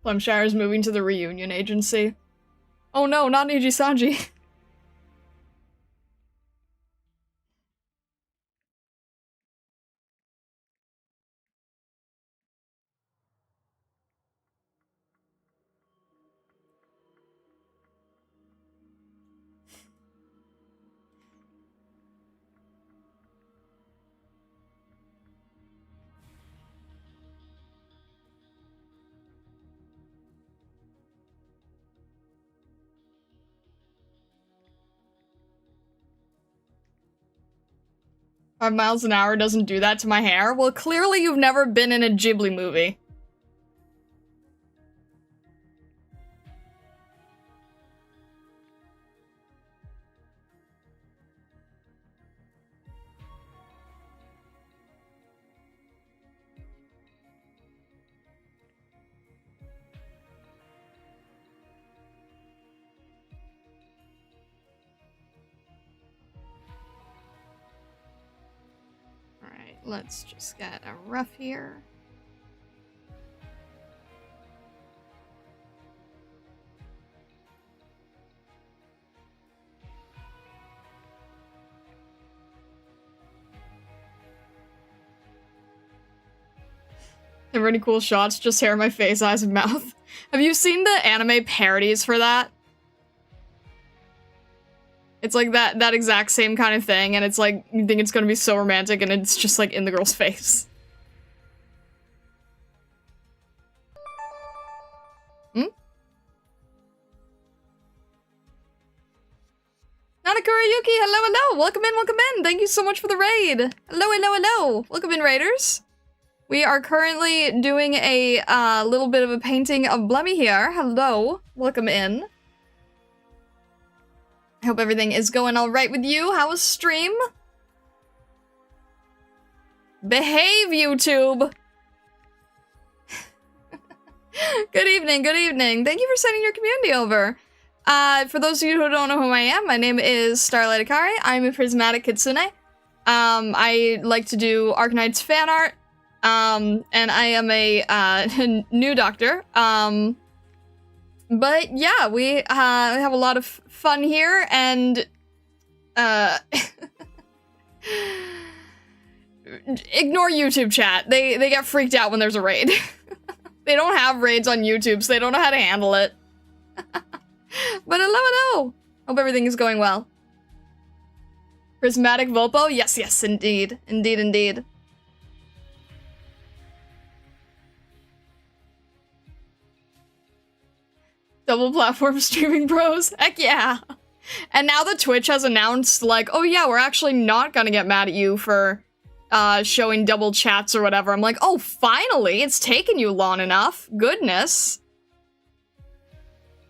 Plumshire is moving to the reunion agency. Oh no, not Nijisanji. 5 miles an hour doesn't do that to my hair? Well, clearly you've never been in a Ghibli movie. Let's just get a rough here. Have any cool shots? Just hair, my face, eyes, and mouth. Have you seen the anime parodies for that? It's like that exact same kind of thing, and it's like, you think it's gonna be so romantic, and it's just like in the girl's face. Hmm? Nanakurayuki, hello! Welcome in! Thank you so much for the raid! Hello! Welcome in, raiders! We are currently doing a little bit of a painting of Blemi here. Hello! Welcome in. I hope everything is going all right with you. How was stream? Behave, YouTube! Good evening, good evening. Thank you for sending your community over. For those of you who don't know who I am, my name is Starlight Akari. I'm a prismatic kitsune. I like to do Arknights fan art. And I am a new doctor. But yeah, we have a lot of fun here, and ignore YouTube chat. They get freaked out when there's a raid. They don't have raids on YouTube, so they don't know how to handle it. But hello. Hope everything is going well. Prismatic Volpo? Yes, yes, indeed. Indeed. Double platform streaming pros? Heck yeah. And now that Twitch has announced, like, oh yeah, we're actually not gonna get mad at you for showing double chats or whatever. I'm like, oh, finally, it's taken you long enough. Goodness.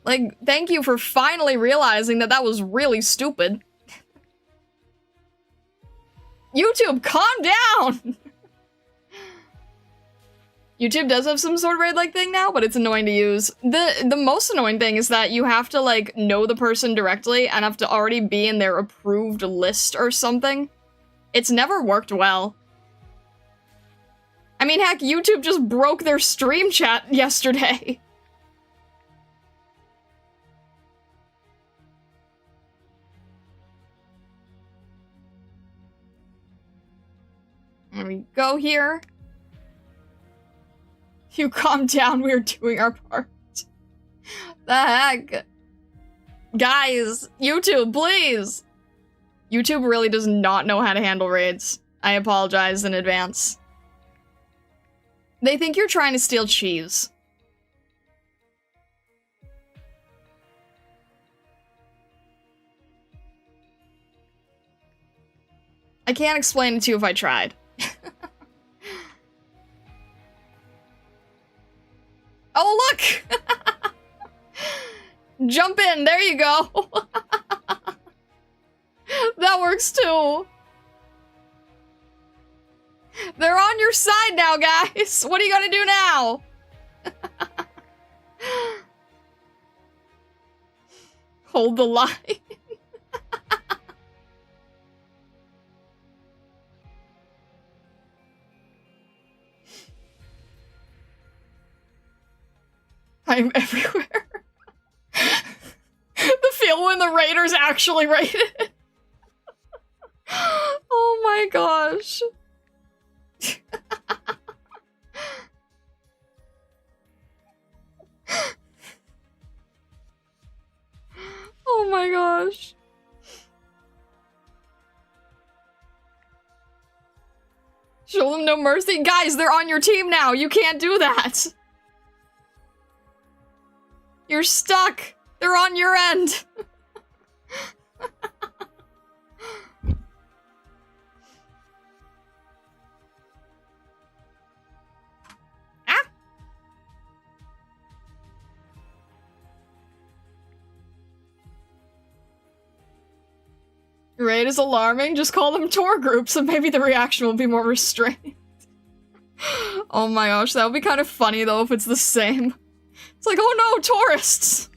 Like, thank you for finally realizing that that was really stupid. YouTube, calm down! YouTube does have some sort of raid-like thing now, but it's annoying to use. The most annoying thing is that you have to, like, know the person directly and have to already be in their approved list or something. It's never worked well. I mean, heck, YouTube just broke their stream chat yesterday. There we go here. You calm down, we're doing our part. The heck? Guys, YouTube, please! YouTube really does not know how to handle raids. I apologize in advance. They think you're trying to steal cheese. I can't explain it to you if I tried. Oh, look! Jump in, there you go. That works too. They're on your side now, guys. What are you gonna do now? Hold the line. I'm everywhere. The feel when the raiders actually raided. Oh my gosh. Oh my gosh. Show them no mercy? Guys, they're on your team now. You can't do that. You're stuck. They're on your end. Ah. Raid is alarming. Just call them tour groups and maybe the reaction will be more restrained. Oh my gosh, that would be kind of funny though if it's the same. It's like, oh no, tourists!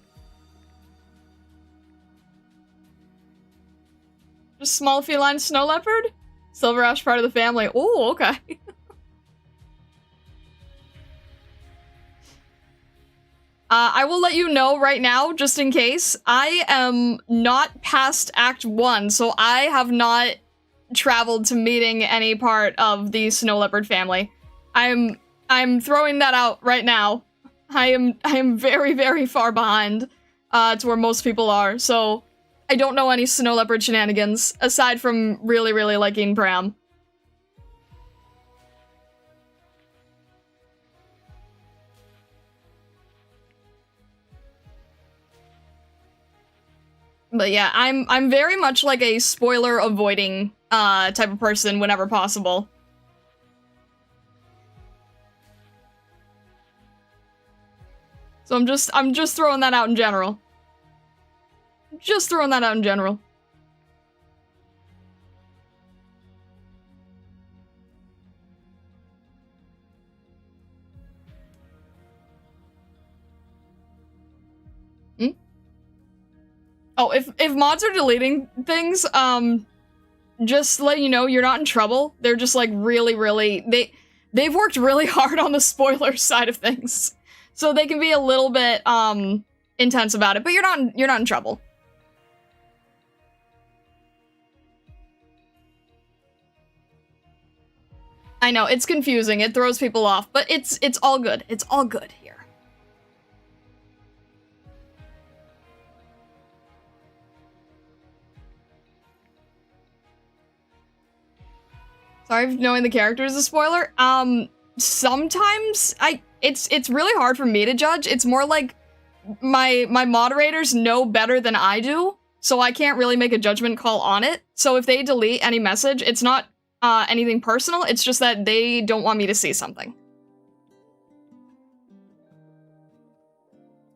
Just small feline snow leopard? Silver ash part of the family. Oh, okay. I will let you know right now, just in case. I am not past Act 1, so I have not traveled to meeting any part of the snow leopard family. I'm throwing that out right now. I am very, very far behind to where most people are, so I don't know any snow leopard shenanigans, aside from really, really liking Pram. But yeah, I'm very much like a spoiler avoiding type of person whenever possible. So I'm just throwing that out in general. Just throwing that out in general. Oh, if mods are deleting things, just let you know you're not in trouble. They're just like really they've worked really hard on the spoiler side of things. So they can be a little bit intense about it, but you're not in trouble. I know, it's confusing. It throws people off, but it's all good. It's all good here. Sorry if knowing the character is a spoiler. Sometimes it's really hard for me to judge. It's more like my moderators know better than I do, so I can't really make a judgment call on it. So if they delete any message, it's not anything personal, it's just that they don't want me to see something.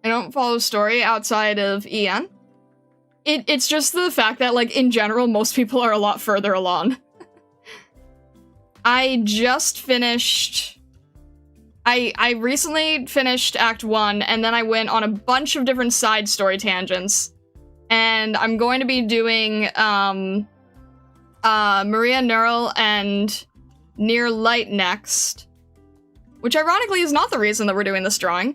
I don't follow story outside of EN. It's just the fact that, like, in general, most people are a lot further along. I just finished... I recently finished Act 1, and then I went on a bunch of different side story tangents. And I'm going to be doing, Maria Neural and Near Light next. Which, ironically, is not the reason that we're doing this drawing.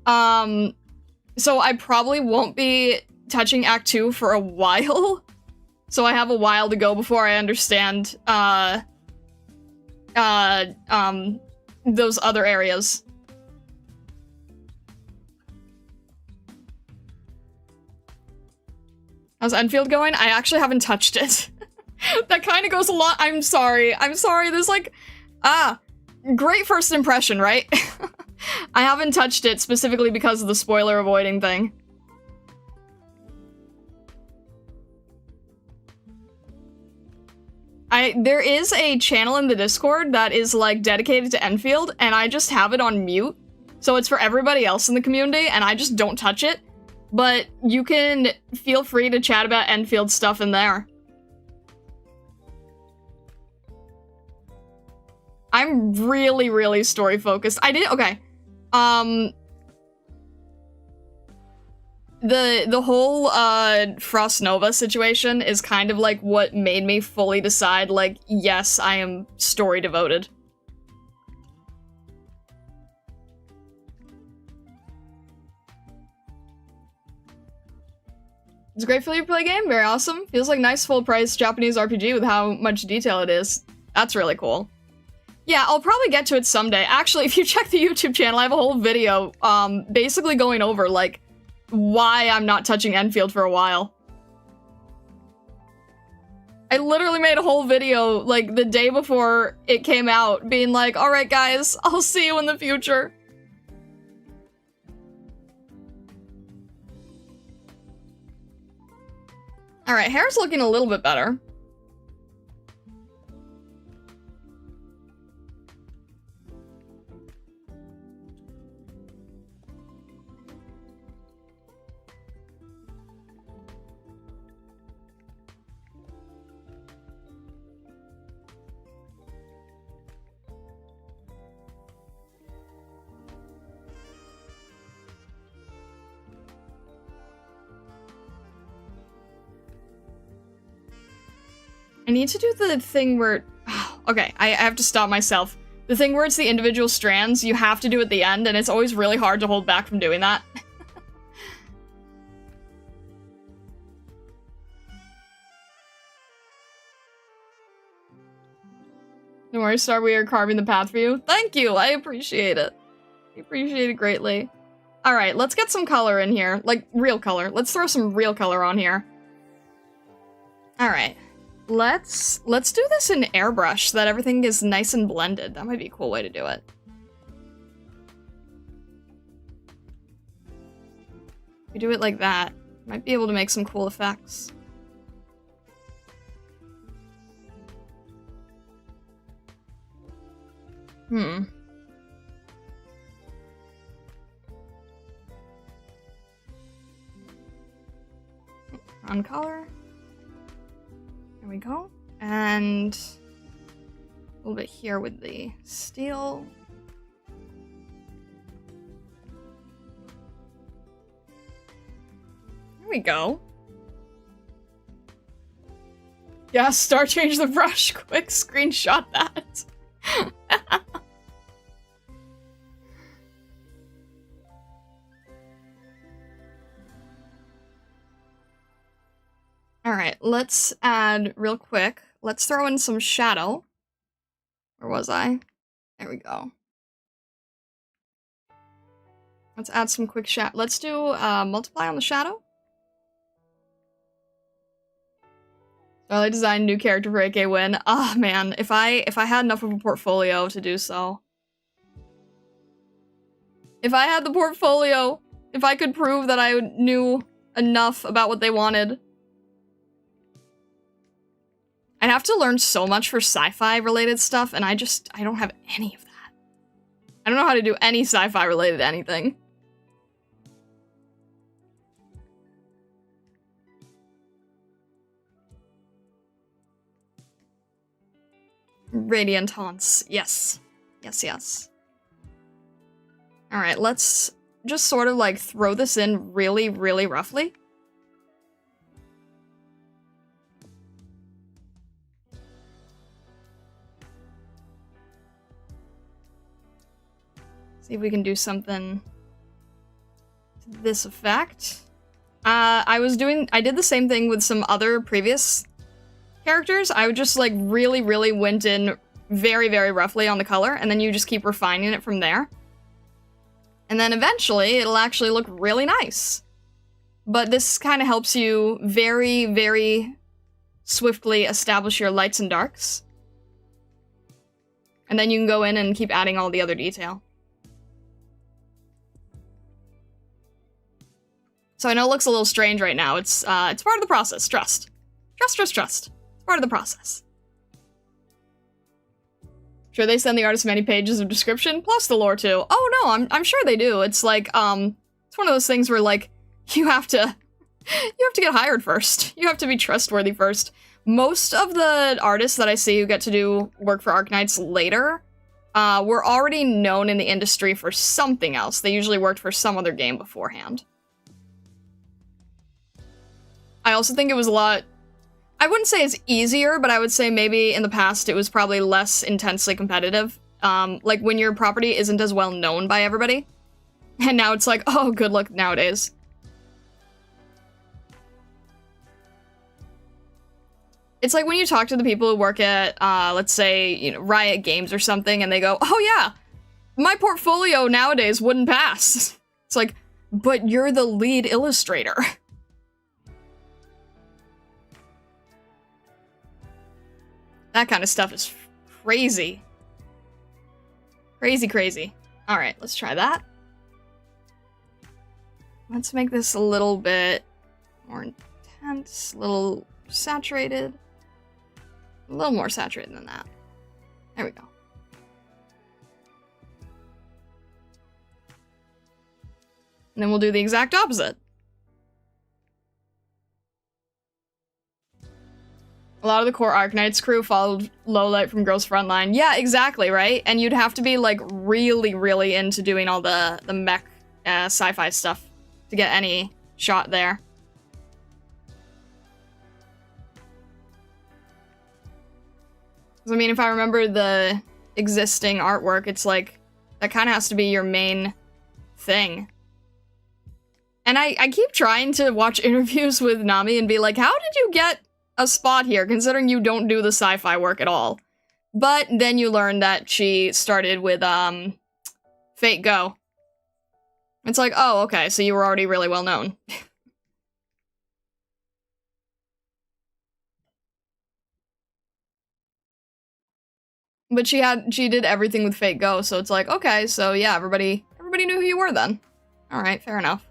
So I probably won't be touching Act 2 for a while. So I have a while to go before I understand, those other areas. How's Enfield going? I actually haven't touched it. That kind of goes a lot. I'm sorry. There's like, great first impression, right? I haven't touched it specifically because of the spoiler avoiding thing. There is a channel in the Discord that is, like, dedicated to Enfield, and I just have it on mute. So it's for everybody else in the community, and I just don't touch it. But you can feel free to chat about Enfield stuff in there. I'm really story-focused. Okay. The whole, Frost Nova situation is kind of, like, what made me fully decide, like, yes, I am story-devoted. It's great for you to play a game, very awesome. Feels like nice full-price Japanese RPG with how much detail it is. That's really cool. Yeah, I'll probably get to it someday. Actually, if you check the YouTube channel, I have a whole video, basically going over, like, why I'm not touching Enfield for a while. I literally made a whole video, like, the day before it came out, being like, alright guys, I'll see you in the future. Alright, hair's looking a little bit better. I need to do the thing where... Okay, I have to stop myself. The thing where it's the individual strands, you have to do at the end, and it's always really hard to hold back from doing that. Don't worry, Star, we are carving the path for you. Thank you, I appreciate it. I appreciate it greatly. Alright, let's get some color in here. Like, real color. Let's throw some real color on here. Alright. Let's do this in airbrush so that everything is nice and blended. That might be a cool way to do it. If we do it like that, might be able to make some cool effects. on color. There we go. And a little bit here with the steel. There we go. Yeah, star change the brush. Quick screenshot that. Alright, let's add real quick. Let's throw in some shadow. Where was I? There we go. Let's add some quick shadow. Let's do multiply on the shadow. Early design new character for AK win. Ah, oh, man, if I had enough of a portfolio to do so. If I had the portfolio, if I could prove that I knew enough about what they wanted. I'd have to learn so much for sci-fi related stuff, and I don't have any of that. I don't know how to do any sci-fi related anything. Radiant Haunts. Yes. Yes, yes. Alright, let's just sort of like throw this in really, really roughly. See if we can do something to this effect. I did the same thing with some other previous characters. I would just like really, really went in very, very roughly on the color, and then you just keep refining it from there. And then eventually it'll actually look really nice. But this kind of helps you very, very swiftly establish your lights and darks. And then you can go in and keep adding all the other detail. So I know it looks a little strange right now. It's part of the process. Trust. Trust, trust, trust. It's part of the process. Sure, they send the artist many pages of description, plus the lore too. Oh no, I'm sure they do. It's like, it's one of those things where like, you have to get hired first. You have to be trustworthy first. Most of the artists that I see who get to do work for Arknights later, were already known in the industry for something else. They usually worked for some other game beforehand. I also think it was a lot, I wouldn't say it's easier, but I would say maybe in the past it was probably less intensely competitive. Like when your property isn't as well known by everybody. And now it's like, oh, good luck nowadays. It's like when you talk to the people who work at, let's say, you know, Riot Games or something, and they go, oh yeah, my portfolio nowadays wouldn't pass. It's like, but you're the lead illustrator. That kind of stuff is crazy. Crazy, crazy. Alright, let's try that. Let's make this a little bit more intense, a little saturated. A little more saturated than that. There we go. And then we'll do the exact opposite. A lot of the core Arknights crew followed Lowlight from Girls Frontline. Yeah, exactly, right? And you'd have to be, like, really, really into doing all the mech sci-fi stuff to get any shot there. I mean, if I remember the existing artwork, it's like, that kind of has to be your main thing. And I keep trying to watch interviews with Nami and be like, how did you get a spot here, considering you don't do the sci-fi work at all? But then you learn that she started with, Fate Go. It's like, oh, okay, so you were already really well known. But she did everything with Fate Go, so it's like, okay, so yeah, everybody knew who you were then. Alright, fair enough.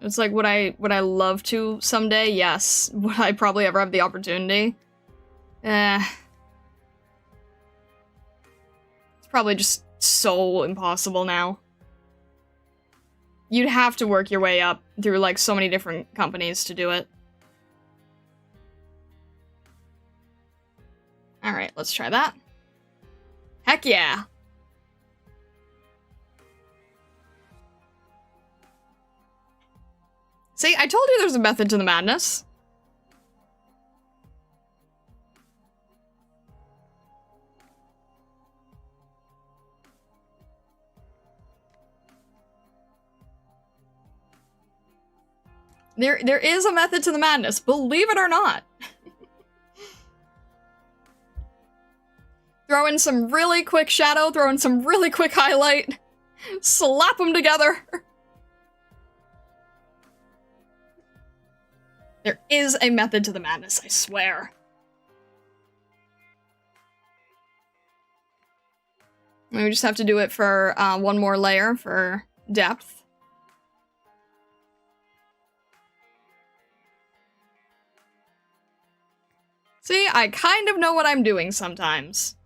It's like, would I love to someday? Yes. Would I probably ever have the opportunity? It's probably just so impossible now. You'd have to work your way up through, like, so many different companies to do it. Alright, let's try that. Heck yeah! See, I told you there's a method to the madness. There is a method to the madness, believe it or not. Throw in some really quick shadow, throw in some really quick highlight, slap them together. There is a method to the madness, I swear. We just have to do it for one more layer for depth. See, I kind of know what I'm doing sometimes.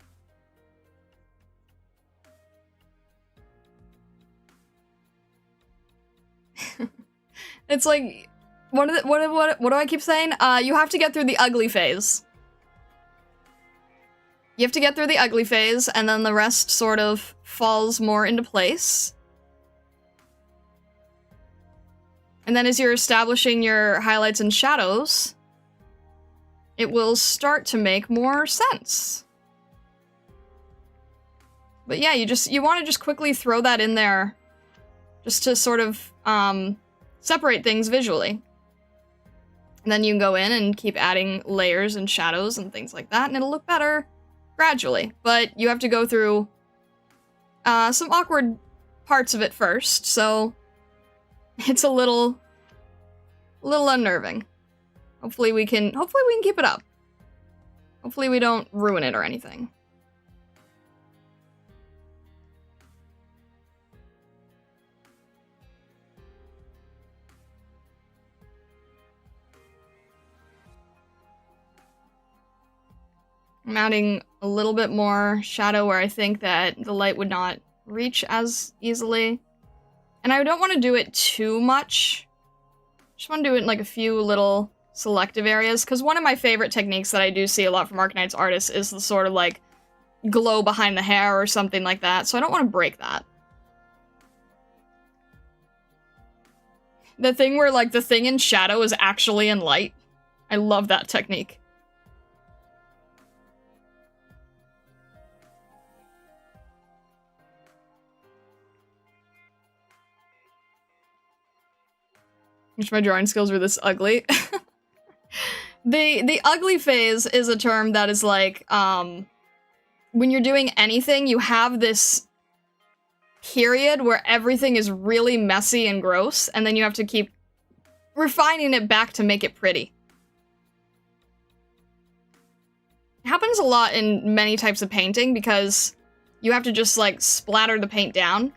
It's like, what do I keep saying? You have to get through the ugly phase. You have to get through the ugly phase, and then the rest sort of falls more into place. And then as you're establishing your highlights and shadows, it will start to make more sense. But yeah, you want to just quickly throw that in there just to sort of separate things visually. And then you can go in and keep adding layers and shadows and things like that, and it'll look better gradually. But you have to go through some awkward parts of it first, so it's a little unnerving. Hopefully we can keep it up. Hopefully we don't ruin it or anything. I'm adding a little bit more shadow where I think that the light would not reach as easily. And I don't want to do it too much. Just want to do it in like a few little selective areas, because one of my favorite techniques that I do see a lot from Arknights artists is the sort of like glow behind the hair or something like that, so I don't want to break that. The thing where like the thing in shadow is actually in light. I love that technique. Wish my drawing skills were this ugly. The ugly phase is a term that is like, when you're doing anything, you have this period where everything is really messy and gross, and then you have to keep refining it back to make it pretty. It happens a lot in many types of painting because you have to just like splatter the paint down.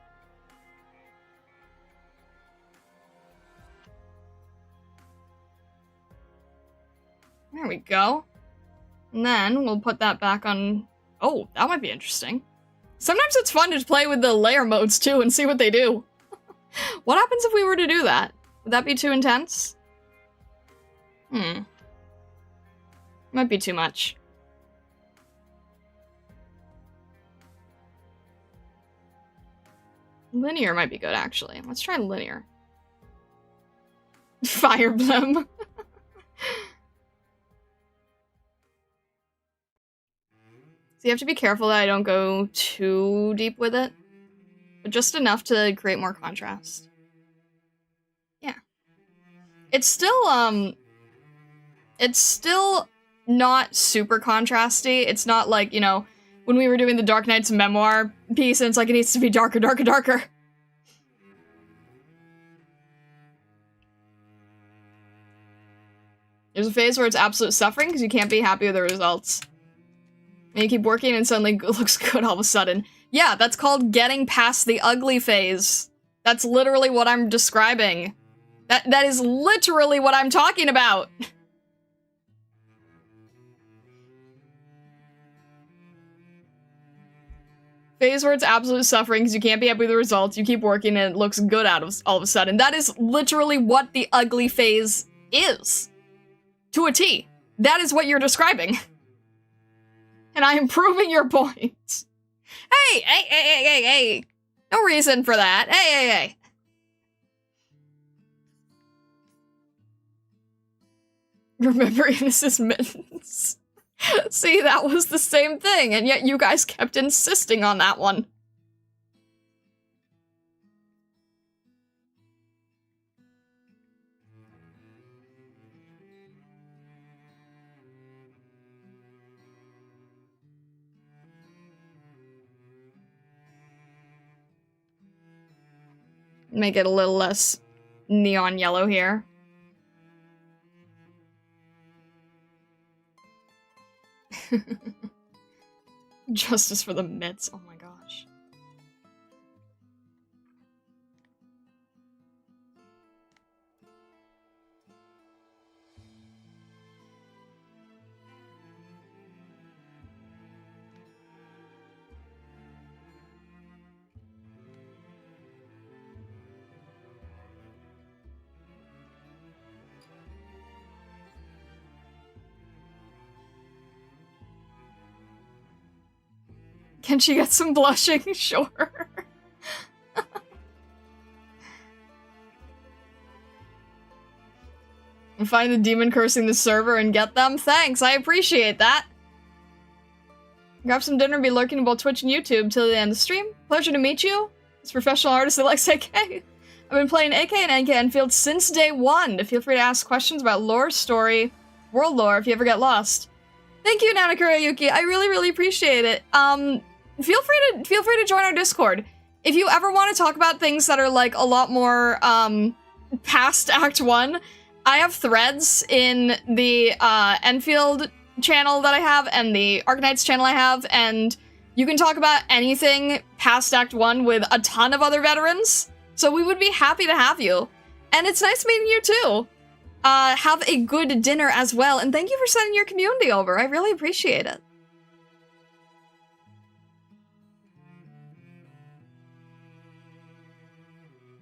There we go. And then we'll put that back on... Oh, that might be interesting. Sometimes it's fun to play with the layer modes too and see what they do. What happens if we were to do that? Would that be too intense? Might be too much. Linear might be good, actually. Let's try linear. Fire Blem. So you have to be careful that I don't go too deep with it, but just enough to create more contrast. Yeah. It's still not super contrasty. It's not like, you know, when we were doing the Arknights memoir piece, and it's like it needs to be darker, darker, darker. There's a phase where it's absolute suffering because you can't be happy with the results. And you keep working and suddenly it looks good all of a sudden. Yeah, that's called getting past the ugly phase. That's literally what I'm describing. That is literally what I'm talking about. Phase where it's absolute suffering because you can't be happy with the results. You keep working and it looks good all of a sudden. That is literally what the ugly phase is. To a T. That is what you're describing. And I am proving your point. Hey. No reason for that. Hey. Remember Enos's mittens? See, that was the same thing, and yet you guys kept insisting on that one. Make it a little less neon yellow here. Justice for the mitts. Oh my gosh. Can she get some blushing? Sure. And find the demon cursing the server and get them? Thanks, I appreciate that. Grab some dinner and be lurking about Twitch and YouTube till the end of the stream. Pleasure to meet you. This professional artist that likes AK. I've been playing AK and NK Enfield since day one. Feel free to ask questions about lore, story, world lore if you ever get lost. Thank you, Nanakura Yuki. I really appreciate it. Feel free to join our Discord. If you ever want to talk about things that are like a lot more past Act 1, I have threads in the Enfield channel that I have and the Arknights channel I have, and you can talk about anything past Act 1 with a ton of other veterans. So we would be happy to have you. And it's nice meeting you too. Have a good dinner as well, and thank you for sending your community over. I really appreciate it.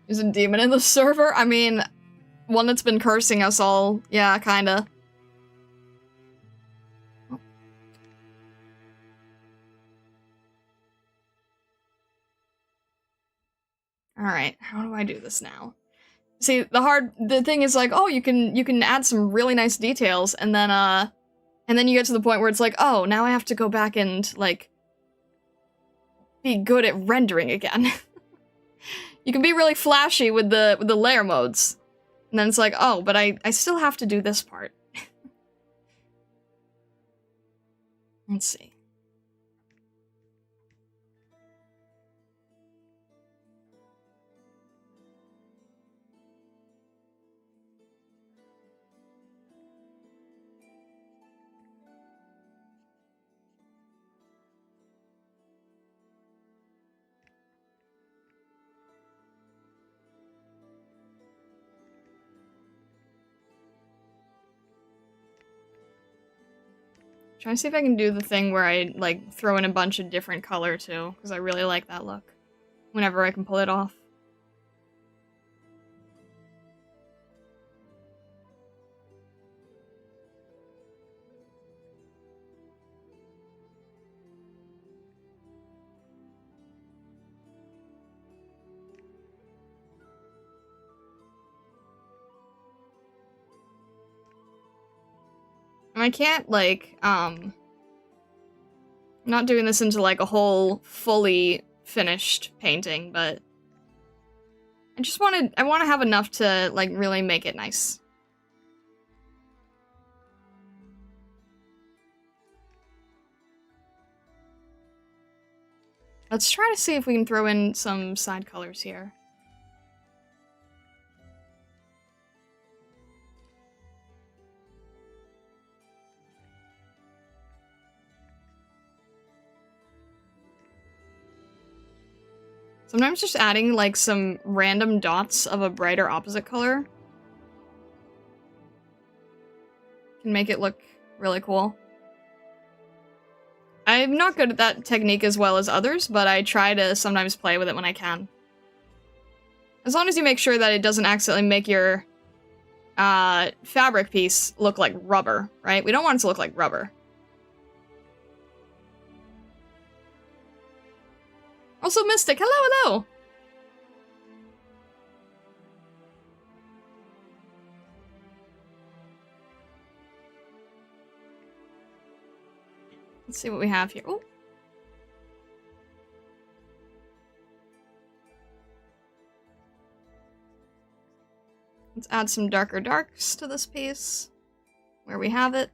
Is a demon in the server? I mean, one that's been cursing us all. Yeah, kinda. Alright, how do I do this now? See, the thing is like, oh, you can add some really nice details, and then you get to the point where it's like, oh, now I have to go back and, like, be good at rendering again. You can be really flashy with the layer modes. And then it's like, oh, but I still have to do this part. Let's see. Trying to see if I can do the thing where I, like, throw in a bunch of different color, too, because I really like that look. Whenever I can pull it off. And I can't, like, I'm not doing this into, like, a whole, fully finished painting, but I want to have enough to, like, really make it nice. Let's try to see if we can throw in some side colors here. Sometimes just adding, like, some random dots of a brighter opposite color can make it look really cool. I'm not good at that technique as well as others, but I try to sometimes play with it when I can. As long as you make sure that it doesn't accidentally make your fabric piece look like rubber, right? We don't want it to look like rubber. Also, Mystic, hello, hello! Let's see what we have here. Oh. Let's add some darker darks to this piece, where we have it.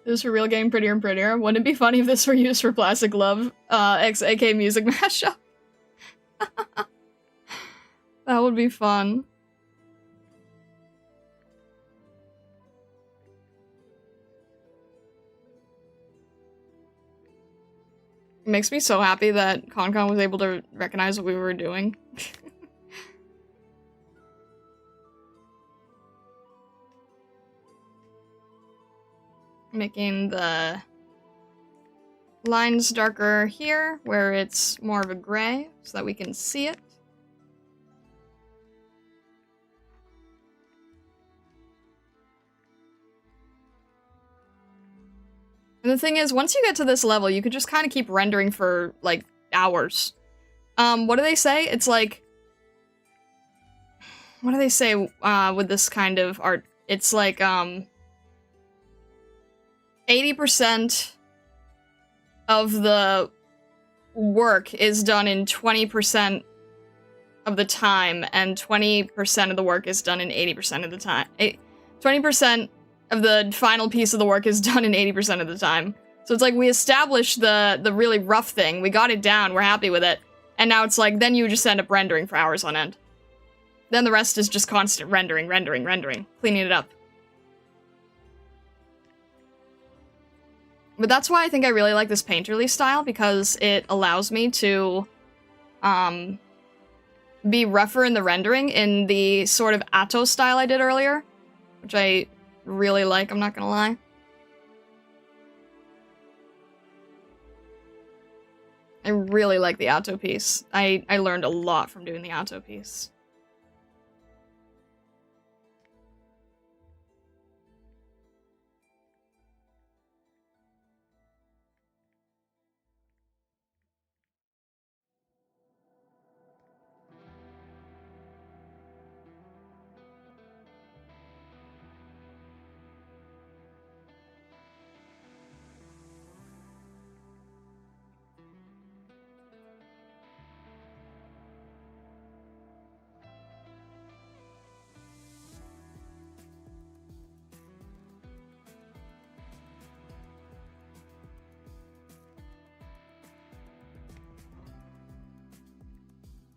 This for real game prettier and prettier. Wouldn't it be funny if this were used for Plastic Love XAK music mashup? That would be fun. It makes me so happy that ConCon was able to recognize what we were doing. Making the lines darker here, where it's more of a gray, so that we can see it. And the thing is, once you get to this level, you could just kind of keep rendering for, like, hours. What do they say? It's like... What do they say, with this kind of art? It's like, 80% of the work is done in 20% of the time, and 20% of the work is done in 80% of the time. 20% of the final piece of the work is done in 80% of the time. So it's like we established the really rough thing, we got it down, we're happy with it, and now it's like, then you just end up rendering for hours on end. Then the rest is just constant rendering, cleaning it up. But that's why I think I really like this painterly style, because it allows me to be rougher in the rendering in the sort of Atto style I did earlier, which I really like, I'm not gonna lie. I really like the Atto piece. I learned a lot from doing the Atto piece.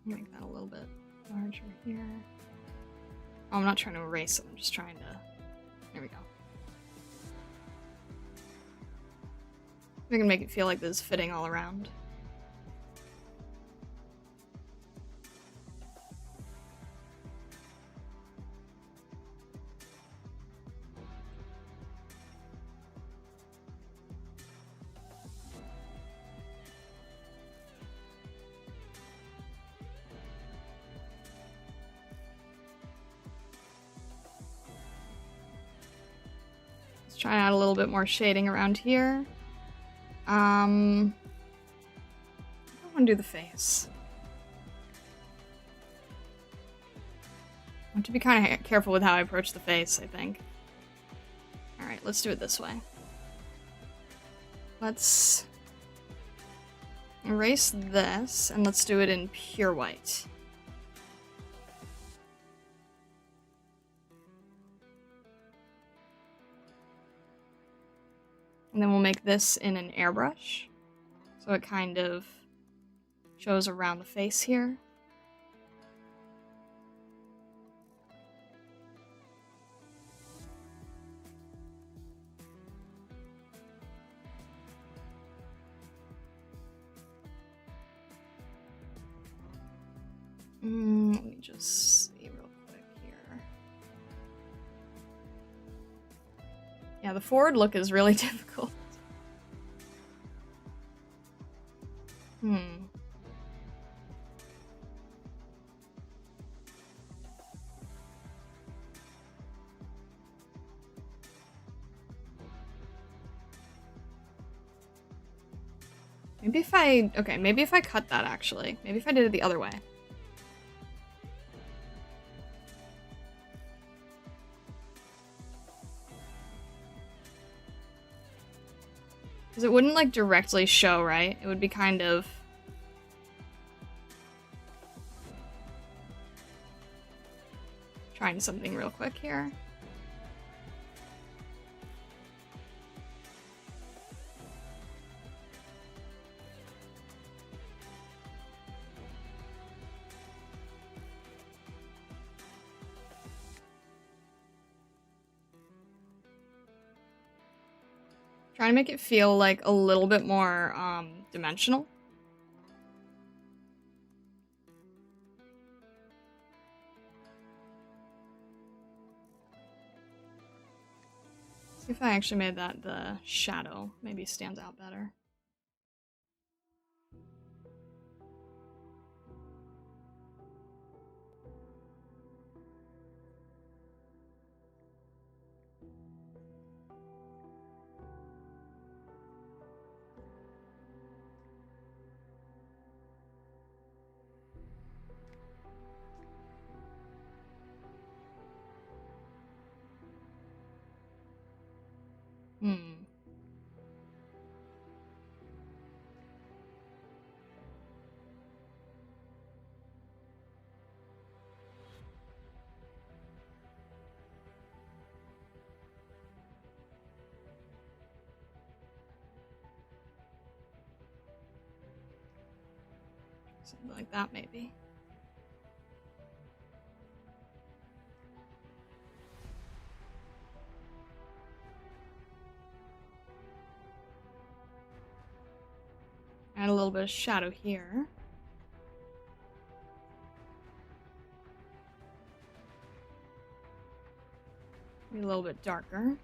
Make that a little bit larger here. Oh, I'm not trying to erase it, I'm just trying to... There we go. We can make it feel like this is fitting all around. Try and add a little bit more shading around here. I don't want to do the face. I have to be kind of careful with how I approach the face, I think. Alright, let's do it this way. Let's erase this, and let's do it in pure white. And then we'll make this in an airbrush. So it kind of shows around the face here. Let me just see real quick here. Yeah, the forward look is really difficult. Maybe if I... Okay, maybe if I cut that, actually. Maybe if I did it the other way. Because it wouldn't, like, directly show, right? It would be kind of... Trying something real quick here. Trying to make it feel like a little bit more dimensional. See if I actually made that the shadow. Maybe stands out better. Something like that, maybe. Add a little bit of shadow here. Maybe a little bit darker.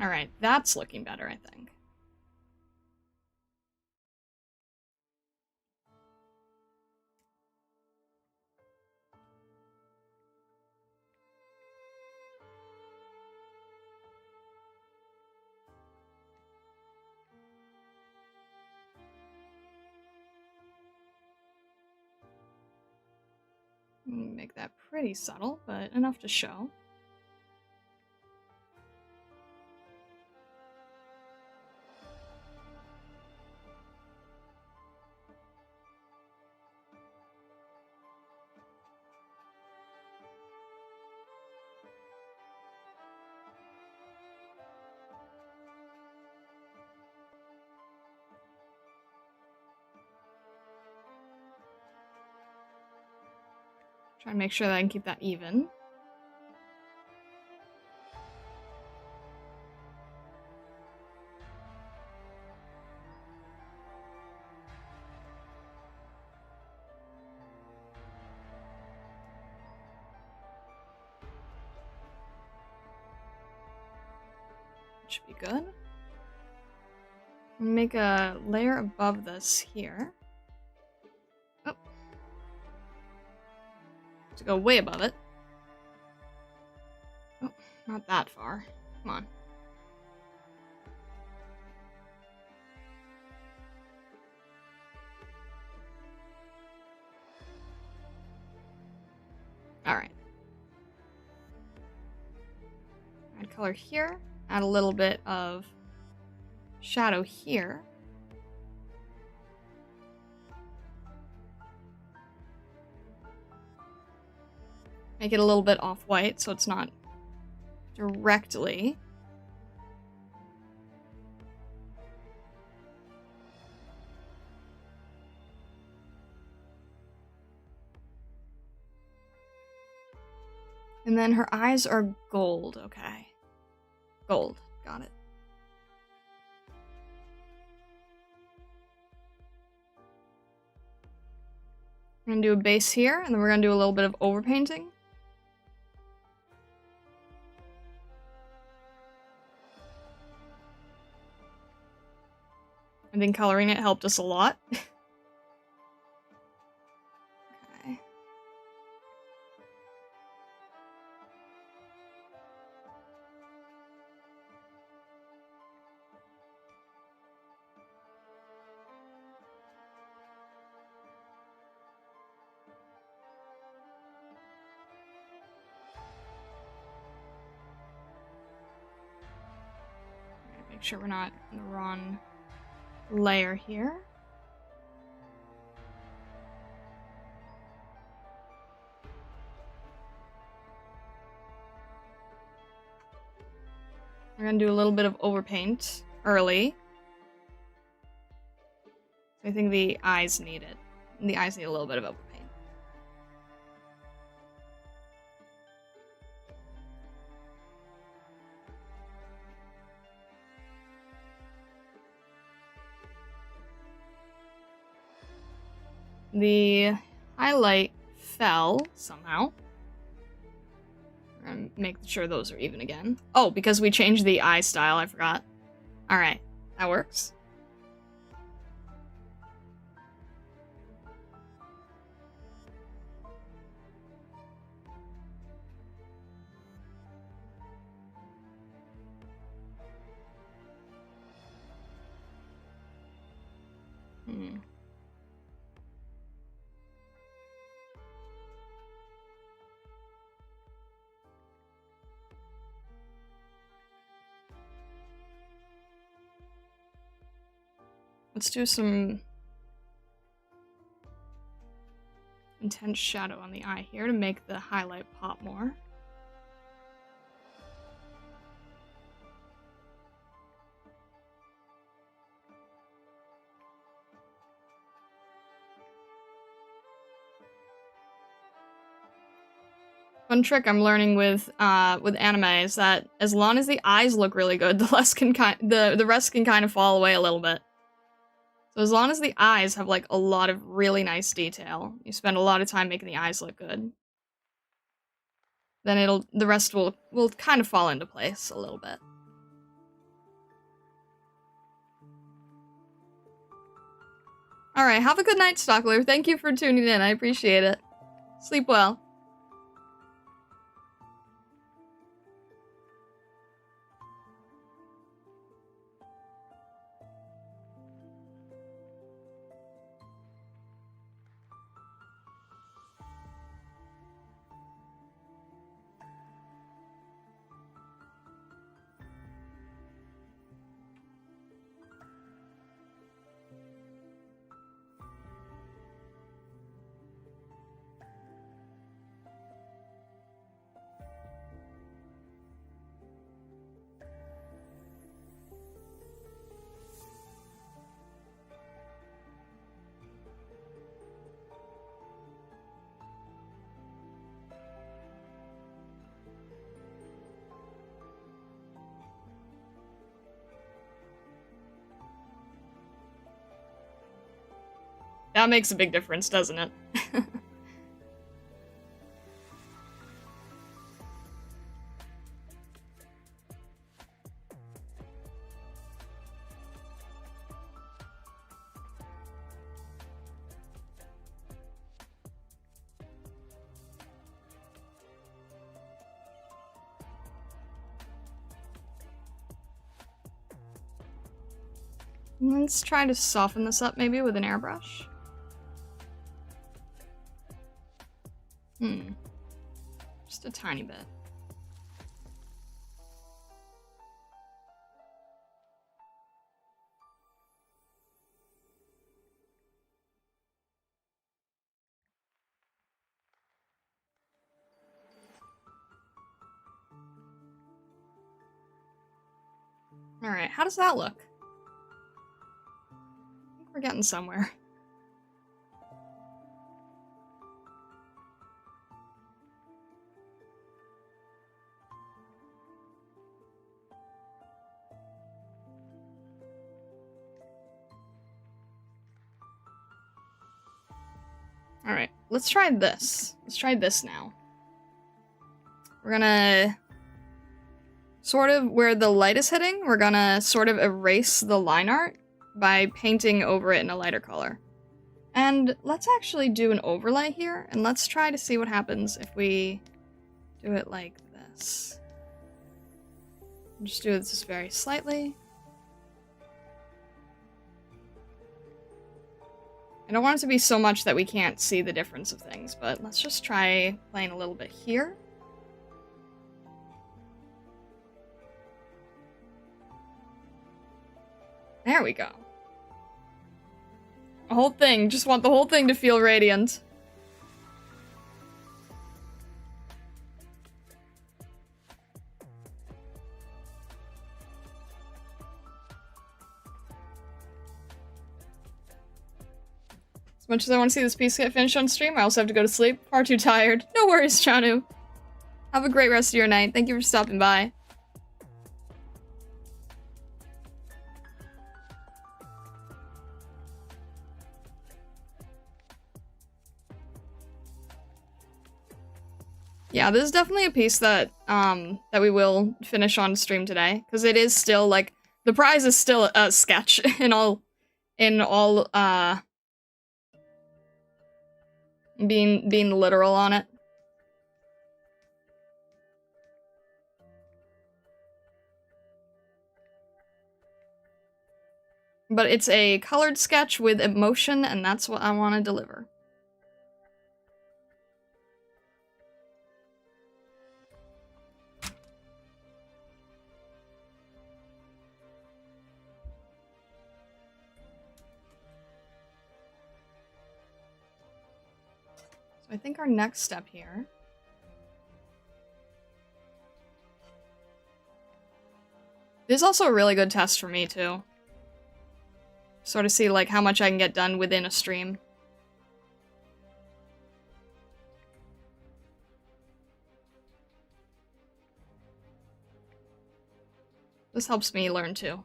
Alright, that's looking better, I think. Make that pretty subtle, but enough to show. Try and make sure that I can keep that even. Should be good. Make a layer above this here. Oh. To go way above it. Oh, not that far. Come on. Alright. add color here. Add a little bit of shadow here. Make it a little bit off-white so it's not directly. And then her eyes are gold, okay. Gold, got it. We're gonna do a base here, and then we're gonna do a little bit of overpainting. I think coloring it helped us a lot. Okay. Make sure we're not in the wrong layer here. We're gonna do a little bit of overpaint early. I think the eyes need it. The eyes need a little bit of overpaint. The highlight fell somehow. We're gonna make sure those are even again. Oh, because we changed the eye style, I forgot. Alright, that works. Let's do some intense shadow on the eye here to make the highlight pop more. One trick I'm learning with anime is that as long as the eyes look really good, the rest can kind of fall away a little bit. So as long as the eyes have like a lot of really nice detail, you spend a lot of time making the eyes look good, then the rest will kind of fall into place a little bit. Alright, have a good night, Stockler. Thank you for tuning in, I appreciate it. Sleep well. That makes a big difference, doesn't it? Let's try to soften this up maybe with an airbrush. Just a tiny bit. Alright, how does that look? I think we're getting somewhere. Alright, let's try this. Let's try this now. We're gonna... sort of where the light is hitting, we're gonna sort of erase the line art by painting over it in a lighter color. And let's actually do an overlay here, and let's try to see what happens if we do it like this. Just do this very slightly. I don't want it to be so much that we can't see the difference of things, but let's just try playing a little bit here. There we go. A whole thing. Just want the whole thing to feel radiant. As much as I want to see this piece get finished on stream, I also have to go to sleep. Far too tired. No worries, Chanu. Have a great rest of your night. Thank you for stopping by. Yeah, this is definitely a piece that that we will finish on stream today, because it is still like the prize is still a sketch in all being literal on it. But it's a colored sketch with emotion, and that's what I want to deliver. So I think our next step here this is also a really good test for me too. Sort of see like how much I can get done within a stream. This helps me learn too.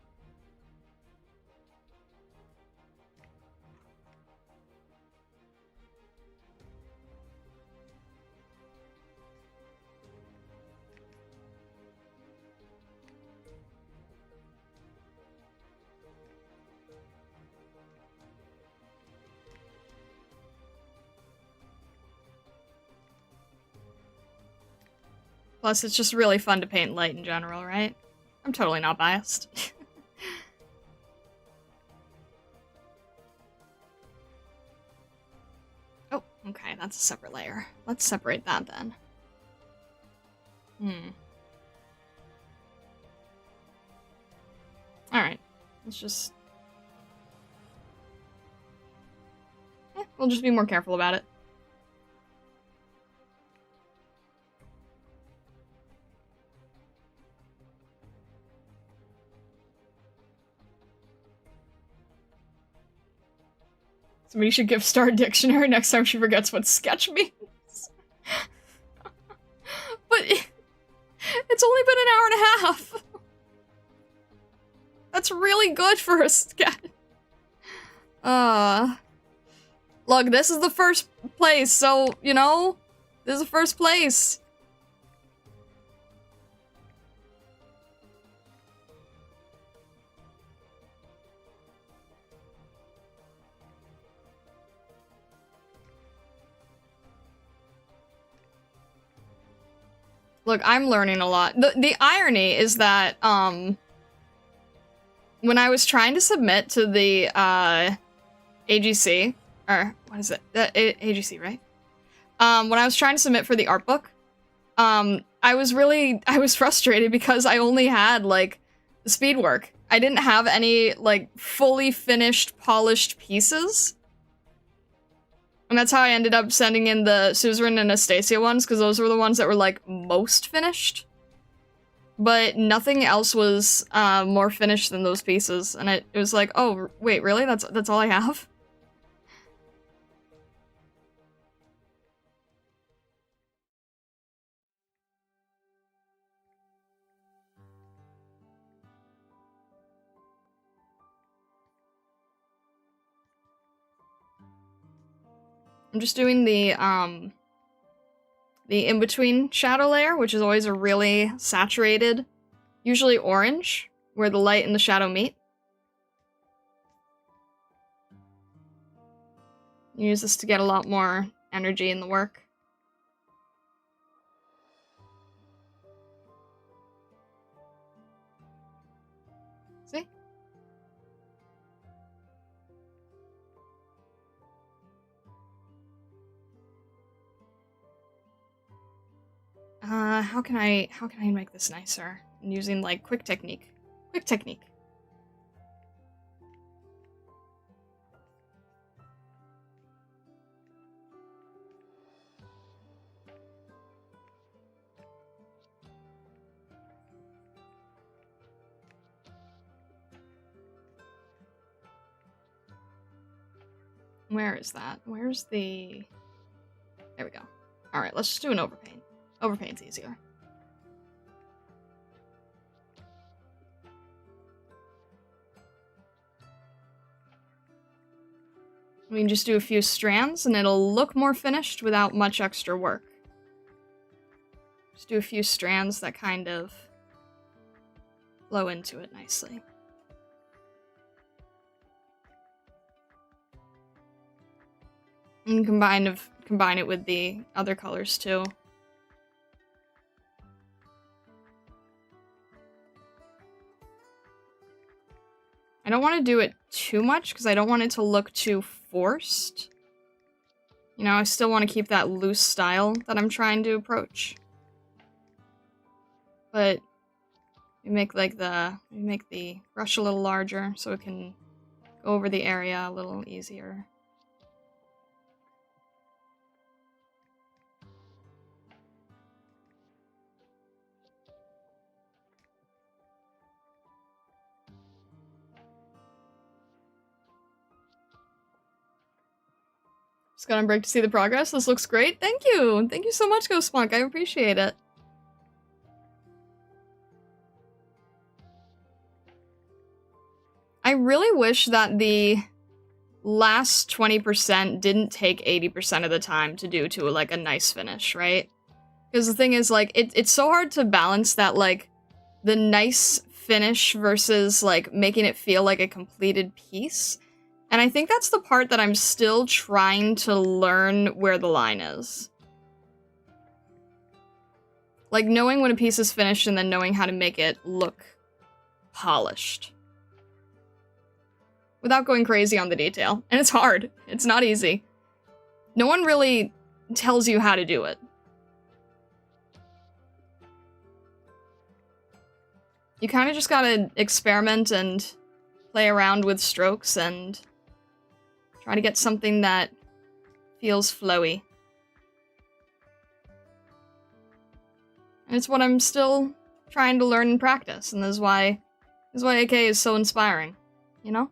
Plus, it's just really fun to paint light in general, right? I'm totally not biased. Oh, okay, that's a separate layer. Let's separate that then. Alright, let's just... we'll just be more careful about it. Somebody should give Star a dictionary next time she forgets what sketch means. But it's only been an hour and a half. That's really good for a sketch. Look, this is the first place, so, you know, this is the first place. Look, I'm learning a lot. The irony is that, when I was trying to submit to the, AGC, or, what is it? AGC, right? When I was trying to submit for the art book, I was frustrated because I only had, like, the speed work. I didn't have any, like, fully finished, polished pieces. And that's how I ended up sending in the Suzerain and Astasia ones, because those were the ones that were, like, most finished. but nothing else was more finished than those pieces, and it was like, oh wait, really? That's all I have? I'm just doing the in-between shadow layer, which is always a really saturated, usually orange, where the light and the shadow meet. Use this to get a lot more energy in the work. See? How can I make this nicer? I'm using, like, quick technique. Quick technique. Where is that? Where's the... There we go. Alright, let's just do an overpaint. Overpaint's easier. We can just do a few strands and it'll look more finished without much extra work. Just do a few strands that kind of flow into it nicely. And combine it with the other colors too. I don't want to do it too much because I don't want it to look too forced. You know, I still want to keep that loose style that I'm trying to approach. But we make the brush a little larger so it can go over the area a little easier. Just got on break to see the progress. This looks great. Thank you. Thank you so much, Ghost Monk. I appreciate it. I really wish that the last 20% didn't take 80% of the time to do to, like, a nice finish, right? Because the thing is, like, it's so hard to balance that, like, the nice finish versus, like, making it feel like a completed piece. And I think that's the part that I'm still trying to learn where the line is. Like, knowing when a piece is finished and then knowing how to make it look polished. Without going crazy on the detail. And it's hard. It's not easy. No one really tells you how to do it. You kind of just gotta experiment and play around with strokes and try to get something that feels flowy. And it's what I'm still trying to learn and practice, and this is why AK is so inspiring, you know?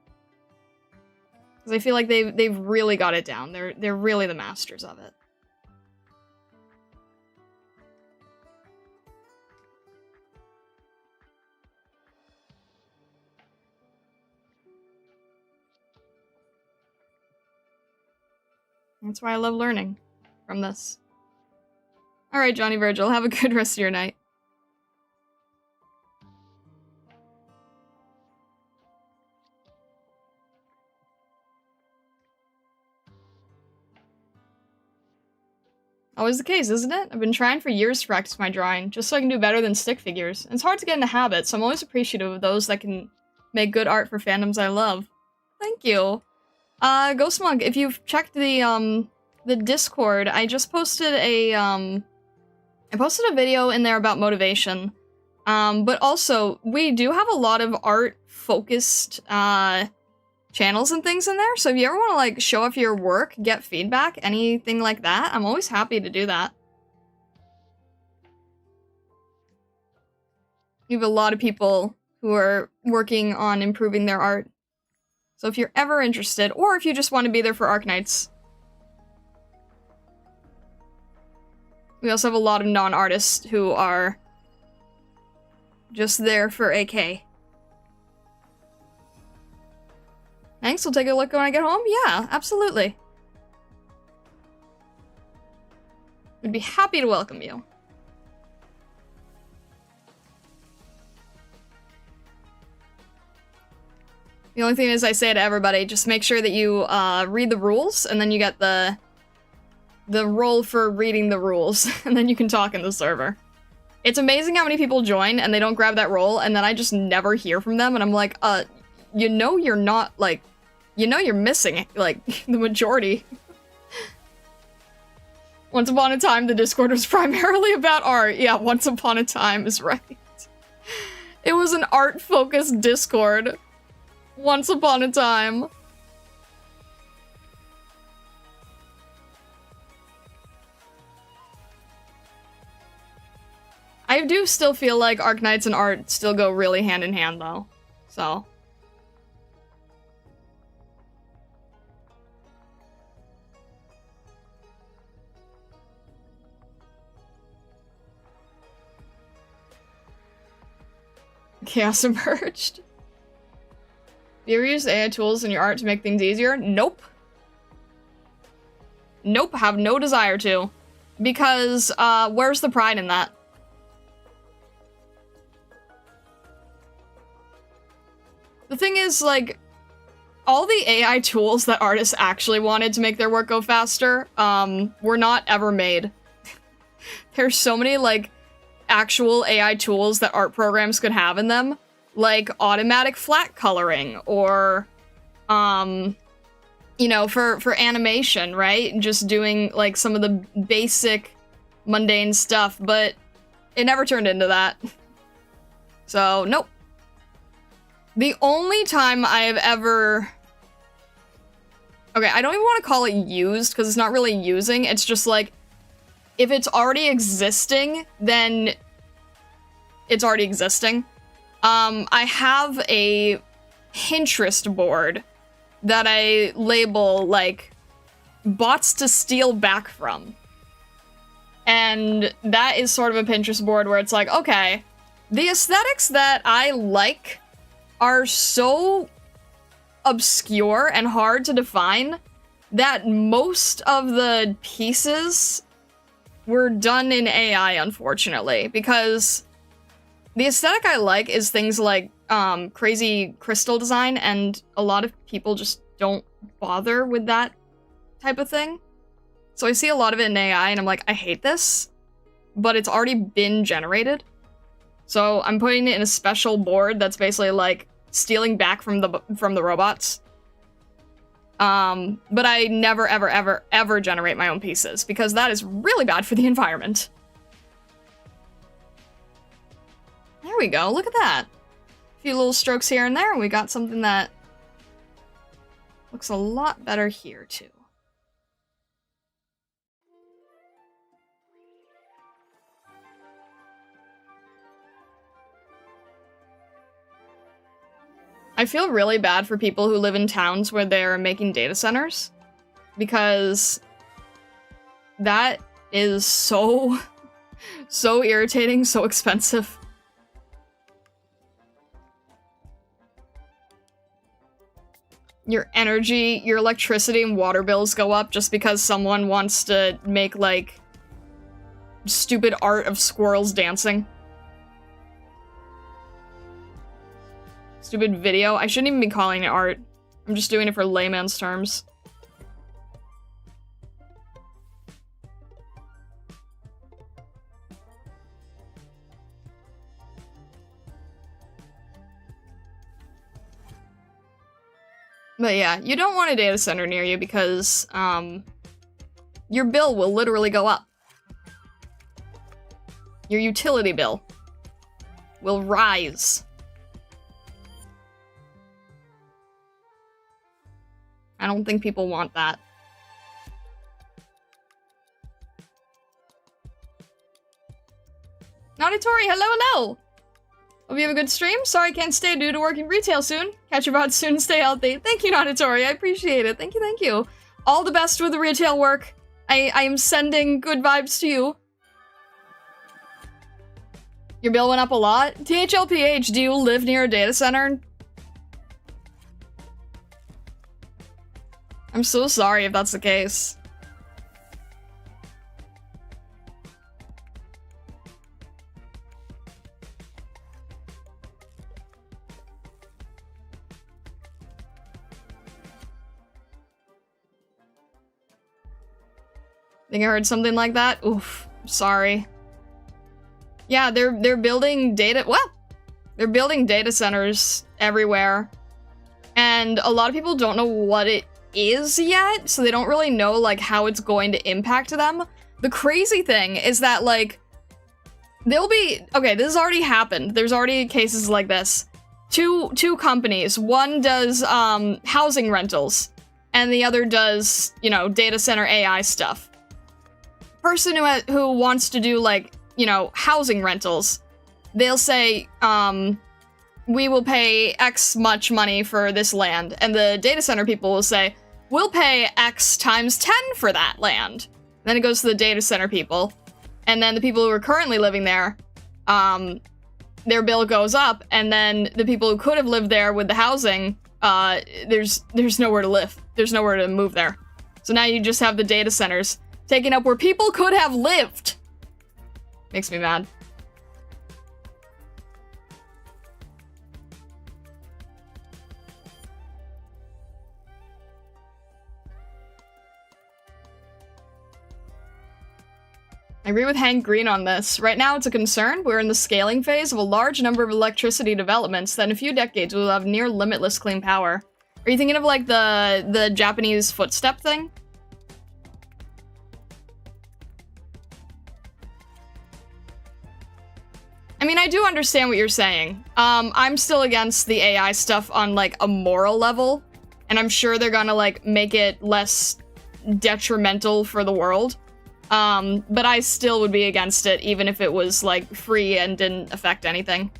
Because I feel like they've really got it down. They're really the masters of it. That's why I love learning from this. Alright, Johnny Virgil, have a good rest of your night. Always the case, isn't it? I've been trying for years to practice my drawing, just so I can do better than stick figures. And it's hard to get in the habit, so I'm always appreciative of those that can make good art for fandoms I love. Thank you. Ghost Monk, if you've checked the Discord, I just posted a video in there about motivation. But also, we do have a lot of art-focused, channels and things in there, so if you ever want to, like, show off your work, get feedback, anything like that, I'm always happy to do that. We have a lot of people who are working on improving their art. So if you're ever interested, or if you just want to be there for Arknights. We also have a lot of non-artists who are just there for AK. Thanks, we'll take a look when I get home? Yeah, absolutely. We'd be happy to welcome you. The only thing is I say to everybody, just make sure that you read the rules, and then you get the role for reading the rules, and then you can talk in the server. It's amazing how many people join and they don't grab that role, and then I just never hear from them, and I'm like, you know you're not, like, you know you're missing, like, the majority. Once upon a time, the Discord was primarily about art. Yeah, once upon a time is right. It was an art-focused Discord. Once upon a time. I do still feel like Arknights and art still go really hand in hand, though. So. Chaos emerged. Do you ever use AI tools in your art to make things easier? Nope. Nope, have no desire to. Because, where's the pride in that? The thing is, like, all the AI tools that artists actually wanted to make their work go faster, were not ever made. There's so many, like, actual AI tools that art programs could have in them. Like, automatic flat coloring, or, you know, for animation, right? Just doing, like, some of the basic, mundane stuff, but it never turned into that. So, nope. The only time I have ever... Okay, I don't even want to call it used, because it's not really using, it's just like, if it's already existing, then it's already existing. I have a Pinterest board that I label, like, bots to steal back from. And that is sort of a Pinterest board where it's like, okay, the aesthetics that I like are so obscure and hard to define that most of the pieces were done in AI, unfortunately, because the aesthetic I like is things like crazy crystal design, and a lot of people just don't bother with that type of thing. So I see a lot of it in AI, and I'm like, I hate this, but it's already been generated. So I'm putting it in a special board that's basically like stealing back from the robots. But I never, ever, ever, ever generate my own pieces, because that is really bad for the environment. There we go, look at that. A few little strokes here and there, and we got something that looks a lot better here, too. I feel really bad for people who live in towns where they're making data centers, because that is so irritating, so expensive. Your energy, your electricity and water bills go up just because someone wants to make, like, stupid art of squirrels dancing. Stupid video. I shouldn't even be calling it art. I'm just doing it for layman's terms. But yeah, you don't want a data center near you because, your bill will literally go up. Your utility bill will rise. I don't think people want that. Naughty Tori, hello, hello! Hope you have a good stream. Sorry I can't stay due to working retail soon. Catch your VOD soon and stay healthy. Thank you, Nanatori. I appreciate it. Thank you, thank you. All the best with the retail work. I am sending good vibes to you. Your bill went up a lot? THLPH, do you live near a data center? I'm so sorry if that's the case. Think I heard something like that? Oof, sorry. Yeah, they're building they're building data centers everywhere. And a lot of people don't know what it is yet, so they don't really know, like, how it's going to impact them. The crazy thing is that, like, okay, this has already happened. There's already cases like this. Two companies. One does, housing rentals, and the other does, you know, data center AI stuff. Person who wants to do, like, you know, housing rentals, they'll say, we will pay X much money for this land, and the data center people will say, we'll pay X times 10 for that land. Then it goes to the data center people, and then the people who are currently living there, their bill goes up, and then the people who could have lived there with the housing, there's nowhere to live. There's nowhere to move there. So now you just have the data centers taking up where people could have lived. Makes me mad. I agree with Hank Green on this. Right now it's a concern. We're in the scaling phase of a large number of electricity developments that in a few decades will have near limitless clean power. Are you thinking of, like, the Japanese footstep thing? I mean, I do understand what you're saying. I'm still against the AI stuff on, like, a moral level, and I'm sure they're gonna, like, make it less detrimental for the world. But I still would be against it, even if it was, like, free and didn't affect anything.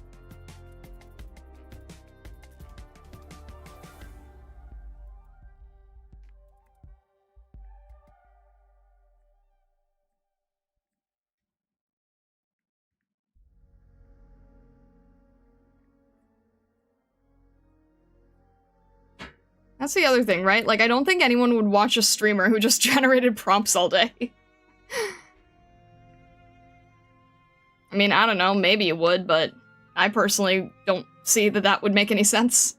That's the other thing, right? Like, I don't think anyone would watch a streamer who just generated prompts all day. I mean, I don't know, maybe you would, but I personally don't see that that would make any sense.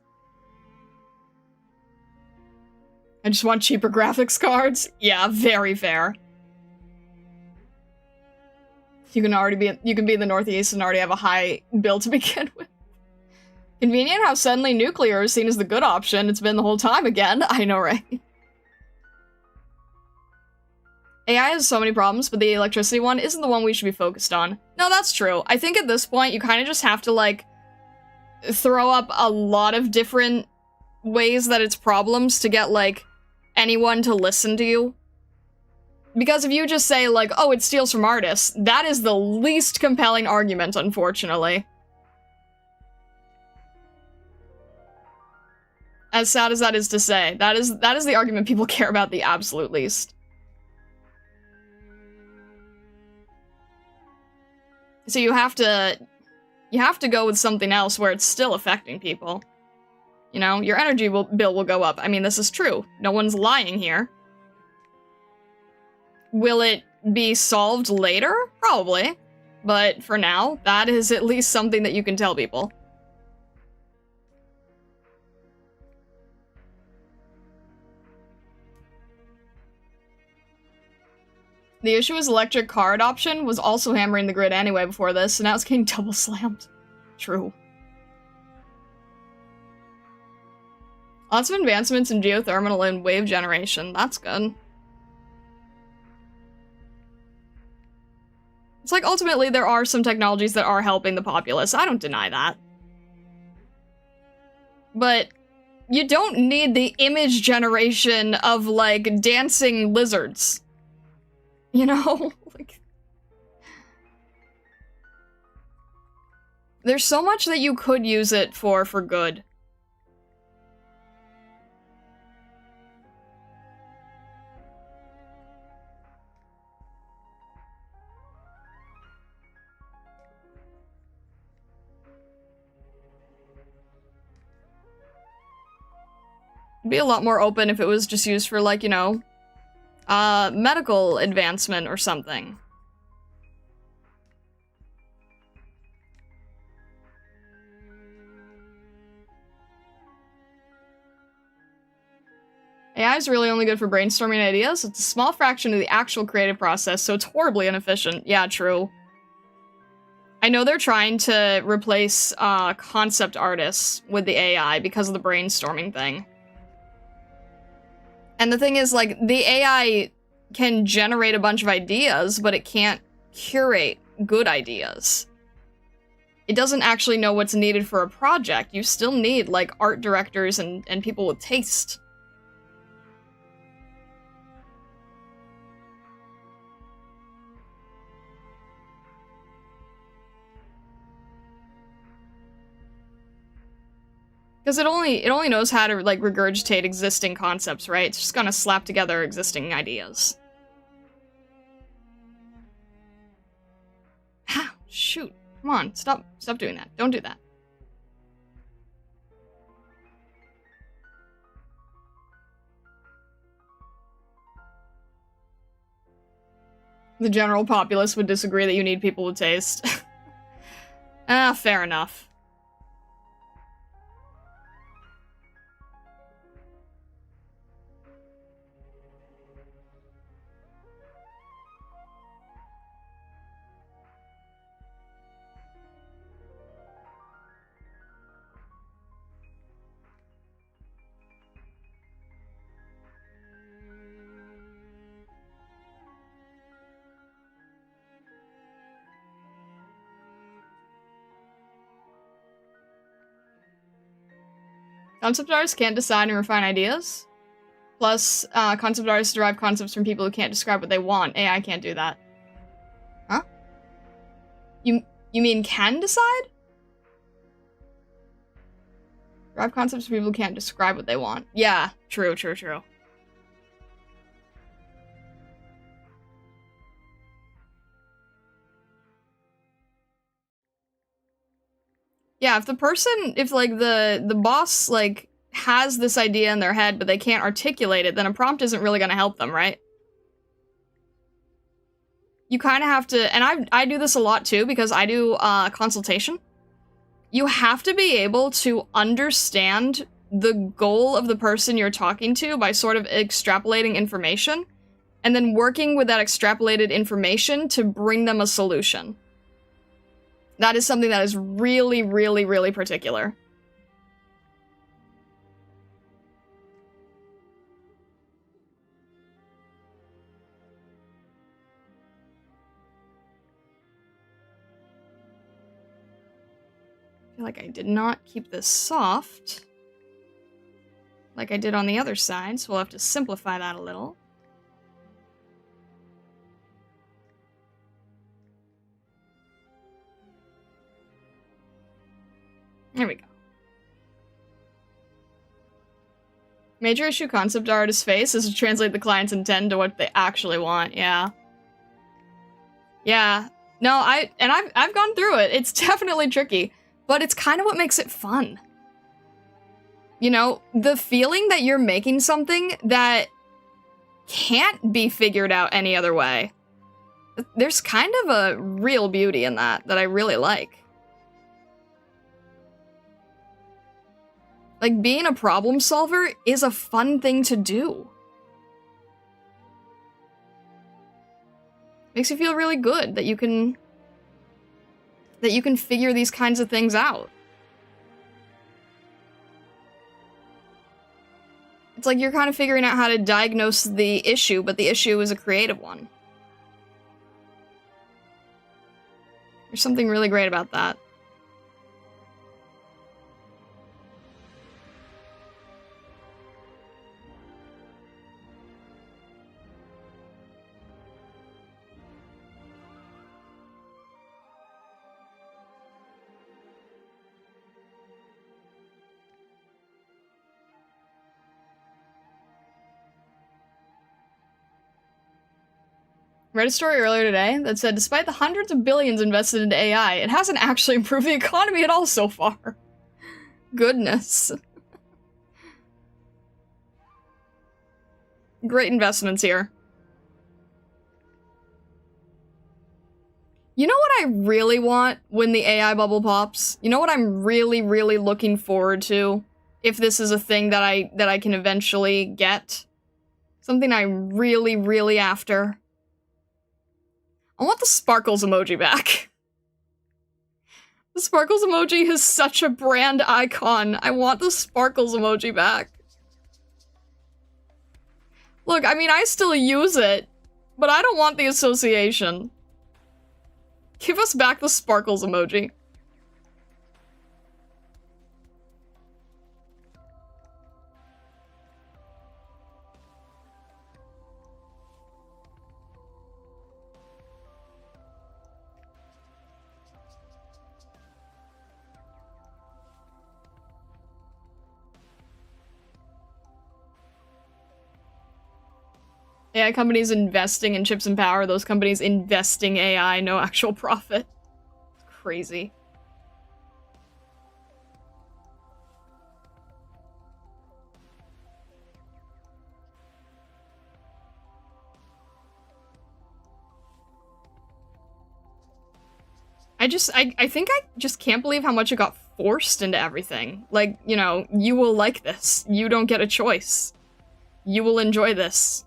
I just want cheaper graphics cards? Yeah, very fair. You can be in the Northeast and already have a high bill to begin with. Convenient how suddenly nuclear is seen as the good option. It's been the whole time again. I know, right? AI has so many problems, but the electricity one isn't the one we should be focused on. No, that's true. I think at this point, you kind of just have to, like, throw up a lot of different ways that it's problems to get, like, anyone to listen to you. Because if you just say, like, oh, it steals from artists, that is the least compelling argument, unfortunately. As sad as that is to say, that is the argument people care about the absolute least. So you have to go with something else where it's still affecting people. You know, your energy bill will go up. I mean, this is true. No one's lying here. Will it be solved later? Probably. But for now, that is at least something that you can tell people. The issue is electric car adoption was also hammering the grid anyway before this, so now it's getting double slammed. True. Lots of advancements in geothermal and wave generation. That's good. It's like, ultimately, there are some technologies that are helping the populace. I don't deny that. But you don't need the image generation of, like, dancing lizards. You know? Like, There's so much that you could use it for good. It'd be a lot more open if it was just used for, like, you know, medical advancement or something. AI is really only good for brainstorming ideas. It's a small fraction of the actual creative process, so it's horribly inefficient. Yeah, true. I know they're trying to replace concept artists with the AI because of the brainstorming thing. And the thing is, like, the AI can generate a bunch of ideas, but it can't curate good ideas. It doesn't actually know what's needed for a project. You still need, like, art directors and people with taste. Because it only knows how to, like, regurgitate existing concepts, right? It's just gonna slap together existing ideas. Ah, shoot. Come on, stop doing that. Don't do that. The general populace would disagree that you need people with taste. Ah, fair enough. Concept artists can't decide and refine ideas. Plus, concept artists derive concepts from people who can't describe what they want. AI can't do that. Huh? You mean can decide? Derive concepts from people who can't describe what they want. Yeah, true. Yeah, if the boss, like, has this idea in their head, but they can't articulate it, then a prompt isn't really gonna help them, right? You kind of have to, and I do this a lot too, because I do, consultation. You have to be able to understand the goal of the person you're talking to by sort of extrapolating information, and then working with that extrapolated information to bring them a solution. That is something that is really, really, really particular. I feel like I did not keep this soft like I did on the other side, so we'll have to simplify that a little. There we go. Major issue concept artist's face is to translate the client's intent to what they actually want. Yeah. Yeah. No, I've gone through it. It's definitely tricky, but it's kind of what makes it fun. You know, the feeling that you're making something that can't be figured out any other way. There's kind of a real beauty in that I really like. Like, being a problem solver is a fun thing to do. Makes you feel really good that you can figure these kinds of things out. It's like you're kind of figuring out how to diagnose the issue, but the issue is a creative one. There's something really great about that. Read a story earlier today that said, despite the hundreds of billions invested into AI, it hasn't actually improved the economy at all so far. Goodness. Great investments here. You know what I really want when the AI bubble pops? You know what I'm really, really looking forward to? If this is a thing that I can eventually get? Something I'm really, really after. I want the sparkles emoji back. The sparkles emoji is such a brand icon. I want the sparkles emoji back. Look, I mean, I still use it, but I don't want the association. Give us back the sparkles emoji. AI companies investing in chips and power, those companies investing AI, no actual profit. It's crazy. I think I just can't believe how much it got forced into everything. Like, you know, you will like this. You don't get a choice. You will enjoy this.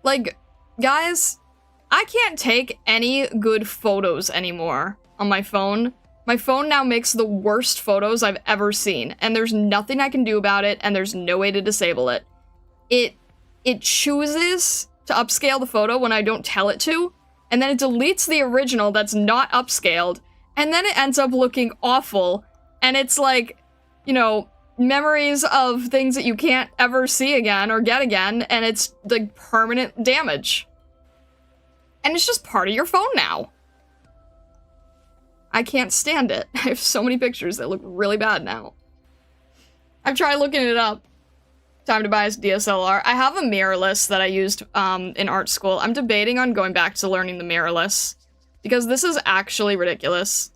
Like, guys, I can't take any good photos anymore on my phone. My phone now makes the worst photos I've ever seen, and there's nothing I can do about it, and there's no way to disable it. It chooses to upscale the photo when I don't tell it to, and then it deletes the original that's not upscaled, and then it ends up looking awful, and it's like, you know, memories of things that you can't ever see again or get again, and it's like permanent damage. And it's just part of your phone now. I can't stand it. I have so many pictures that look really bad now. I've tried looking it up. Time to buy a DSLR. I have a mirrorless that I used in art school. I'm debating on going back to learning the mirrorless, because this is actually ridiculous.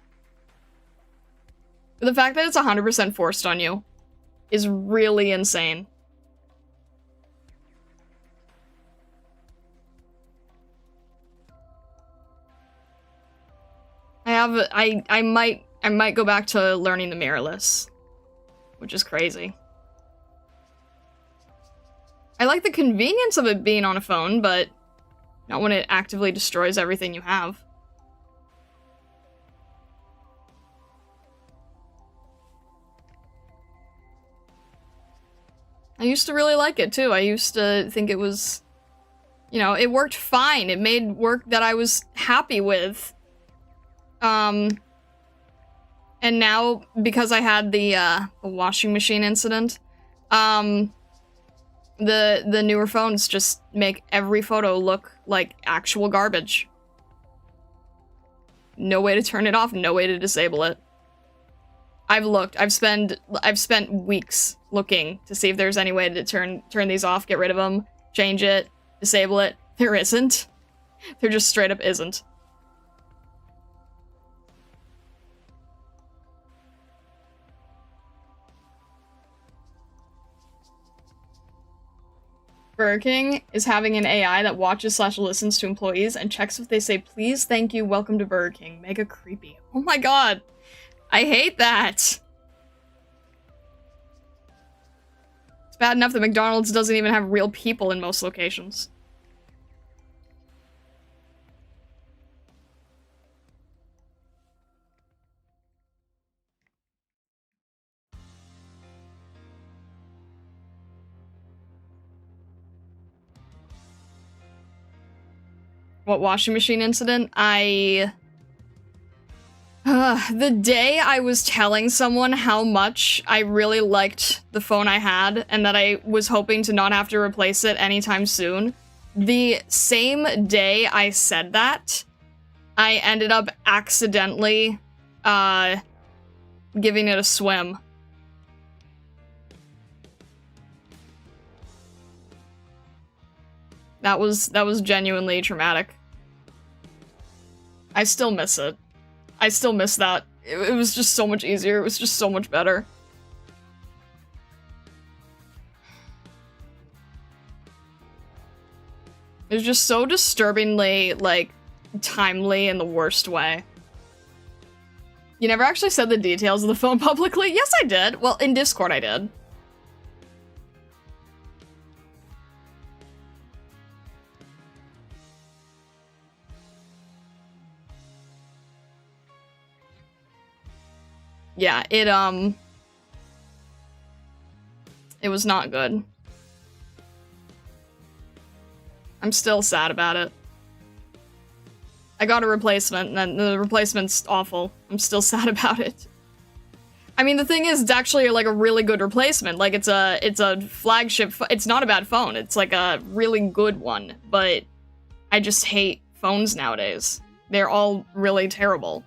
The fact that it's 100% forced on you is really insane. I might go back to learning the mirrorless, which is crazy. I like the convenience of it being on a phone, but not when it actively destroys everything you have. I used to really like it, too. I used to think it was, you know, it worked fine. It made work that I was happy with. And now, because I had the washing machine incident, the newer phones just make every photo look like actual garbage. No way to turn it off, no way to disable it. I've looked. I've spent weeks looking to see if there's any way to turn these off, get rid of them, change it, disable it. There isn't. There just straight up isn't. Burger King is having an AI that watches / listens to employees and checks if they say, please, thank you, welcome to Burger King. Mega creepy. Oh my god. I hate that. It's bad enough that McDonald's doesn't even have real people in most locations. What washing machine incident? The day I was telling someone how much I really liked the phone I had and that I was hoping to not have to replace it anytime soon, the same day I said that, I ended up accidentally, giving it a swim. That was genuinely traumatic. I still miss it. I still miss that. It was just so much easier. It was just so much better. It was just so disturbingly, like, timely in the worst way. You never actually said the details of the phone publicly? Yes, I did. Well, in Discord, I did. Yeah, it was not good. I'm still sad about it. I got a replacement, and then the replacement's awful. I'm still sad about it. I mean, the thing is, it's actually like a really good replacement. Like, it's a flagship. It's not a bad phone. It's like a really good one. But I just hate phones nowadays. They're all really terrible.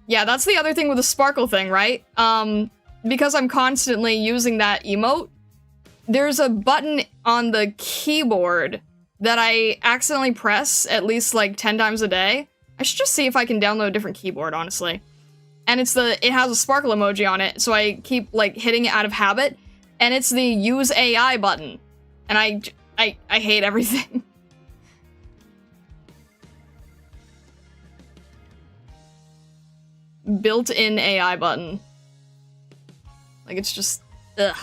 Yeah, that's the other thing with the sparkle thing, right? Because I'm constantly using that emote, there's a button on the keyboard that I accidentally press at least like 10 times a day. I should just see if I can download a different keyboard, honestly. And it has a sparkle emoji on it, so I keep like hitting it out of habit, and it's the use AI button. And I hate everything. Built-in AI button. Like, it's just, ugh.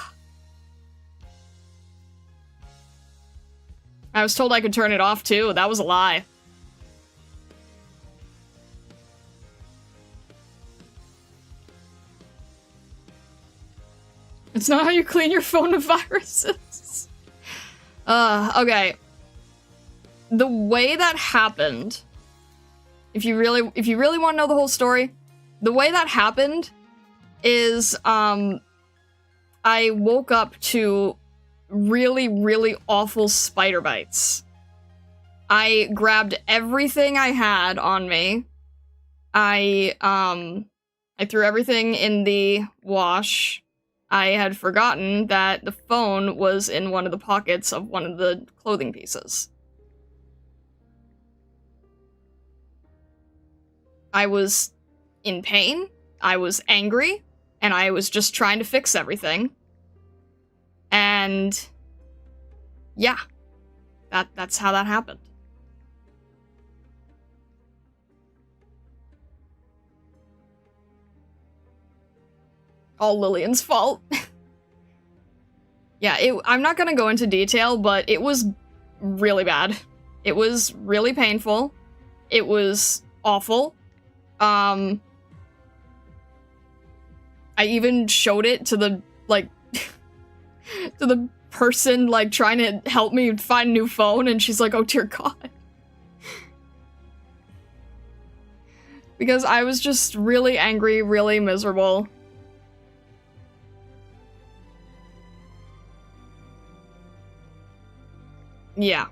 I was told I could turn it off too. That was a lie. It's not how you clean your phone of viruses. Okay. The way that happened, if you really want to know the whole story, the way that happened is, I woke up to really, really awful spider bites. I grabbed everything I had on me. I threw everything in the wash. I had forgotten that the phone was in one of the pockets of one of the clothing pieces. I was in pain, I was angry, and I was just trying to fix everything. And yeah, that's how that happened. All Lillian's fault. Yeah, I'm not gonna go into detail, but it was really bad. It was really painful. It was awful. I even showed it to the, like, to the person, like, trying to help me find a new phone, and she's like, oh dear God. Because I was just really angry, really miserable. Yeah.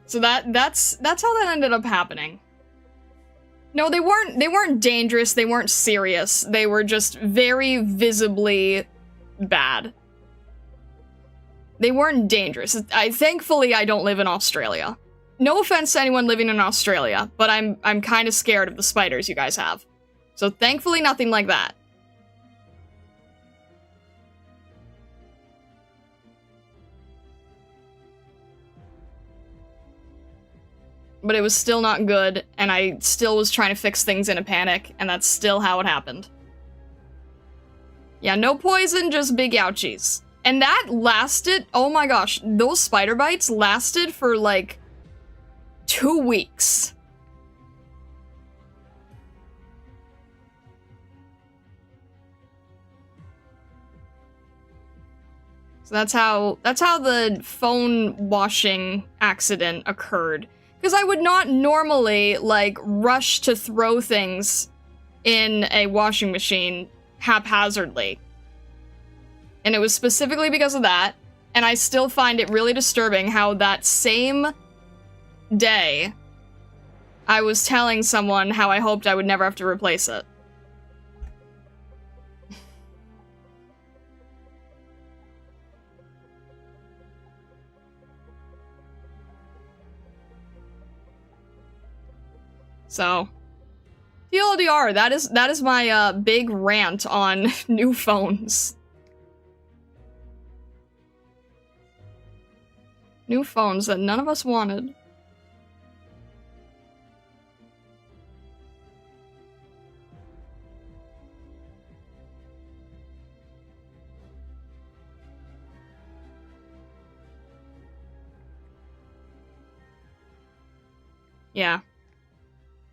So that's how that ended up happening. No, they weren't dangerous, they weren't serious. They were just very visibly bad. They weren't dangerous. Thankfully I don't live in Australia. No offense to anyone living in Australia, but I'm kind of scared of the spiders you guys have. So thankfully nothing like that. But it was still not good, and I still was trying to fix things in a panic, and that's still how it happened. Yeah, no poison, just big ouchies. And that lasted, oh my gosh, those spider bites lasted for like 2 weeks. So that's how the phone washing accident occurred. Because I would not normally, like, rush to throw things in a washing machine haphazardly. And it was specifically because of that, and I still find it really disturbing how that same day, I was telling someone how I hoped I would never have to replace it. So, TLDR, that is my big rant on new phones. New phones that none of us wanted. Yeah.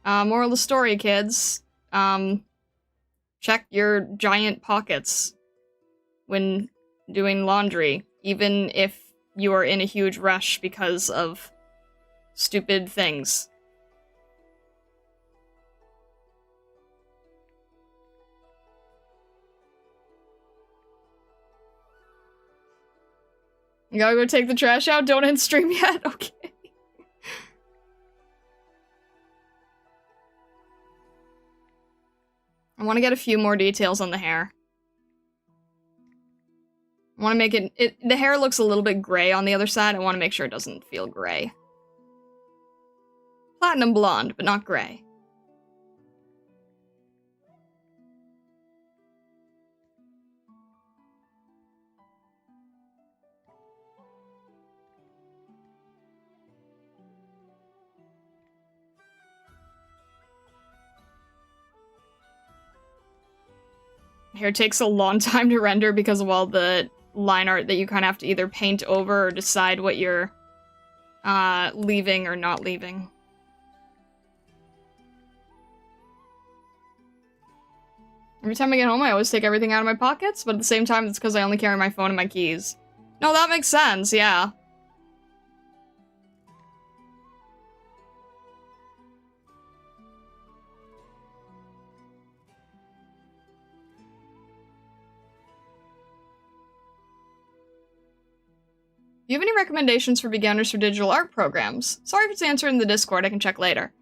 Moral of the story, kids. Check your giant pockets when doing laundry, even if you are in a huge rush because of stupid things. You gotta go take the trash out? Don't end stream yet? Okay. I want to get a few more details on the hair. I want to make it, the hair looks a little bit gray on the other side. I want to make sure it doesn't feel gray. Platinum blonde, but not gray. Hair takes a long time to render because of all the line art that you kind of have to either paint over or decide what you're leaving or not leaving. Every time I get home, I always take everything out of my pockets, but at the same time, it's because I only carry my phone and my keys. No, that makes sense, yeah. Do you have any recommendations for beginners for digital art programs? Sorry if it's answered in the Discord, I can check later.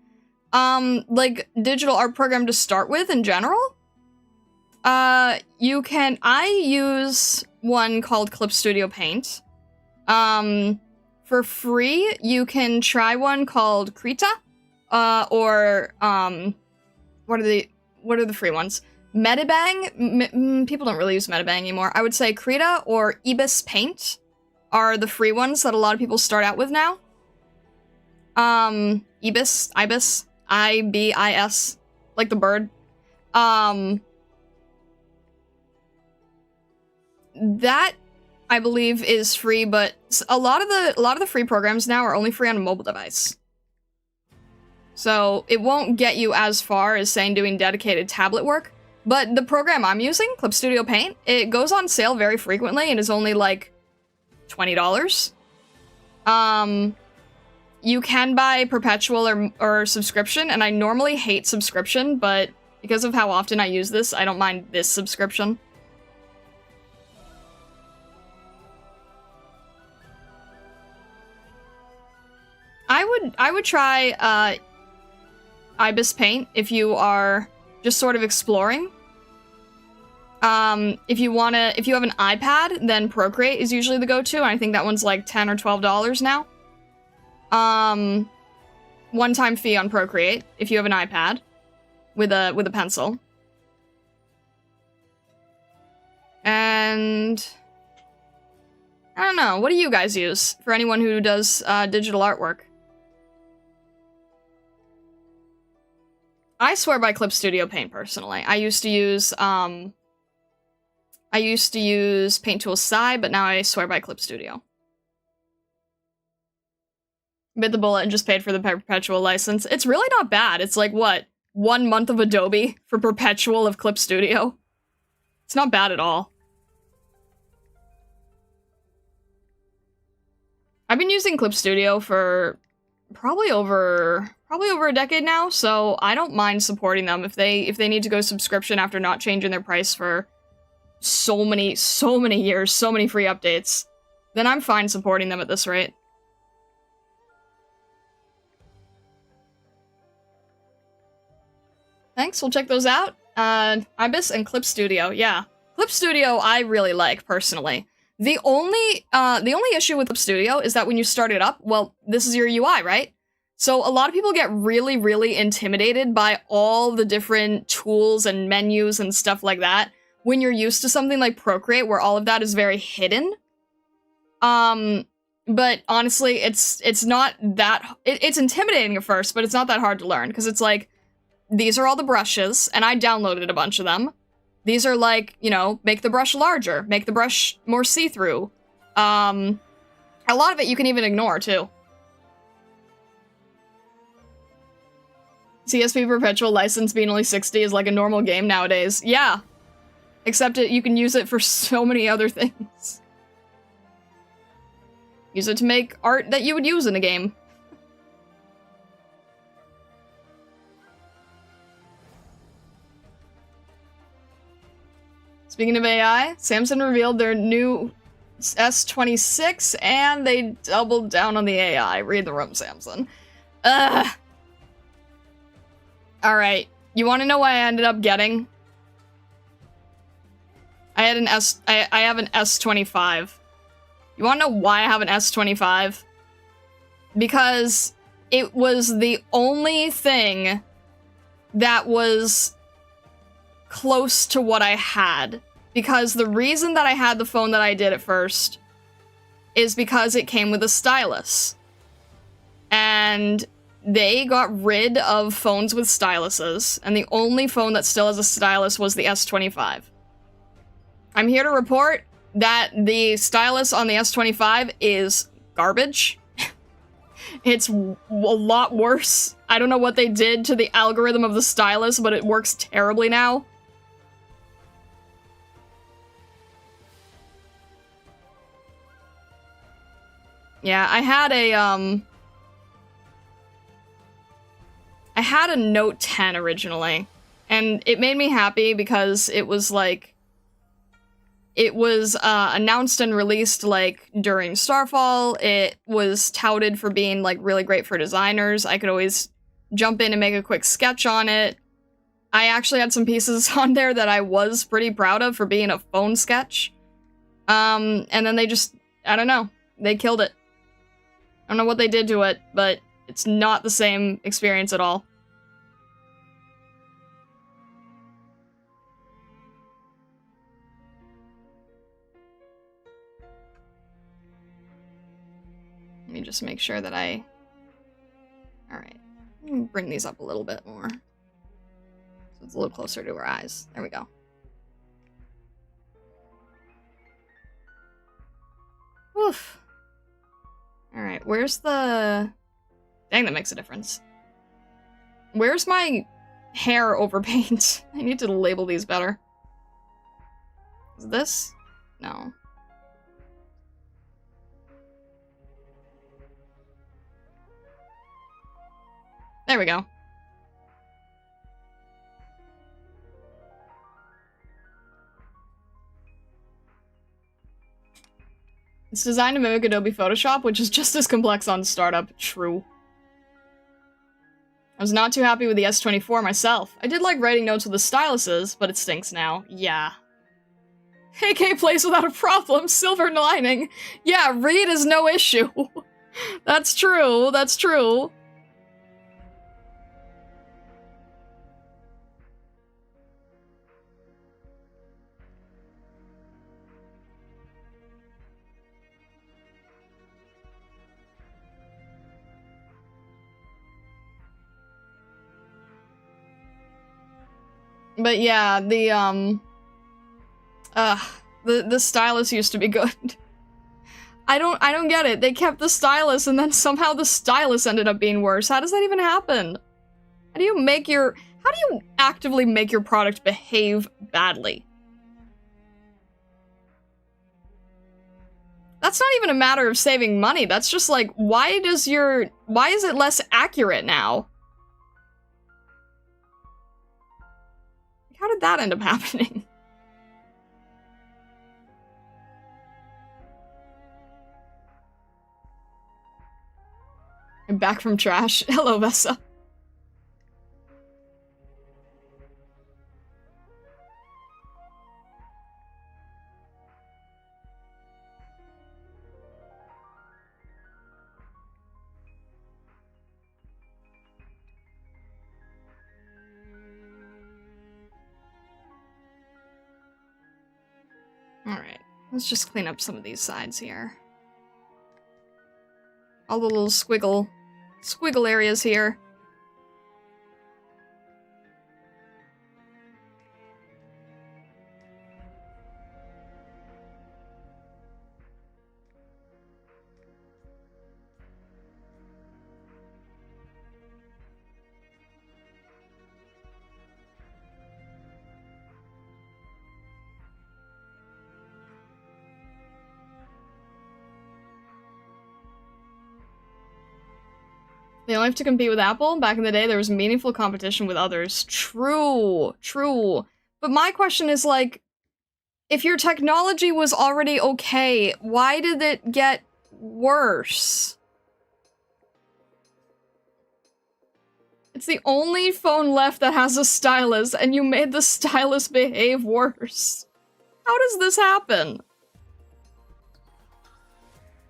Like, digital art program to start with in general? I use one called Clip Studio Paint. For free, you can try one called Krita, or, what are the free ones? Metabang? People don't really use Metabang anymore. I would say Krita or Ibis Paint are the free ones that a lot of people start out with now. Ibis, I-B-I-S, like the bird. That, I believe, is free, but a lot of the free programs now are only free on a mobile device. So it won't get you as far as, saying, doing dedicated tablet work. But the program I'm using, Clip Studio Paint, it goes on sale very frequently and is only like $20. You can buy perpetual or subscription, and I normally hate subscription, but because of how often I use this, I don't mind this subscription. I would try Ibis Paint if you are just sort of exploring. If you have an iPad, then Procreate is usually the go-to, and I think that one's like $10 or $12 now. One-time fee on Procreate if you have an iPad with a pencil. And I don't know, what do you guys use for anyone who does digital artwork? I swear by Clip Studio Paint personally. I used to use Paint Tool Sci, but now I swear by Clip Studio. Bit the bullet and just paid for the perpetual license. It's really not bad. It's like, what, 1 month of Adobe for perpetual of Clip Studio? It's not bad at all. I've been using Clip Studio for probably over a decade now, so I don't mind supporting them if they need to go subscription after not changing their price for so many years, so many free updates. Then I'm fine supporting them at this rate. Thanks, we'll check those out. Ibis and Clip Studio, yeah. Clip Studio I really like, personally. The only issue with Clip Studio is that when you start it up, well, this is your UI, right? So a lot of people get really, really intimidated by all the different tools and menus and stuff like that when you're used to something like Procreate where all of that is very hidden. But honestly, it's not that... It's intimidating at first, but it's not that hard to learn, because it's like, these are all the brushes, and I downloaded a bunch of them. These are like, you know, make the brush larger, make the brush more see-through. A lot of it you can even ignore, too. CSP Perpetual license being only 60 is like a normal game nowadays. Yeah. Except you can use it for so many other things. Use it to make art that you would use in a game. Speaking of AI, Samsung revealed their new S26 and they doubled down on the AI. Read the room, Samsung. Ugh. Alright, you want to know what I ended up getting? I have an S25. You want to know why I have an S25? Because it was the only thing that was close to what I had. Because the reason that I had the phone that I did at first is because it came with a stylus. And they got rid of phones with styluses, and the only phone that still has a stylus was the S25. I'm here to report that the stylus on the S25 is garbage. It's a lot worse. I don't know what they did to the algorithm of the stylus, but it works terribly now. Yeah, I had a Note 10 originally, and it made me happy because it was like, it was announced and released like during Starfall. It was touted for being like really great for designers. I could always jump in and make a quick sketch on it. I actually had some pieces on there that I was pretty proud of for being a phone sketch. And then they just, I don't know, they killed it. I don't know what they did to it, but it's not the same experience at all. Let me just make sure that I... Alright. Bring these up a little bit more. So it's a little closer to our eyes. There we go. Oof. Alright, where's the... Dang, that makes a difference. Where's my hair overpaint? I need to label these better. Is this? No. There we go. It's designed to mimic Adobe Photoshop, which is just as complex on startup. True. I was not too happy with the S24 myself. I did like writing notes with the styluses, but it stinks now. Yeah. AK plays without a problem. Silver lining. Yeah, read is no issue. That's true. That's true. But yeah, the stylus used to be good. I don't get it. They kept the stylus and then somehow the stylus ended up being worse. How does that even happen? How do you actively make your product behave badly? That's not even a matter of saving money. That's just like, why is it less accurate now? How did that end up happening? I'm back from trash. Hello, Vessa. Alright, let's just clean up some of these sides here. All the little squiggle areas here. They only have to compete with Apple. Back in the day, there was meaningful competition with others. True, true. But my question is, like, if your technology was already okay, why did it get worse? It's the only phone left that has a stylus, and you made the stylus behave worse. How does this happen?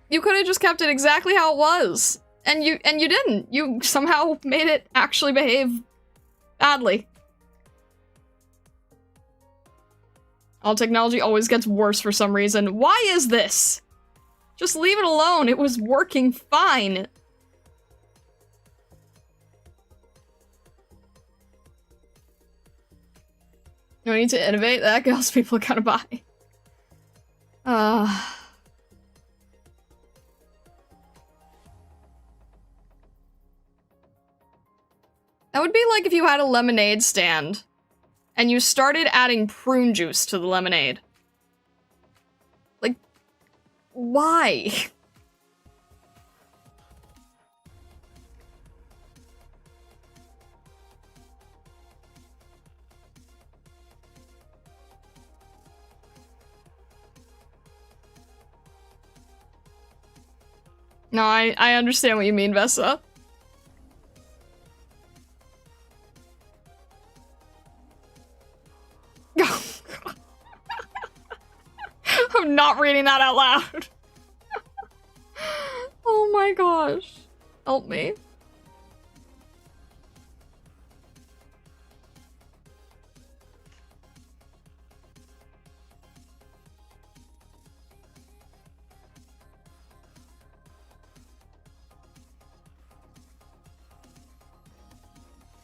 You could have just kept it exactly how it was. And you didn't. You somehow made it actually behave badly. All technology always gets worse for some reason. Why is this? Just leave it alone. It was working fine. No need to innovate. That else people are gonna buy. That would be like if you had a lemonade stand, and you started adding prune juice to the lemonade. Like, why? No, I understand what you mean, Vessa. I'm not reading that out loud. Oh my gosh. Help me.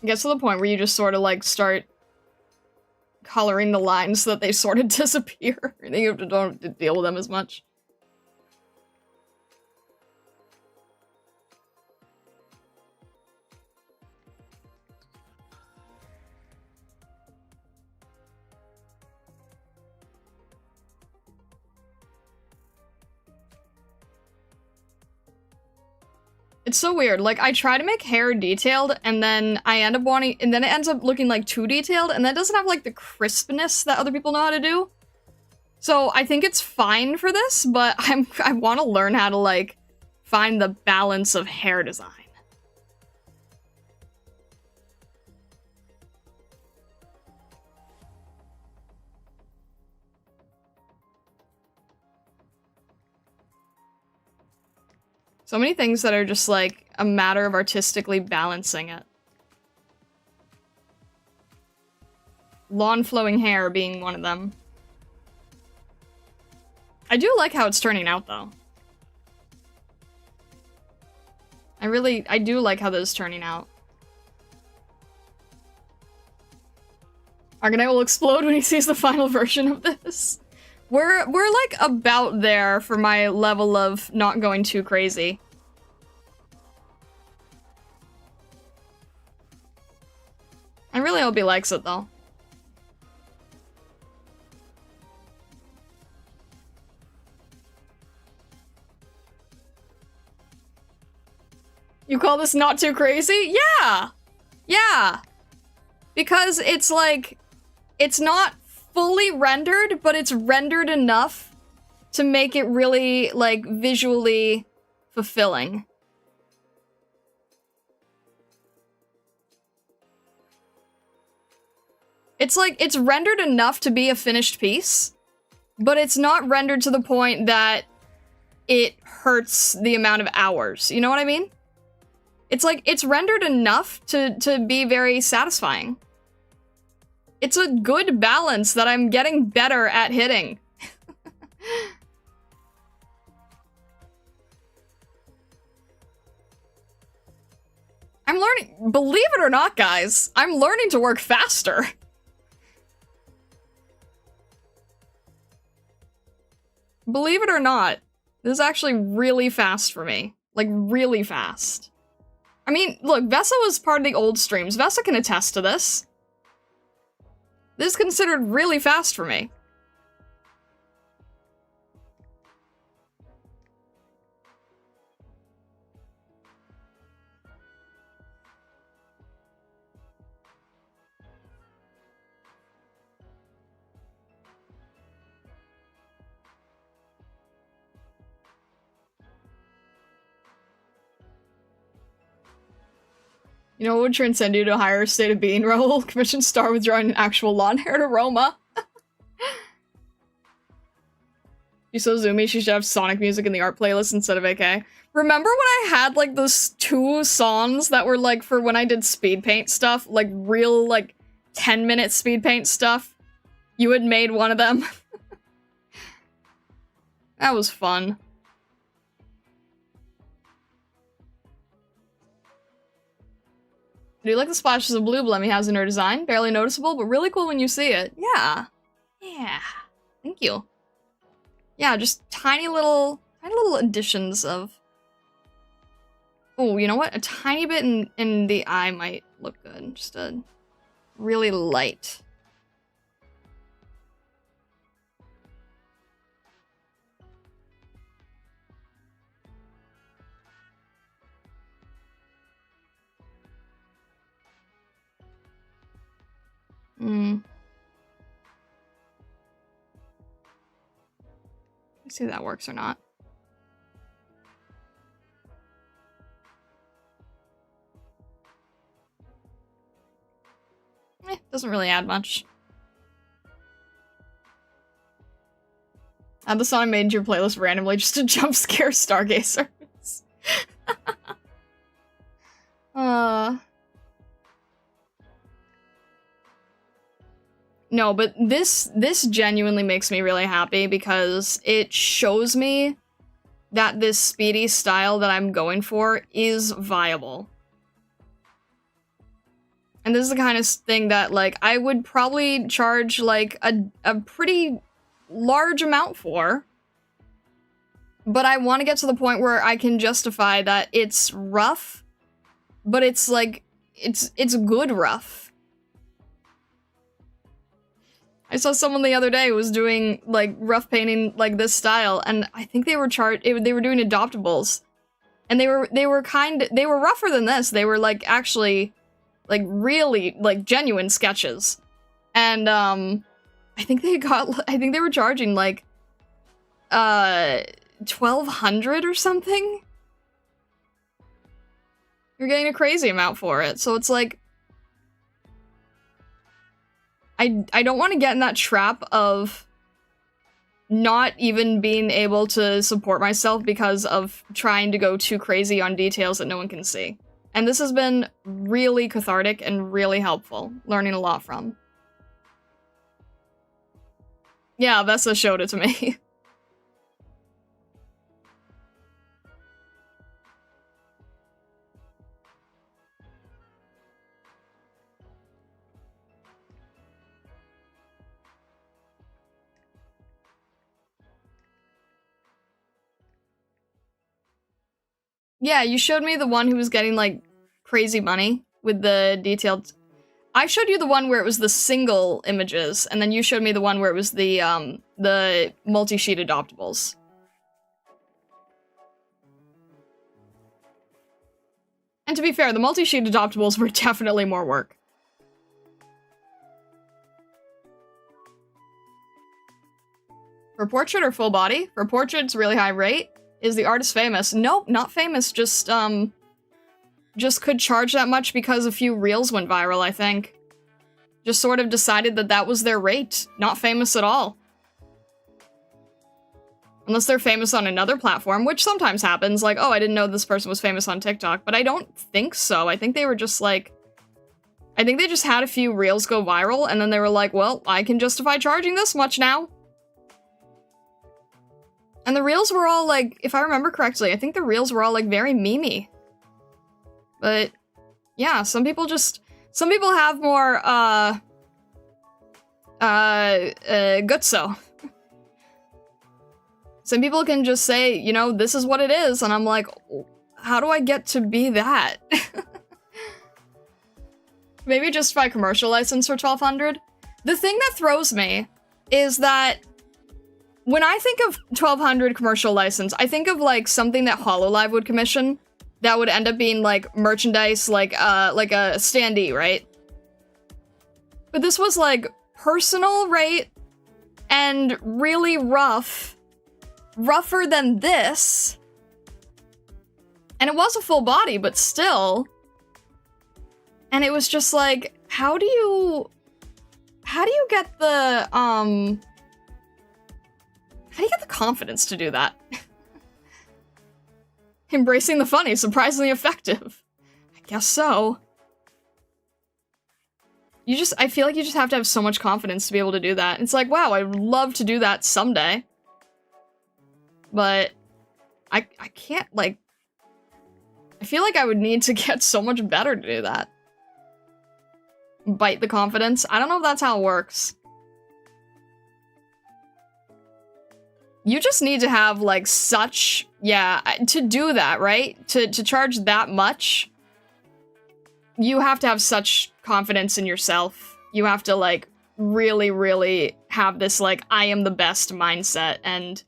It gets to the point where you just sort of like start coloring the lines so that they sort of disappear. And you don't have to deal with them as much. It's so weird. Like, I try to make hair detailed, and then I end up wanting- and then it ends up looking, like, too detailed, and that doesn't have, like, the crispness that other people know how to do. So, I think it's fine for this, but I want to learn how to, like, find the balance of hair design. So many things that are just, like, a matter of artistically balancing it. Lawn flowing hair being one of them. I do like how it's turning out, though. I do like how this is turning out. Arknight will explode when he sees the final version of this. We're like about there for my level of not going too crazy. I really hope he likes it though. You call this not too crazy? Yeah! Yeah! Because it's like, it's not fully rendered, but it's rendered enough to make it really, like, visually fulfilling. It's like, it's rendered enough to be a finished piece, but it's not rendered to the point that it hurts the amount of hours. You know what I mean? It's like, it's rendered enough to be very satisfying. It's a good balance that I'm getting better at hitting. I'm learning, believe it or not, guys, I'm learning to work faster. Believe it or not, this is actually really fast for me. Like, really fast. I mean, look, Vesa was part of the old streams. Vesa can attest to this. This is considered really fast for me. You know what would transcend you to a higher state of being, Raoul? Commission star withdrawing an actual long-haired aroma. She's so zoomy, she should have Sonic music in the art playlist instead of AK. Remember when I had, like, those 2 songs that were, like, for when I did speed paint stuff? Like, real, like, 10-minute speed paint stuff? You had made one of them. That was fun. Do you like the splashes of blue Blemi has in her design? Barely noticeable, but really cool when you see it. Yeah. Yeah. Thank you. Yeah, just tiny little additions of... Oh, you know what? A tiny bit in the eye might look good. Just a really light. Let's see if that works or not. Doesn't really add much. Add the song I made into your playlist randomly just to jump scare stargazers. No, but this genuinely makes me really happy because it shows me that this speedy style that I'm going for is viable. And this is the kind of thing that, like, I would probably charge, like, a pretty large amount for. But I want to get to the point where I can justify that it's rough, but it's, like, it's good rough. I saw someone the other day who was doing, like, rough painting, like, this style, and I think they were they were doing adoptables. And they were rougher than this. They were, like, actually, like, really, like, genuine sketches. And, I think they were charging, like, 1,200 or something? You're getting a crazy amount for it, so it's like... I don't want to get in that trap of not even being able to support myself because of trying to go too crazy on details that no one can see. And this has been really cathartic and really helpful, learning a lot from. Yeah, Vesa showed it to me. Yeah, you showed me the one who was getting, like, crazy money with the detailed... I showed you the one where it was the single images, and then you showed me the one where it was the multi-sheet adoptables. And to be fair, the multi-sheet adoptables were definitely more work. For portrait or full body? For portrait's really high rate. Is the artist famous? Nope, not famous, just could charge that much because a few reels went viral, I think. Just sort of decided that that was their rate. Not famous at all. Unless they're famous on another platform, which sometimes happens, like, oh, I didn't know this person was famous on TikTok, but I don't think so. I think they were just like... I think they just had a few reels go viral, and then they were like, well, I can justify charging this much now. And the reels were all, like, if I remember correctly, I think the reels were all, like, very memey. But, yeah, some people have more, gutso. Some people can just say, you know, this is what it is, and I'm like, how do I get to be that? Maybe just buy commercial license for 1200. The thing that throws me is that when I think of 1200 commercial license, I think of like something that HoloLive would commission that would end up being like merchandise, like a standee, right? But this was like personal, right? And really rougher than this. And it was a full body, but still. And it was just like, how do you get the confidence to do that? Embracing the funny, surprisingly effective. I guess so. I feel like you just have to have so much confidence to be able to do that. It's like, wow, I would love to do that someday. But I can't, like, I feel like I would need to get so much better to do that. Bite the confidence. I don't know if that's how it works. You just need to have, like, such, yeah, to do that, right? To charge that much, you have to have such confidence in yourself. You have to, like, really, really have this, like, I am the best mindset, and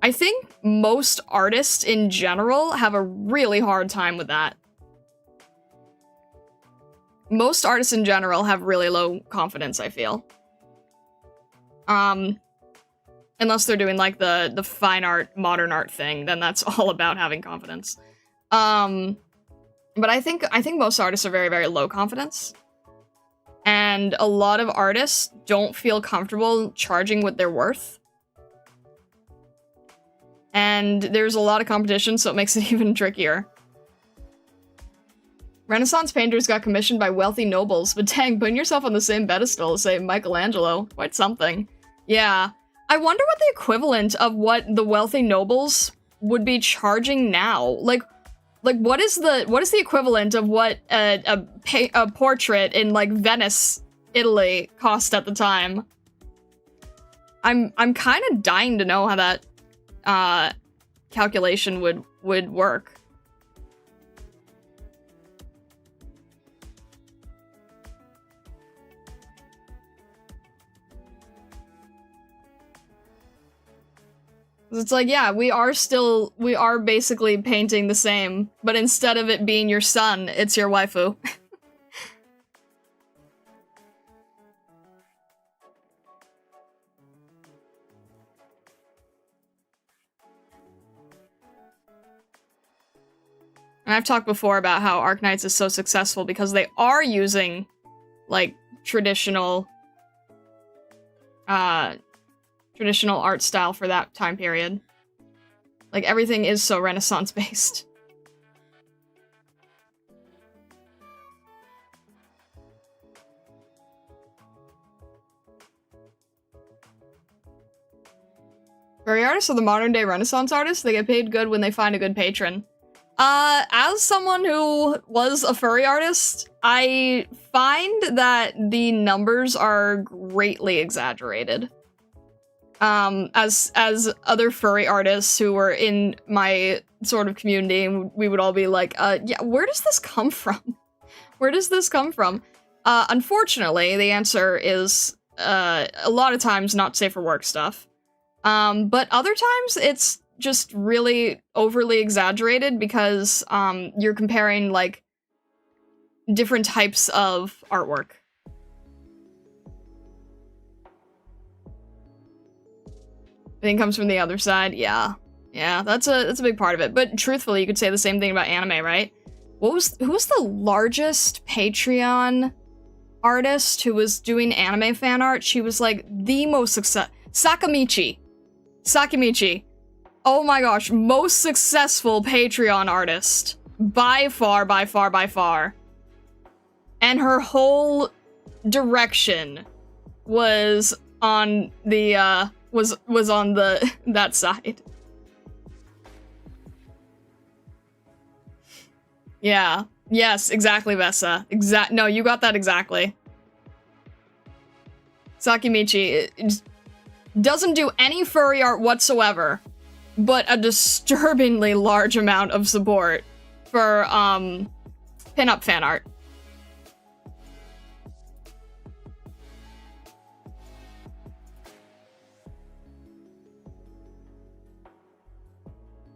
I think most artists in general have a really hard time with that. Most artists in general have really low confidence, I feel. Unless they're doing like the fine art, modern art thing, then that's all about having confidence. But I think most artists are very, very low confidence. And a lot of artists don't feel comfortable charging what they're worth. And there's a lot of competition, so it makes it even trickier. Renaissance painters got commissioned by wealthy nobles, but dang, putting yourself on the same pedestal as, say, Michelangelo, quite something. Yeah. I wonder what the equivalent of what the wealthy nobles would be charging now. Like what is the equivalent of what a portrait in, like, Venice, Italy cost at the time? I'm kind of dying to know how that calculation would work. It's like, yeah, we are basically painting the same, but instead of it being your son, it's your waifu. And I've talked before about how Arknights is so successful because they are using, like, traditional art style for that time period. Like, everything is so Renaissance-based. Furry artists are the modern-day Renaissance artists. They get paid good when they find a good patron. As someone who was a furry artist, I find that the numbers are greatly exaggerated. As other furry artists who were in my sort of community, we would all be like, yeah, where does this come from? Where does this come from? Unfortunately, the answer is, a lot of times not safe for work stuff. But other times it's just really overly exaggerated because, you're comparing, like, different types of artwork. I think it comes from the other side. Yeah, that's a big part of it. But truthfully, you could say the same thing about anime, right? Who was the largest Patreon artist who was doing anime fan art? She was like the most Sakamichi. Oh my gosh, most successful Patreon artist by far. And her whole direction was on the was on that side. Yeah. Yes, exactly, Vessa. No, you got that exactly. Sakimichi doesn't do any furry art whatsoever, but a disturbingly large amount of support for pinup fan art.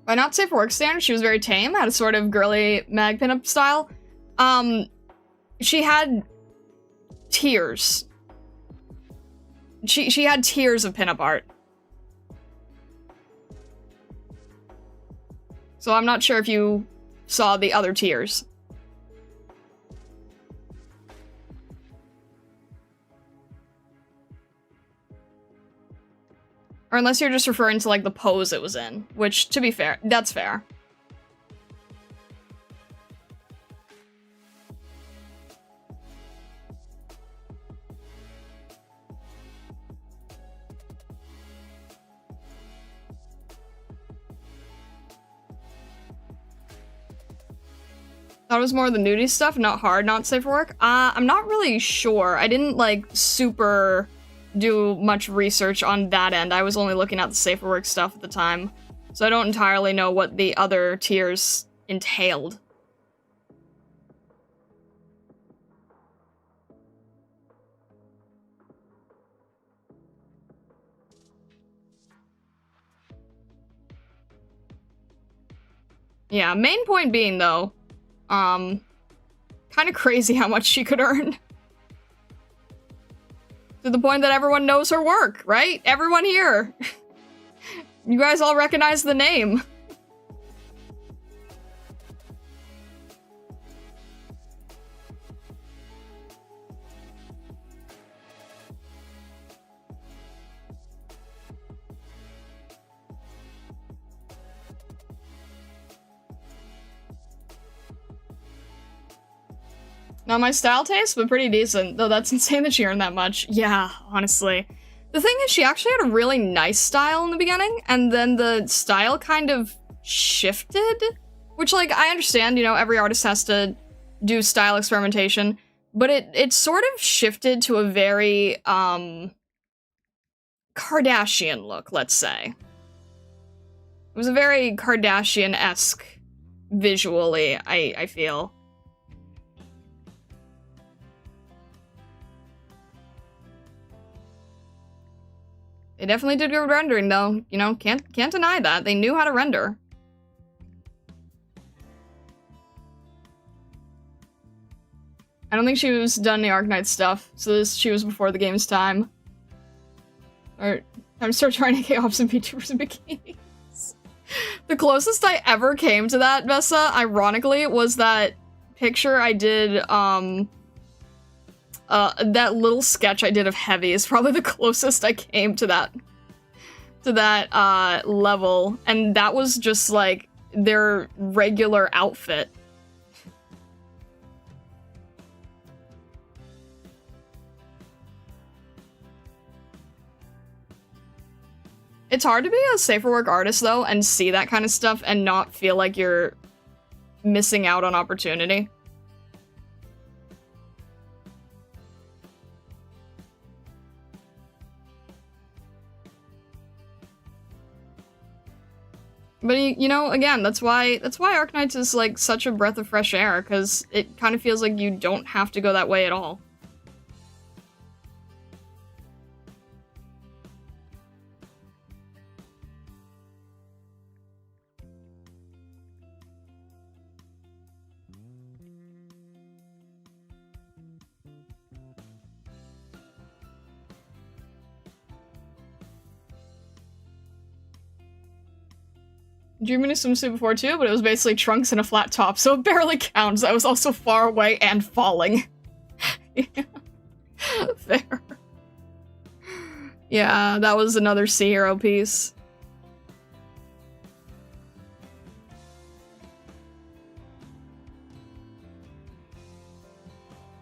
By not safe for work standards, she was very tame, had a sort of girly mag pinup style. She had tears. She had tears of pinup art. So I'm not sure if you saw the other tiers. Or unless you're just referring to, like, the pose it was in. Which, to be fair, that's fair. Thought it was more of the nudie stuff, not hard, not safe for work. I'm not really sure. I didn't, like, super do much research on that end. I was only looking at the safe for work stuff at the time. So I don't entirely know what the other tiers entailed. Yeah, main point being, though, kind of crazy how much she could earn. To the point that everyone knows her work, right? Everyone here. You guys all recognize the name. Not my style taste, but pretty decent. Though that's insane that she earned that much. Yeah, honestly. The thing is, she actually had a really nice style in the beginning, and then the style kind of shifted. Which, like, I understand, you know, every artist has to do style experimentation, but it sort of shifted to a very, Kardashian look, let's say. It was a very Kardashian-esque visually, I feel. They definitely did good rendering, though. You know, can't deny that. They knew how to render. I don't think she was done the Arknights stuff, so she was before the game's time. Or, I'm still trying to get ops and VTubers in bikinis. The closest I ever came to that, Vessa, ironically, was that picture I did, that little sketch I did of Heavy is probably the closest I came to that level, and that was just, like, their regular outfit. It's hard to be a safer work artist, though, and see that kind of stuff and not feel like you're missing out on opportunity. But, you know, again, that's why Arknights is, like, such a breath of fresh air, because it kind of feels like you don't have to go that way at all. Drew me in a swimsuit before too, but it was basically trunks and a flat top, so it barely counts. I was also far away and falling. Yeah. Fair. Yeah, that was another Sea Hero piece.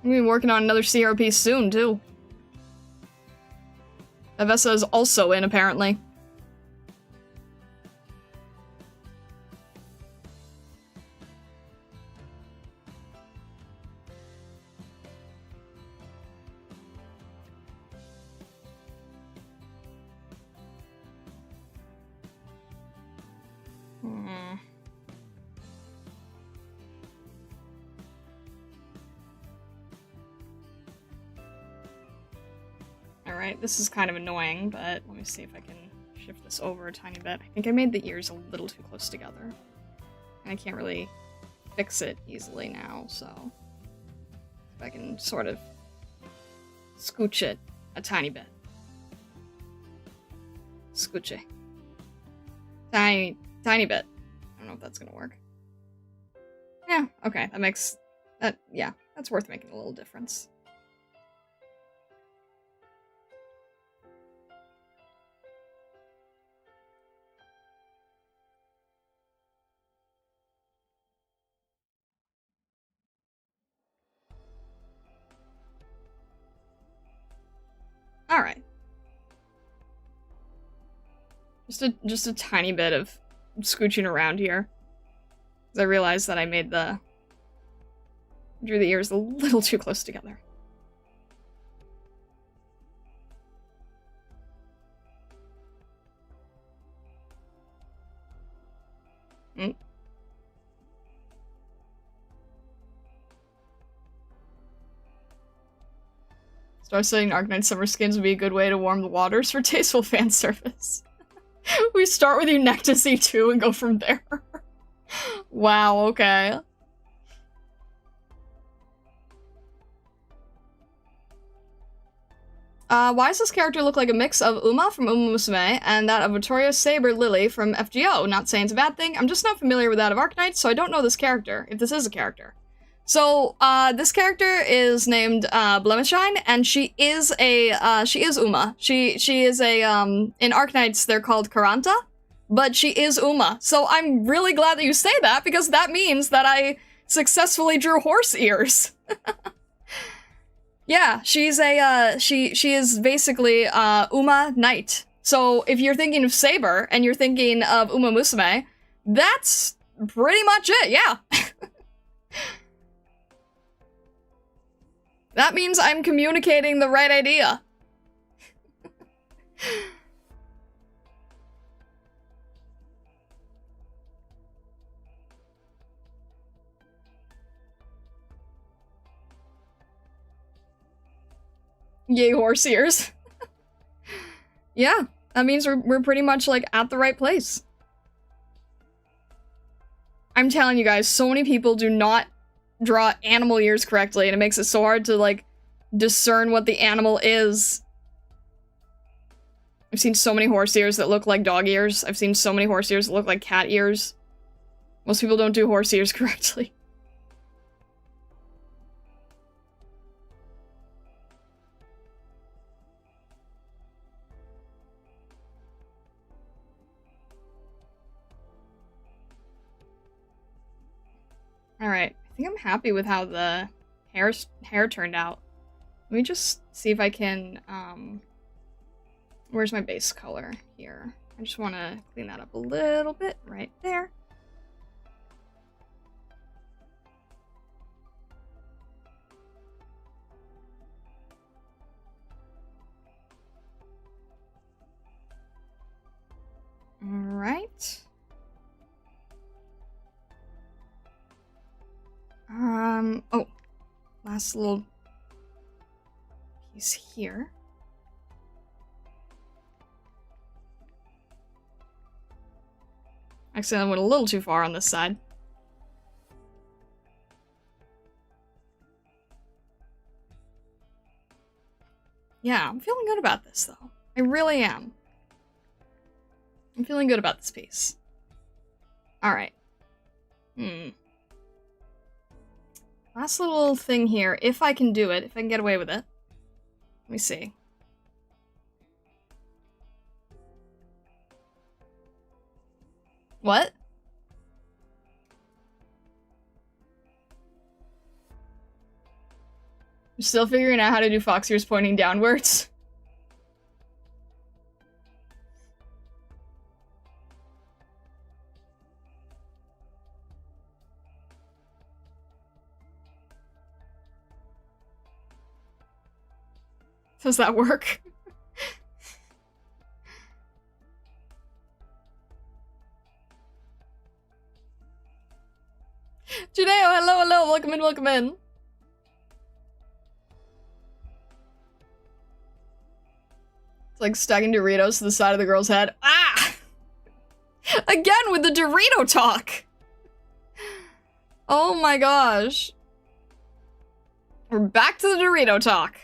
I'm gonna be working on another Sea Hero piece soon, too. Avessa is also in, apparently. Alright, this is kind of annoying, but let me see if I can shift this over a tiny bit. I think I made the ears a little too close together. And I can't really fix it easily now, so if I can sort of scooch it a tiny bit. Scooch it. Tiny bit. I don't know if that's gonna work. Yeah, okay, that makes... yeah, that's worth making a little difference. Alright. Just a tiny bit of scooching around here. Because I realized that I made drew the ears a little too close together. Start studying Arknights summer skins would be a good way to warm the waters for tasteful fan service. We start with Eunectus E2 and go from there. Wow, okay. Why does this character look like a mix of Uma from Uma Musume and that of Vittorio Saber Lily from FGO? Not saying it's a bad thing, I'm just not familiar with that of Arknights, so I don't know this character, if this is a character. So, this character is named, Blemi, and she is Uma. She is a, in Arknights they're called Karanta, but she is Uma. So I'm really glad that you say that, because that means that I successfully drew horse ears. Yeah, she's a, she is basically, Uma Knight. So if you're thinking of Saber, and you're thinking of Uma Musume, that's pretty much it, yeah. That means I'm communicating the right idea. Yay, horse ears. Yeah, that means we're pretty much, like, at the right place. I'm telling you guys, so many people do not draw animal ears correctly, and it makes it so hard to, like, discern what the animal is. I've seen so many horse ears that look like dog ears. I've seen so many horse ears that look like cat ears. Most people don't do horse ears correctly. Alright, I think I'm happy with how the hair turned out. Let me just see if I can, where's my base color? Here. I just want to clean that up a little bit, right there. Alright. Oh, last little piece here. Actually, I went a little too far on this side. Yeah, I'm feeling good about this, though. I really am. I'm feeling good about this piece. Alright. Last little thing here, if I can do it, if I can get away with it. Let me see. What? I'm still figuring out how to do fox ears pointing downwards. Does that work? Judeo, hello, welcome in, welcome in. It's like stacking Doritos to the side of the girl's head. Ah! Again with the Dorito talk! Oh my gosh. We're back to the Dorito talk.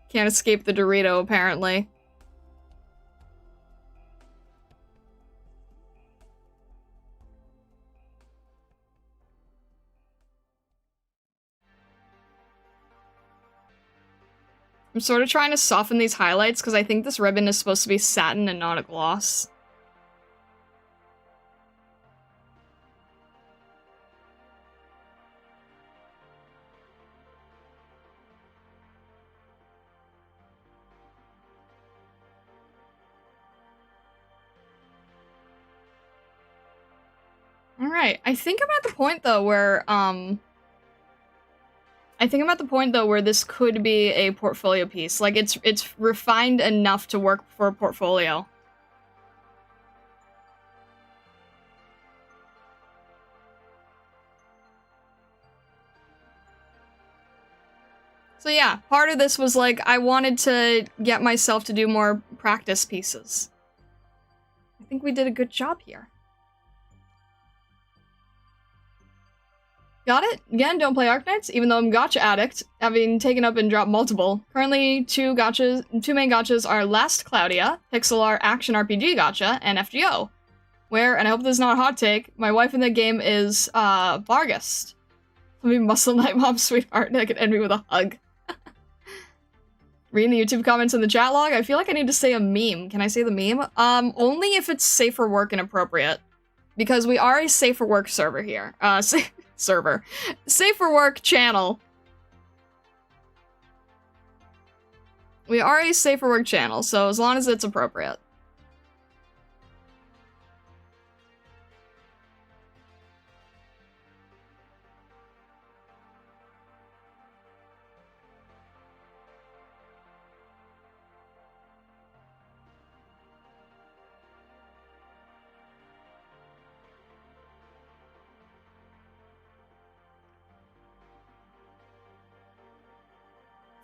Can't escape the Dorito, apparently. I'm sort of trying to soften these highlights because I think this ribbon is supposed to be satin and not a gloss. Alright, I think I'm at the point though where, this could be a portfolio piece. Like, it's refined enough to work for a portfolio. So yeah, part of this was like, I wanted to get myself to do more practice pieces. I think we did a good job here. Got it? Again, don't play Arknights, even though I'm gacha addict, having taken up and dropped multiple. Currently, two main gachas are Last Claudia, Pixel Art Action RPG gacha, and FGO. Where, and I hope this is not a hot take, my wife in the game is, Vargas. Let me muscle night mom, sweetheart, that could end me with a hug. Reading the YouTube comments in the chat log, I feel like I need to say a meme. Can I say the meme? Only if it's safe for work and appropriate. Because we are a safe for work server here. Safe for work channel. We are a safe for work channel, so as long as it's appropriate.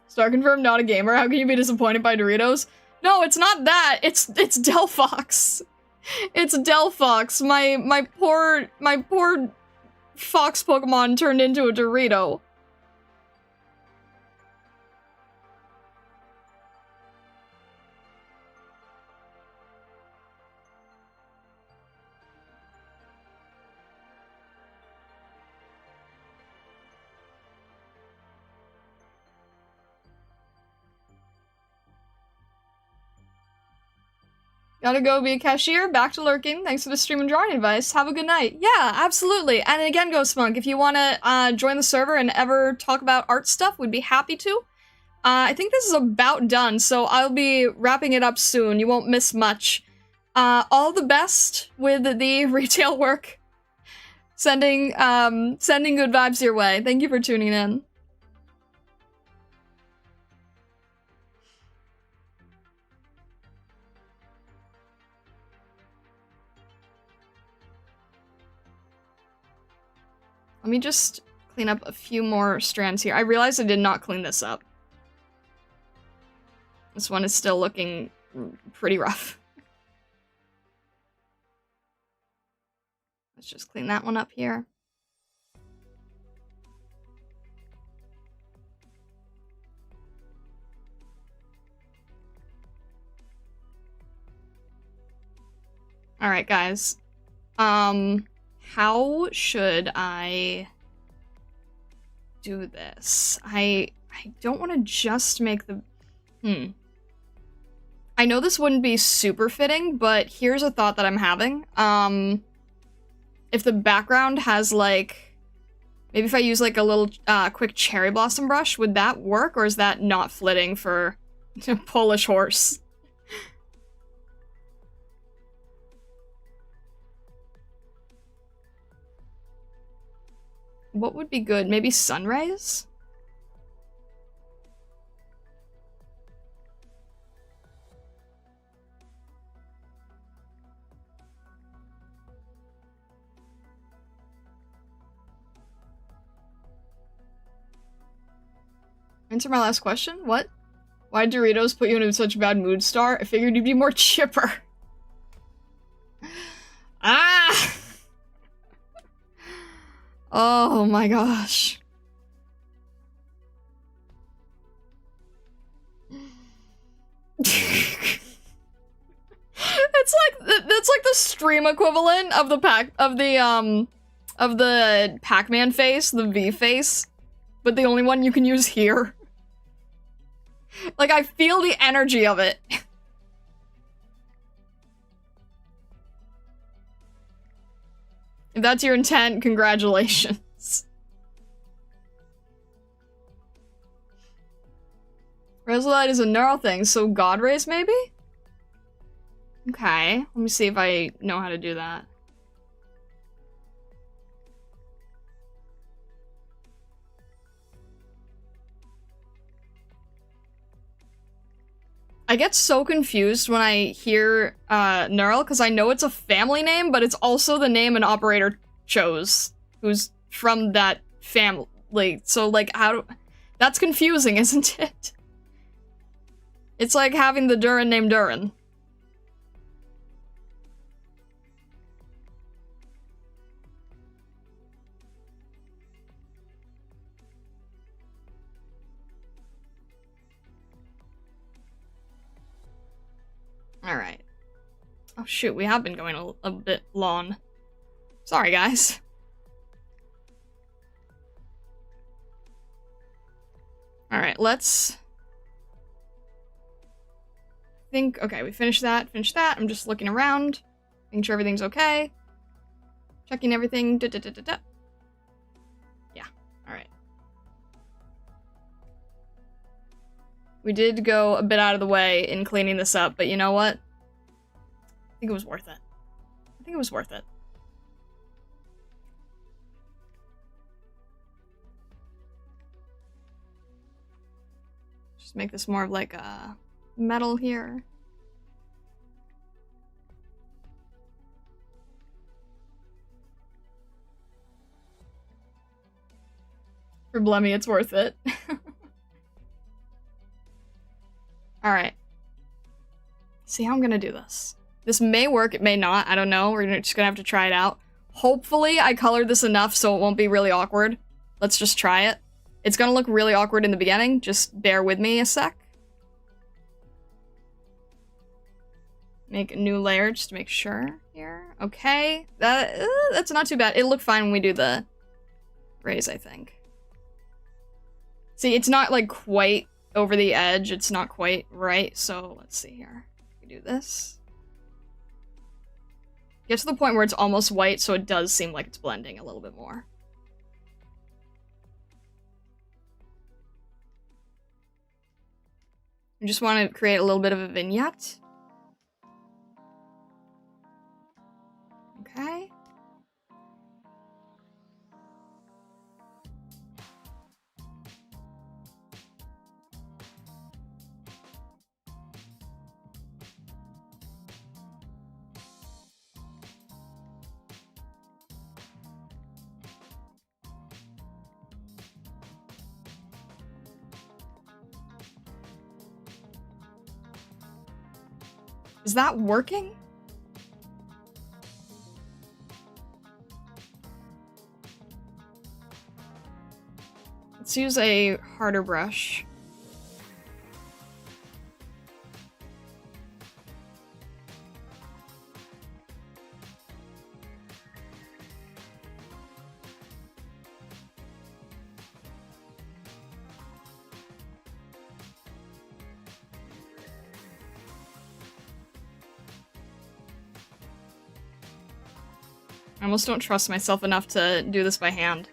Star confirmed, not a gamer. How can you be disappointed by Doritos? No, it's not that. It's Delphox. It's Delphox. My poor fox Pokemon turned into a Dorito. Gotta go be a cashier, back to lurking. Thanks for the stream and drawing advice. Have a good night. Yeah, absolutely. And again, Ghost Monk, if you wanna join the server and ever talk about art stuff, we'd be happy to. I think this is about done, so I'll be wrapping it up soon. You won't miss much. All the best with the retail work. Sending good vibes your way. Thank you for tuning in. Let me just clean up a few more strands here. I realized I did not clean this up. This one is still looking pretty rough. Let's just clean that one up here. Alright, guys. How should I do this? I don't want to just make the... I know this wouldn't be super fitting, but here's a thought that I'm having. If the background has, like... Maybe if I use, like, a little quick cherry blossom brush, would that work? Or is that not flitting for a Polish horse? What would be good? Maybe sun rays? Answer my last question? What? Why did Doritos put you in such a bad mood, Star? I figured you'd be more chipper. Ah! Oh my gosh. It's like that's like the stream equivalent of the Pac-Man face, the V face, but the only one you can use here. Like, I feel the energy of it. If that's your intent, congratulations. Resolite is a neural thing, so God rays maybe? Okay, let me see if I know how to do that. I get so confused when I hear Neural, because I know it's a family name, but it's also the name an operator chose, who's from that family. So, like, that's confusing, isn't it? It's like having the Durin named Durin. Alright. Oh shoot, we have been going a bit long. Sorry, guys. Alright, let's... Okay, we finished that, I'm just looking around, making sure everything's okay. Checking everything, Yeah, alright. We did go a bit out of the way in cleaning this up, but you know what? I think it was worth it. I think it was worth it. Just make this more of like a metal here. For Blemi, it's worth it. Alright. See how I'm gonna do this. This may work, it may not, I don't know. We're just gonna have to try it out. Hopefully I colored this enough so it won't be really awkward. Let's just try it. It's gonna look really awkward in the beginning, just bear with me a sec. Make a new layer just to make sure here. Okay, that's not too bad. It'll look fine when we do the rays, I think. See, it's not like quite over the edge, it's not quite right, so let's see here. We do this. Get to the point where it's almost white, so it does seem like it's blending a little bit more. I just want to create a little bit of a vignette. Okay. Is that working? Let's use a harder brush. I almost don't trust myself enough to do this by hand.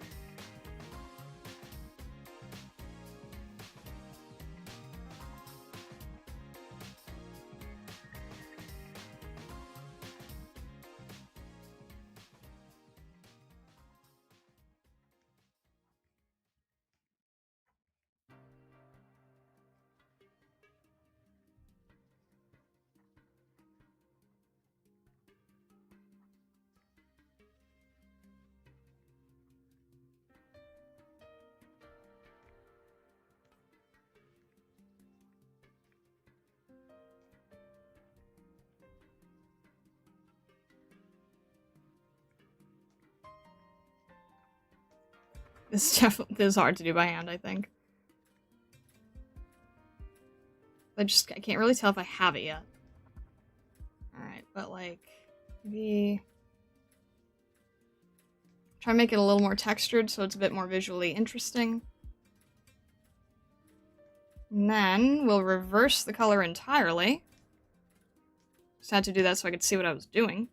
This is hard to do by hand, I think. I can't really tell if I have it yet. Alright, but like, maybe... Try and make it a little more textured so it's a bit more visually interesting. And then we'll reverse the color entirely. Just had to do that so I could see what I was doing.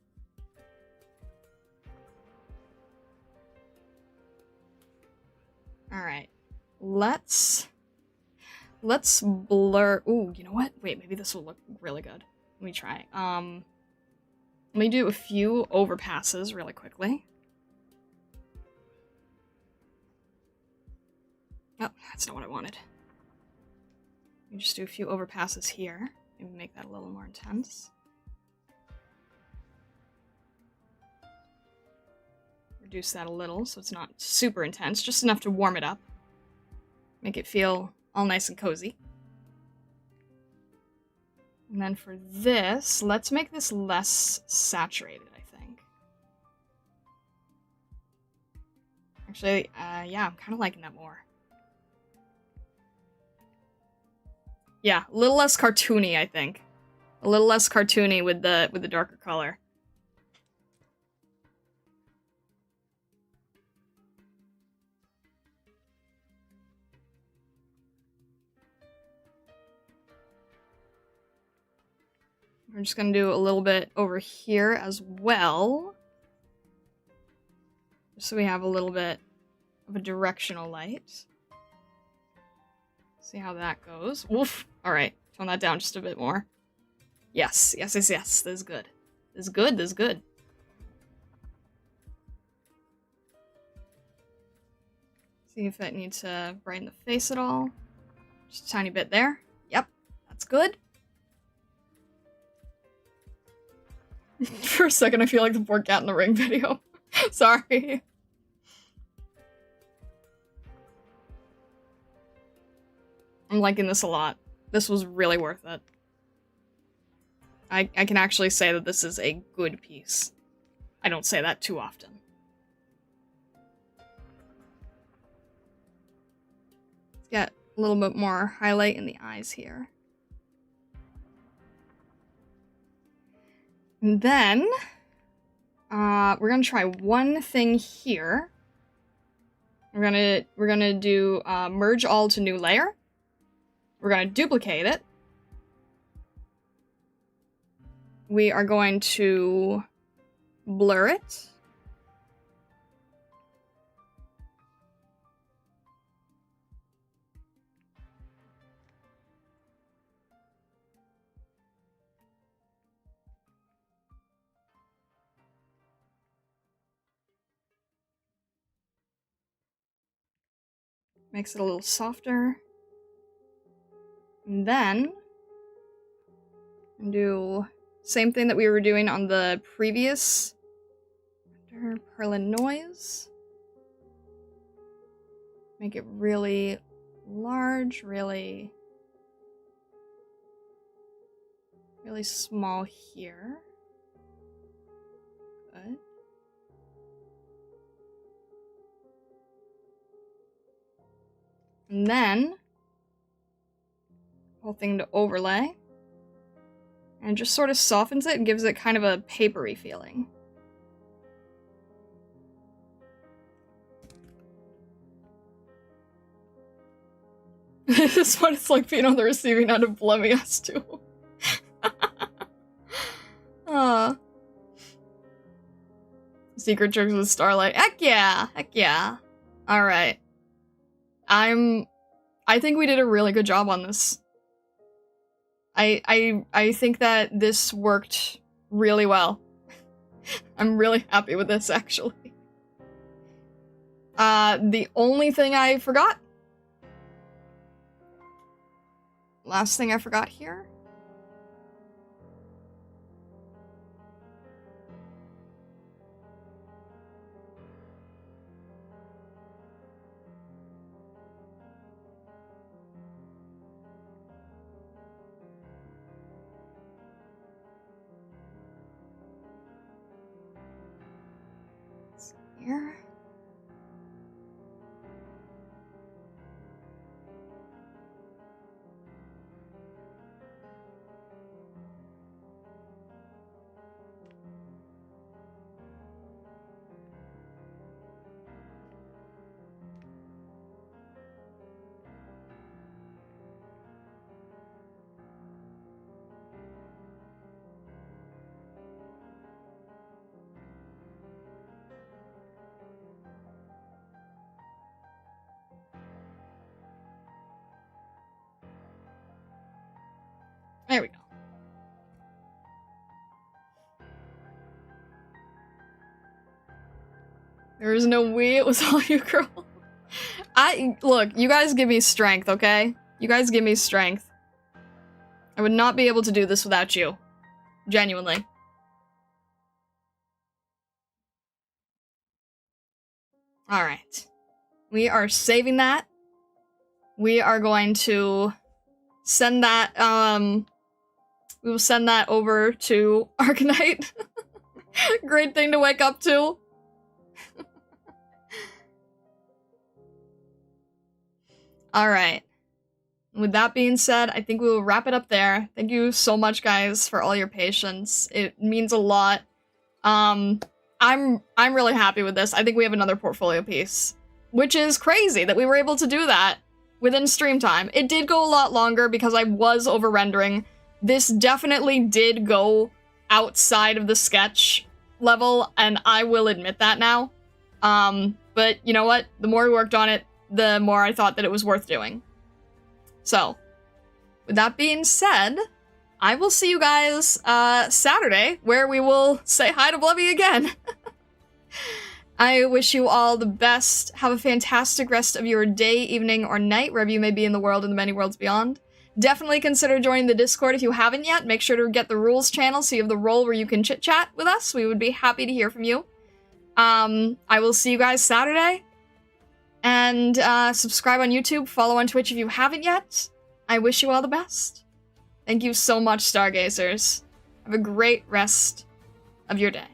Alright. Let's blur... Ooh, you know what? Wait, maybe this will look really good. Let me try. Let me do a few overpasses really quickly. Oh, that's not what I wanted. Let me just do a few overpasses here. Maybe make that a little more intense. Reduce that a little so it's not super intense, just enough to warm it up. Make it feel all nice and cozy. And then for this, let's make this less saturated, I think. Actually, yeah, I'm kind of liking that more. Yeah, a little less cartoony, I think. A little less cartoony with the darker color. We're just gonna do a little bit over here as well. Just so we have a little bit of a directional light. See how that goes. Woof! Alright, tone that down just a bit more. Yes, yes, yes, yes. This is good. This is good, this is good. See if it needs to brighten the face at all. Just a tiny bit there. Yep, that's good. For a second, I feel like the poor cat in the ring video. Sorry. I'm liking this a lot. This was really worth it. I can actually say that this is a good piece. I don't say that too often. Let's get a little bit more highlight in the eyes here. And then, we're gonna try one thing here. We're gonna do merge all to new layer. We're gonna duplicate it. We are going to blur it. Makes it a little softer. And then do same thing that we were doing on the previous Perlin noise. Make it really large, really small here. Good. And then whole thing to overlay. And just sort of softens it and gives it kind of a papery feeling. This is what it's like being on the receiving end of Blemi S2. Secret tricks with Starlight. Heck yeah! Heck yeah. Alright. I think we did a really good job on this. I think that this worked really well. I'm really happy with this, actually. The only thing I forgot. Last thing I forgot here. Here. There is no we, it was all you, girl. Look, you guys give me strength, okay? You guys give me strength. I would not be able to do this without you. Genuinely. Alright. We are saving that. We are going to send that, we will send that over to Arknight. Great thing to wake up to. Alright. With that being said, I think we will wrap it up there. Thank you so much, guys, for all your patience. It means a lot. I'm really happy with this. I think we have another portfolio piece, which is crazy that we were able to do that within stream time. It did go a lot longer because I was over-rendering. This definitely did go outside of the sketch level, and I will admit that now. But you know what? The more we worked on it, the more I thought that it was worth doing. So, with that being said, I will see you guys Saturday, where we will say hi to Blemi again. I wish you all the best. Have a fantastic rest of your day, evening, or night, wherever you may be in the world and the many worlds beyond. Definitely consider joining the Discord if you haven't yet. Make sure to get the rules channel so you have the role where you can chit-chat with us. We would be happy to hear from you. I will see you guys Saturday. And subscribe on YouTube, follow on Twitch if you haven't yet. I wish you all the best. Thank you so much, Stargazers. Have a great rest of your day.